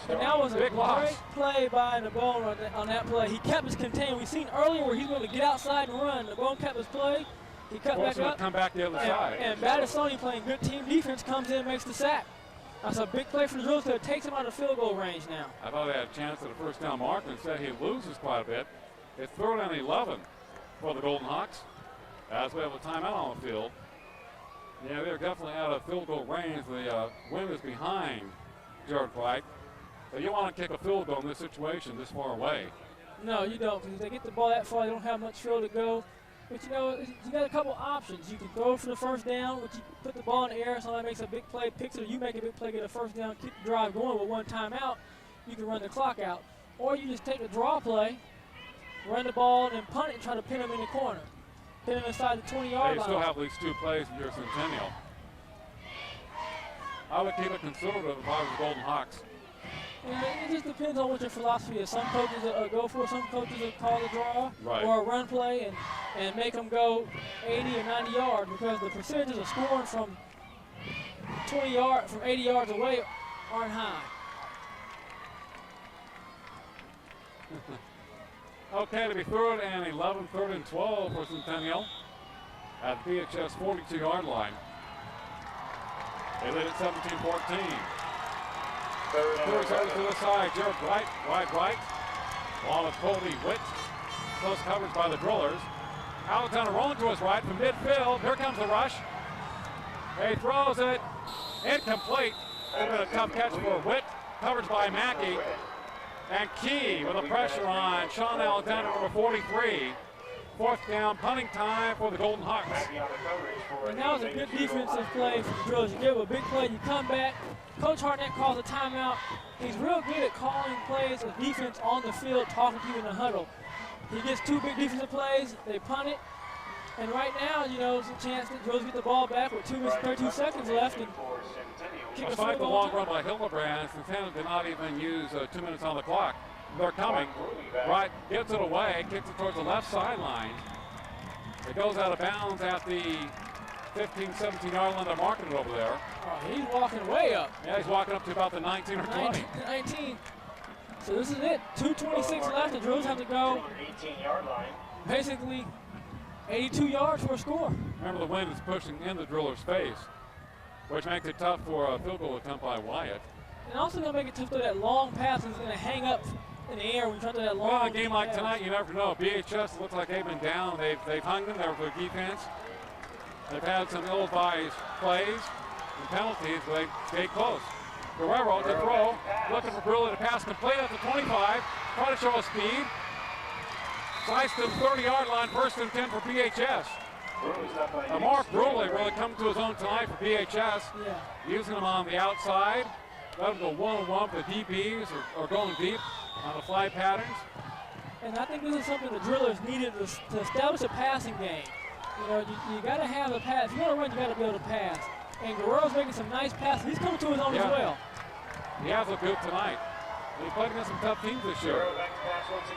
Speaker 4: And that was a
Speaker 3: Big
Speaker 4: great
Speaker 3: loss.
Speaker 4: play by Nabone on that play. He kept his contained. We've seen earlier where he's going to get outside and run. Nabone kept his play. He cut back up.
Speaker 3: Come back the other side.
Speaker 4: And Battisoni, playing good team defense, comes in and makes the sack. That's a big play for the Drillers because it takes him out of field goal range now.
Speaker 3: I thought they had a chance at a first down mark. Instead, he loses quite a bit. It's 3rd and 11 for the Golden Hawks as we have a timeout on the field. Yeah, they're definitely out of field goal range. The wind is behind Jared White. So you want to kick a field goal in this situation this far away.
Speaker 4: No, you don't, because if they get the ball that far, they don't have much field to go. But you know, you got a couple options. You can throw for the first down, which you put the ball in the air, somebody makes a big play, picks it, or you make a big play, get a first down, keep the drive going with one timeout. You can run the clock out. Or you just take the draw play, run the ball, and then punt it and try to pin them in the corner. Pin them inside the 20-yard
Speaker 3: They
Speaker 4: line.
Speaker 3: still have at least 2 plays in your Centennial. I would keep it conservative if I was the Golden Hawks.
Speaker 4: Yeah, it just depends on what your philosophy is. Some coaches go for it, some coaches will call the draw
Speaker 3: Right.
Speaker 4: or a run play and make them go 80 or 90 yards because the percentages of scoring from 80 yards away aren't high.
Speaker 3: Okay, to be 3rd and 11, 3rd and 12 for Centennial at the BHS 42-yard line. They lead at 17-14. Third over to the side, Jared White. Ball with Cody Witt. Close coverage by the Drillers. Alexander rolling to his right from midfield. Here comes the rush. He throws it. Incomplete. A bit of a tough catch for Witt. Coverage by Mackey. And Key with the pressure on Sean Alexander, number 43. 4th down, punting time for the Golden Hawks.
Speaker 4: And that was a good defensive play for the Drillers. You give a big play, you come back. Coach Hartnett calls a timeout. He's real good at calling plays with defense on the field, talking to you in the huddle. He gets 2 big defensive plays, they punt it. And right now, you know, it's a chance that Drillers get the ball back with 2 minutes and 32 seconds left. And kick
Speaker 3: despite the long run by Hildebrand, Centennial did not even use 2 minutes on the clock. They're coming. Right, gets it away, kicks it towards the left sideline. It goes out of bounds at the 15, 17-yard line. They're marking it over there.
Speaker 4: oh, he's walking way up.
Speaker 3: Yeah, he's walking up to about the 19 or 20.
Speaker 4: 19. So this is it. 2:26 left. The Drillers have to go
Speaker 5: 18-yard line.
Speaker 4: basically 82 yards for a score.
Speaker 3: Remember, the wind is pushing in the Drillers' face, which makes it tough for a field goal attempt by Wyatt.
Speaker 4: And also going to make it tough to that long pass is going to hang up in the air when you try to do that long
Speaker 3: Well, in a game like
Speaker 4: pass.
Speaker 3: tonight, you never know. BHS looks like they've been down. They've hung in there for defense. They've had some ill-advised plays and penalties, but they stayed close. Guerrero to throw, looking for Bruley to pass complete at the 25, trying to show a speed. Sliced to the 30-yard line, 1st and 10 for BHS. Mark Bruley really coming to his own tonight for BHS,
Speaker 4: Yeah.
Speaker 3: using them on the outside. Let them go one-on-one with the DBs or going deep on the fly patterns.
Speaker 4: And I think this is something the Drillers needed to establish a passing game. You know, you got to have a pass. If you want to run, you got to be able to pass. And Guerrero's making some nice passes. He's coming to his own as well.
Speaker 3: He has looked good tonight. He played against some tough teams this year.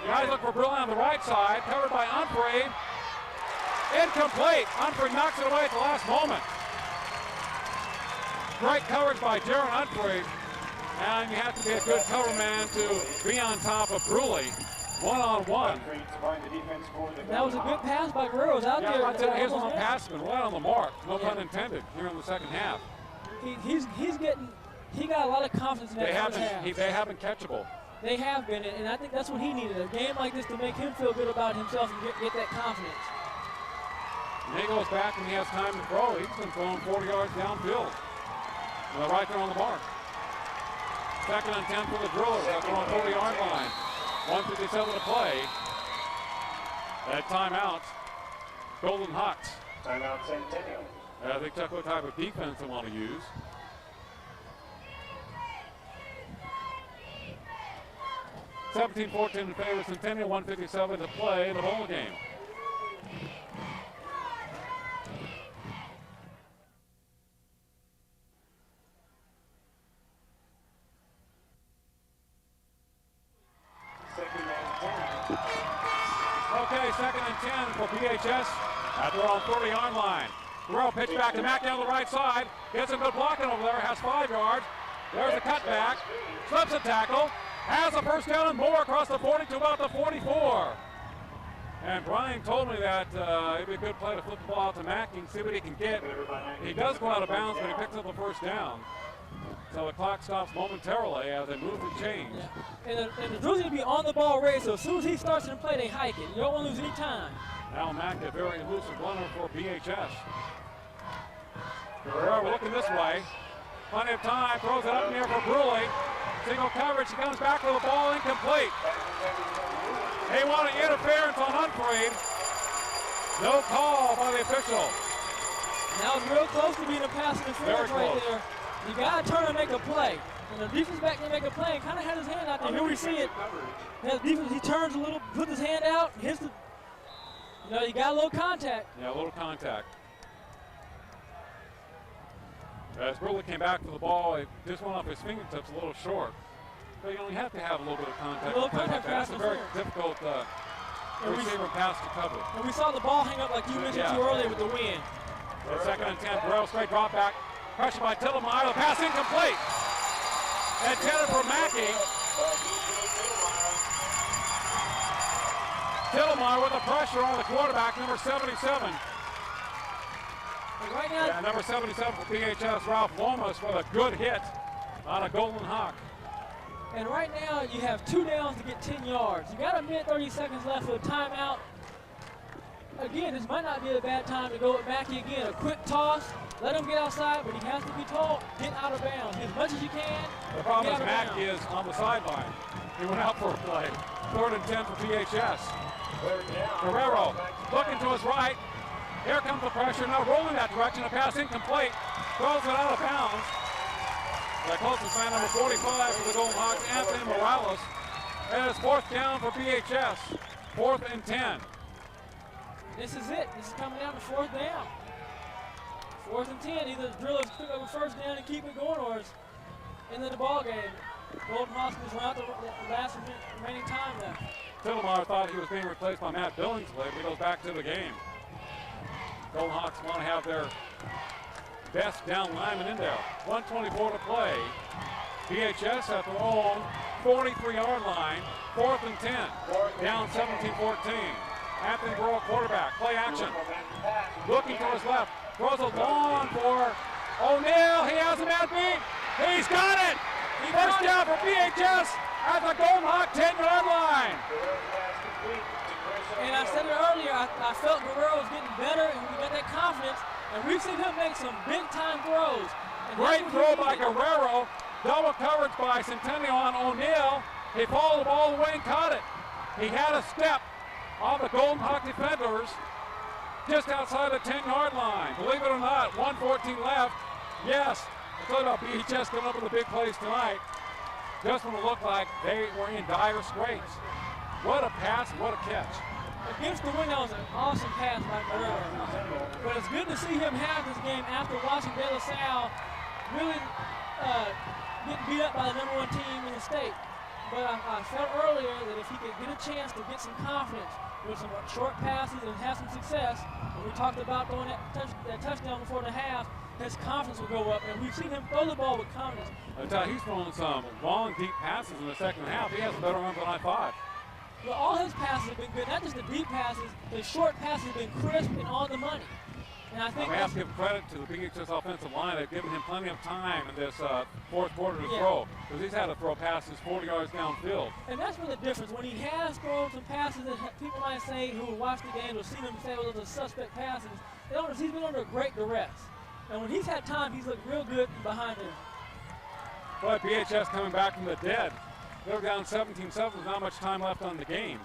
Speaker 3: Guys look for Bruley on the right side, covered by Humphrey. Incomplete. Humphrey knocks it away at the last moment. Great coverage by Jaron Humphrey. And you have to be a good cover man to be on top of Bruley. One-on-one.
Speaker 4: That was a good pass by Guerrero. Out there.
Speaker 3: Yeah, right there. Here's one passman, right on the mark. No pun intended here in the second half.
Speaker 4: He got a lot of confidence in that first half.
Speaker 3: They have been catchable.
Speaker 4: They have been, and I think that's what he needed. A game like this to make him feel good about himself and get that confidence.
Speaker 3: And he goes back and he has time to throw. He's been throwing 40 yards downfield. And they're right there on the mark. 2nd and 10 for the Drillers. They're on the 40-yard line. 1:57 to play. That timeout. Golden Hawks.
Speaker 5: Timeout Centennial.
Speaker 3: I think that's what type of defense they want to use. (17-14) in favor of Centennial. 1:57 to play in the ball game. Okay, 2nd and 10 for BHS at their own 30-yard line. Guerrero pitch back to Mackey on the right side. Gets a good blocking over there, has 5 yards. There's a cutback. Slips a tackle. Has a first down and more across the 40 to about the 44. And Brian told me that it'd be a good play to flip the ball out to Mackey and see what he can get. He does go out of bounds, but he picks up the first down. So the clock stops momentarily as they move the change.
Speaker 4: Yeah. And the Drills need to be on the ball ready, so as soon as he starts to play, they hike it. You don't want to lose any time.
Speaker 3: Now Mackey, a very elusive runner for BHS. Guerrero looking this way. Plenty of time, throws it up in the air for Bruley. Single coverage, he comes back with the ball incomplete. They want an interference on Unfried. No call by the official.
Speaker 4: Now it's real close to being a pass interference right there. You got to turn and make a play. And the defense back there make a play and kind of had his hand out there. Here we see it. Defense, he turns a little, puts his hand out, hits the, you got a little contact.
Speaker 3: Yeah, a little contact. As Bruley came back to the ball, it just went off his fingertips a little short. But you only have to have a little bit of contact. That's a very difficult receiver pass to cover.
Speaker 4: And we saw the ball hang up like you mentioned too earlier with the wind.
Speaker 3: The second and 10, Guerrero straight drop back. Pressure by Tillemeyer, the pass incomplete. Intended for Mackey. Tillemeyer with the pressure on the quarterback, number 77.
Speaker 4: Right now,
Speaker 3: number 77 for BHS, Ralph Lomas with a good hit on a Golden Hawk.
Speaker 4: And right now, you have 2 downs to get 10 yards. You got a minute 30 seconds left for a timeout. Again, this might not be a bad time to go with Mackey again. A quick toss, let him get outside, but he has to be told, get out of bounds as much as you can.
Speaker 3: The problem is Mackey is on the sideline. He went out for a play. 3rd and 10 for BHS. Guerrero looking to his right. Here comes the pressure, now rolling that direction. A pass incomplete. Throws it out of bounds. The closest man, number 45 for the Golden Hawks, Anthony Morales. And it's 4th down for BHS. 4th and 10.
Speaker 4: This is it. This is coming down to 4th down. 4th and 10. Either the Drillers pick up a first down and keep it going, or it's into the ball game. Golden Hawks just run out the last remaining time left.
Speaker 3: Tillemeyer thought he was being replaced by Matt Billingsley, but he goes back to the game. Golden Hawks want to have their best down lineman in there. 1:24 to play. BHS at their own 43-yard line. 4th and 10. Down 17-14. Anthony Guerrero quarterback. Play action. Looking to his left. Throws a long for O'Neal. He has a man beat. He's got it. First down for BHS at the Golden Hawk 10-yard line.
Speaker 4: And I said it earlier, I felt Guerrero was getting better and we got that confidence. And we've seen him make some big-time throws.
Speaker 3: Great throw by Guerrero. Double coverage by Centennial on O'Neal. He followed the ball away and caught it. He had a step on the Golden Hawk defenders just outside the 10-yard line. Believe it or not, 1:14 left. Yes, I thought about BHS coming up with the big plays tonight. Just when it looked like they were in dire straits. What a pass, what a catch.
Speaker 4: Against the wind, that was an awesome pass by Guerrero. But it's good to see him have this game after watching De La Salle really getting beat up by the #1 team in the state. But I felt earlier that if he could get a chance to get some confidence with some short passes and have some success, and we talked about going that touchdown before the half, his confidence will go up, and we've seen him throw the ball with confidence.
Speaker 3: I tell you, he's throwing some long, deep passes in the second half. He has a better arm than I thought.
Speaker 4: Well, all his passes have been good, not just the deep passes, the short passes have been crisp and on the money. And I think
Speaker 3: we have to give credit to the BHS offensive line. They've given him plenty of time in this 4th quarter to throw, because he's had to throw passes 40 yards downfield.
Speaker 4: And that's where the difference. When he has thrown some passes that people might say who watch the game or see them say, well, those are suspect passes, he's been under great duress. And when he's had time, he's looked real good behind him.
Speaker 3: Boy, BHS coming back from the dead. They're down 17-7 with not much time left on the game.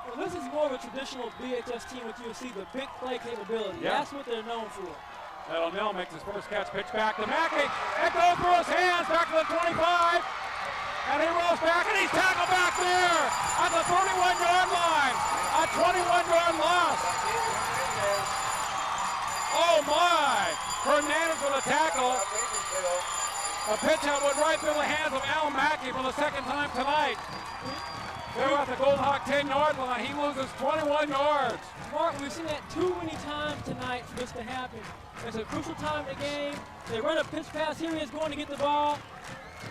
Speaker 4: Well, this is more of a traditional BHS team, which you'll see the big play capability.
Speaker 3: Yeah.
Speaker 4: That's what they're known for.
Speaker 3: And O'Neal makes his first catch, pitch back to Mackey. It goes through his hands, back to the 25. And he rolls back, and he's tackled back there at the 31-yard line. A 21-yard loss. Oh, my. Hernandez with a tackle. A pitch out went right through the hands of Al Mackey for the second time tonight. They're at the Golden Hawk 10-yard line. He loses 21 yards.
Speaker 4: Mark, we've seen that too many times tonight for this to happen. It's a crucial time in the game. They run a pitch pass. Here he is going to get the ball.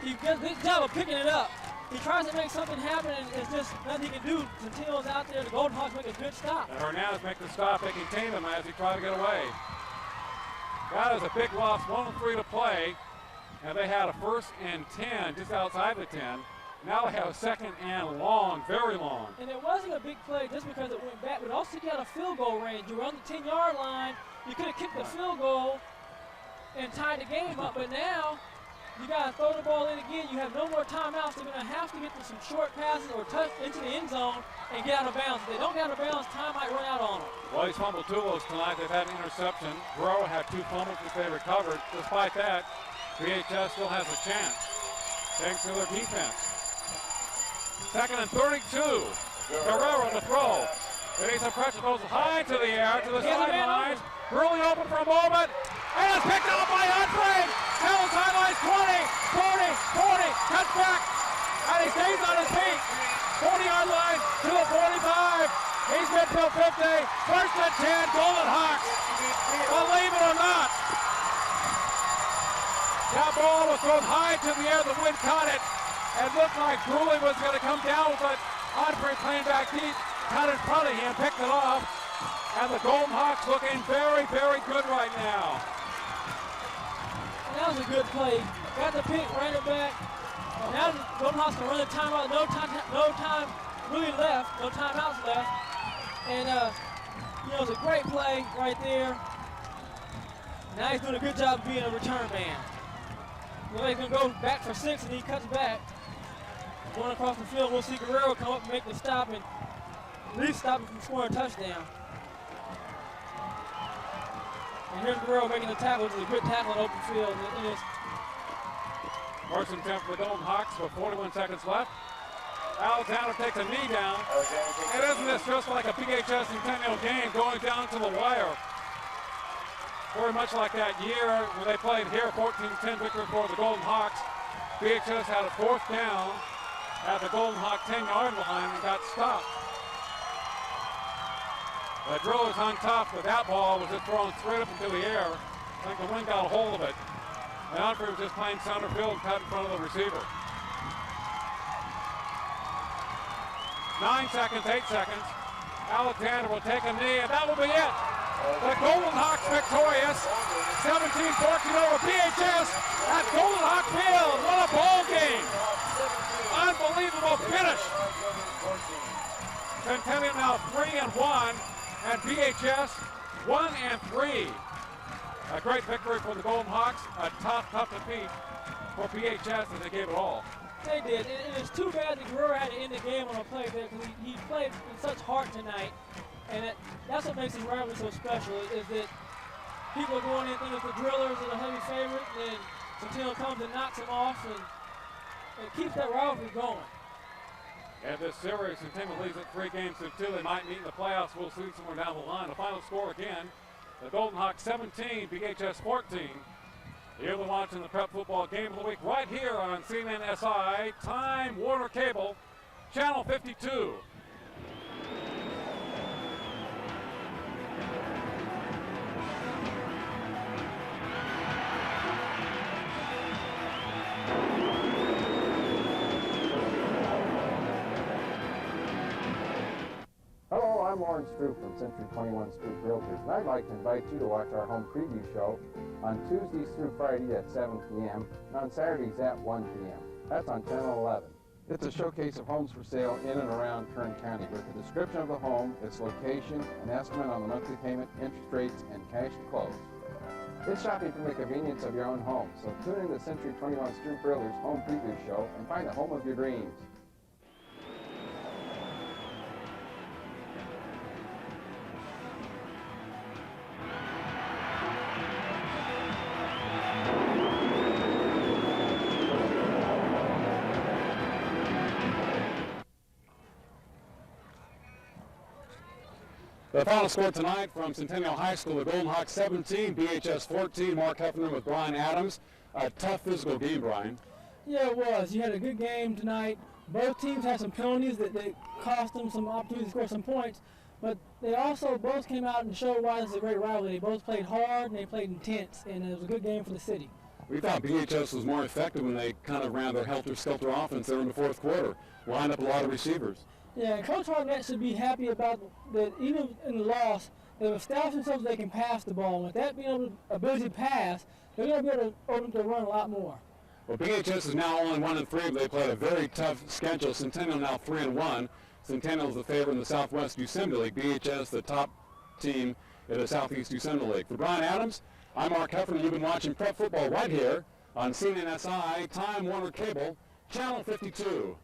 Speaker 4: He does a good job of picking it up. He tries to make something happen, and it's just nothing he can do. Centennial's out there. The Golden Hawks make a good stop.
Speaker 3: And Hernandez make the stop. They contain him as he tries to get away. That is a big loss. 1-3 to play. And they had a 1st and 10 just outside the 10. Now they have a 2nd and long, very long.
Speaker 4: And it wasn't a big play just because it went back, but also you had a field goal range. You were on the 10-yard line. You could have kicked the field goal and tied the game up, but now you got to throw the ball in again. You have no more timeouts. They're going to have to get to some short passes or touch into the end zone and get out of bounds. If they don't get out of bounds, time might run out on them.
Speaker 3: Well, he's fumbled 2 of those tonight. They've had an interception. Guerrero had 2 fumbles which they recovered. Despite that, BHS still has a chance thanks to their defense. 2nd and 32. Guerrero to throw. He's a pressure, goes high to the air, to the sidelines. Really open for a moment. And it's picked up by Humphrey. Down the sidelines, 20, 40, 40, cuts back. And he stays on his feet. 40-yard line to the 45. He's midfield 50. 1st and 10, Golden Hawks. Believe it or not. That ball was thrown high to the air. The wind caught it. And looked like Drewley was going to come down, but Humphrey playing back deep. Cut in front of him, picked it off. And the Golden Hawks looking very, very good right now.
Speaker 4: And that was a good play. Got the pick, ran it back. And now the Golden Hawks can run the timeout. No time really left. No timeouts left. And, it was a great play right there. Now he's doing a good job of being a return man. Well, he's going to go back for 6, and he cuts back. Going across the field, we'll see Guerrero come up and make the stop and at least stop him from scoring a touchdown. And here's Guerrero making the tackle, which is a good tackle in open field.
Speaker 3: First and 10 for the Golden Hawks with 41 seconds left. Alexander takes a knee down. And isn't this just like a BHS Centennial game going down to the wire? Very much like that year when they played here, 14-10 victory for the Golden Hawks. BHS had a 4th down at the Golden Hawk 10-yard line and got stopped. The drill was on top, but that ball was just thrown straight up into the air. I think the wind got a hold of it. And Humphrey was just playing center field and cut in front of the receiver. 9 seconds, 8 seconds. Alexander will take a knee, and that will be it. The Golden Hawks victorious, 17-14 over BHS at Golden Hawk Field. What a ball game! Unbelievable finish. Centennial now 3-1, and BHS 1-3. A great victory for the Golden Hawks. A tough defeat for BHS as they gave it all.
Speaker 4: They did, and it's too bad that Guerrero had to end the game on a play there because he played in such heart tonight. And that's what makes this rivalry so special, is that people are going in thinking the Drillers are the heavy favorite, and then Centennial comes and knocks them off, and it keeps that rivalry going.
Speaker 3: And this series, Centennial leads at 3 games to 2. They might meet in the playoffs. We'll see somewhere down the line. The final score again, the Golden Hawks 17, BHS 14. You're watching the Prep Football Game of the Week right here on CNN SI, Time Warner Cable, Channel 52.
Speaker 10: Hello, I'm Lawrence Stroop from Century 21 Stroop Realtors, and I'd like to invite you to watch our home preview show on Tuesdays through Friday at 7 p.m. and on Saturdays at 1 p.m. That's on Channel 11. It's a showcase of homes for sale in and around Kern County with a description of the home, its location, an estimate on the monthly payment, interest rates, and cash to close. It's shopping from the convenience of your own home, so tune in to Century 21 Stroop Realtors home preview show and find the home of your dreams.
Speaker 3: The final score tonight from Centennial High School, the Golden Hawks 17, BHS 14. Mark Hefner with Brian Adams. A tough physical game, Brian.
Speaker 4: Yeah, it was. You had a good game tonight. Both teams had some penalties that cost them some opportunities to score some points, but they also both came out and showed why this is a great rivalry. They both played hard and they played intense, and it was a good game for the city.
Speaker 3: We thought BHS was more effective when they kind of ran their helter-skelter offense there in the fourth quarter, lined up a lot of receivers.
Speaker 4: Yeah, and Coach Hartnett should be happy about that. Even in the loss, they've established themselves they can pass the ball. And with that being able to, ability to pass, they're going to be able to run a lot more.
Speaker 3: Well, BHS is now only 1-3, but they played a very tough schedule. Centennial now 3-1. Centennial is the favorite in the Southwest Yosemite League. BHS, the top team in the Southeast Yosemite League. For Brian Adams, I'm Mark Heffernan. You've been watching Prep Football right here on CNNSI, Time Warner Cable, Channel 52.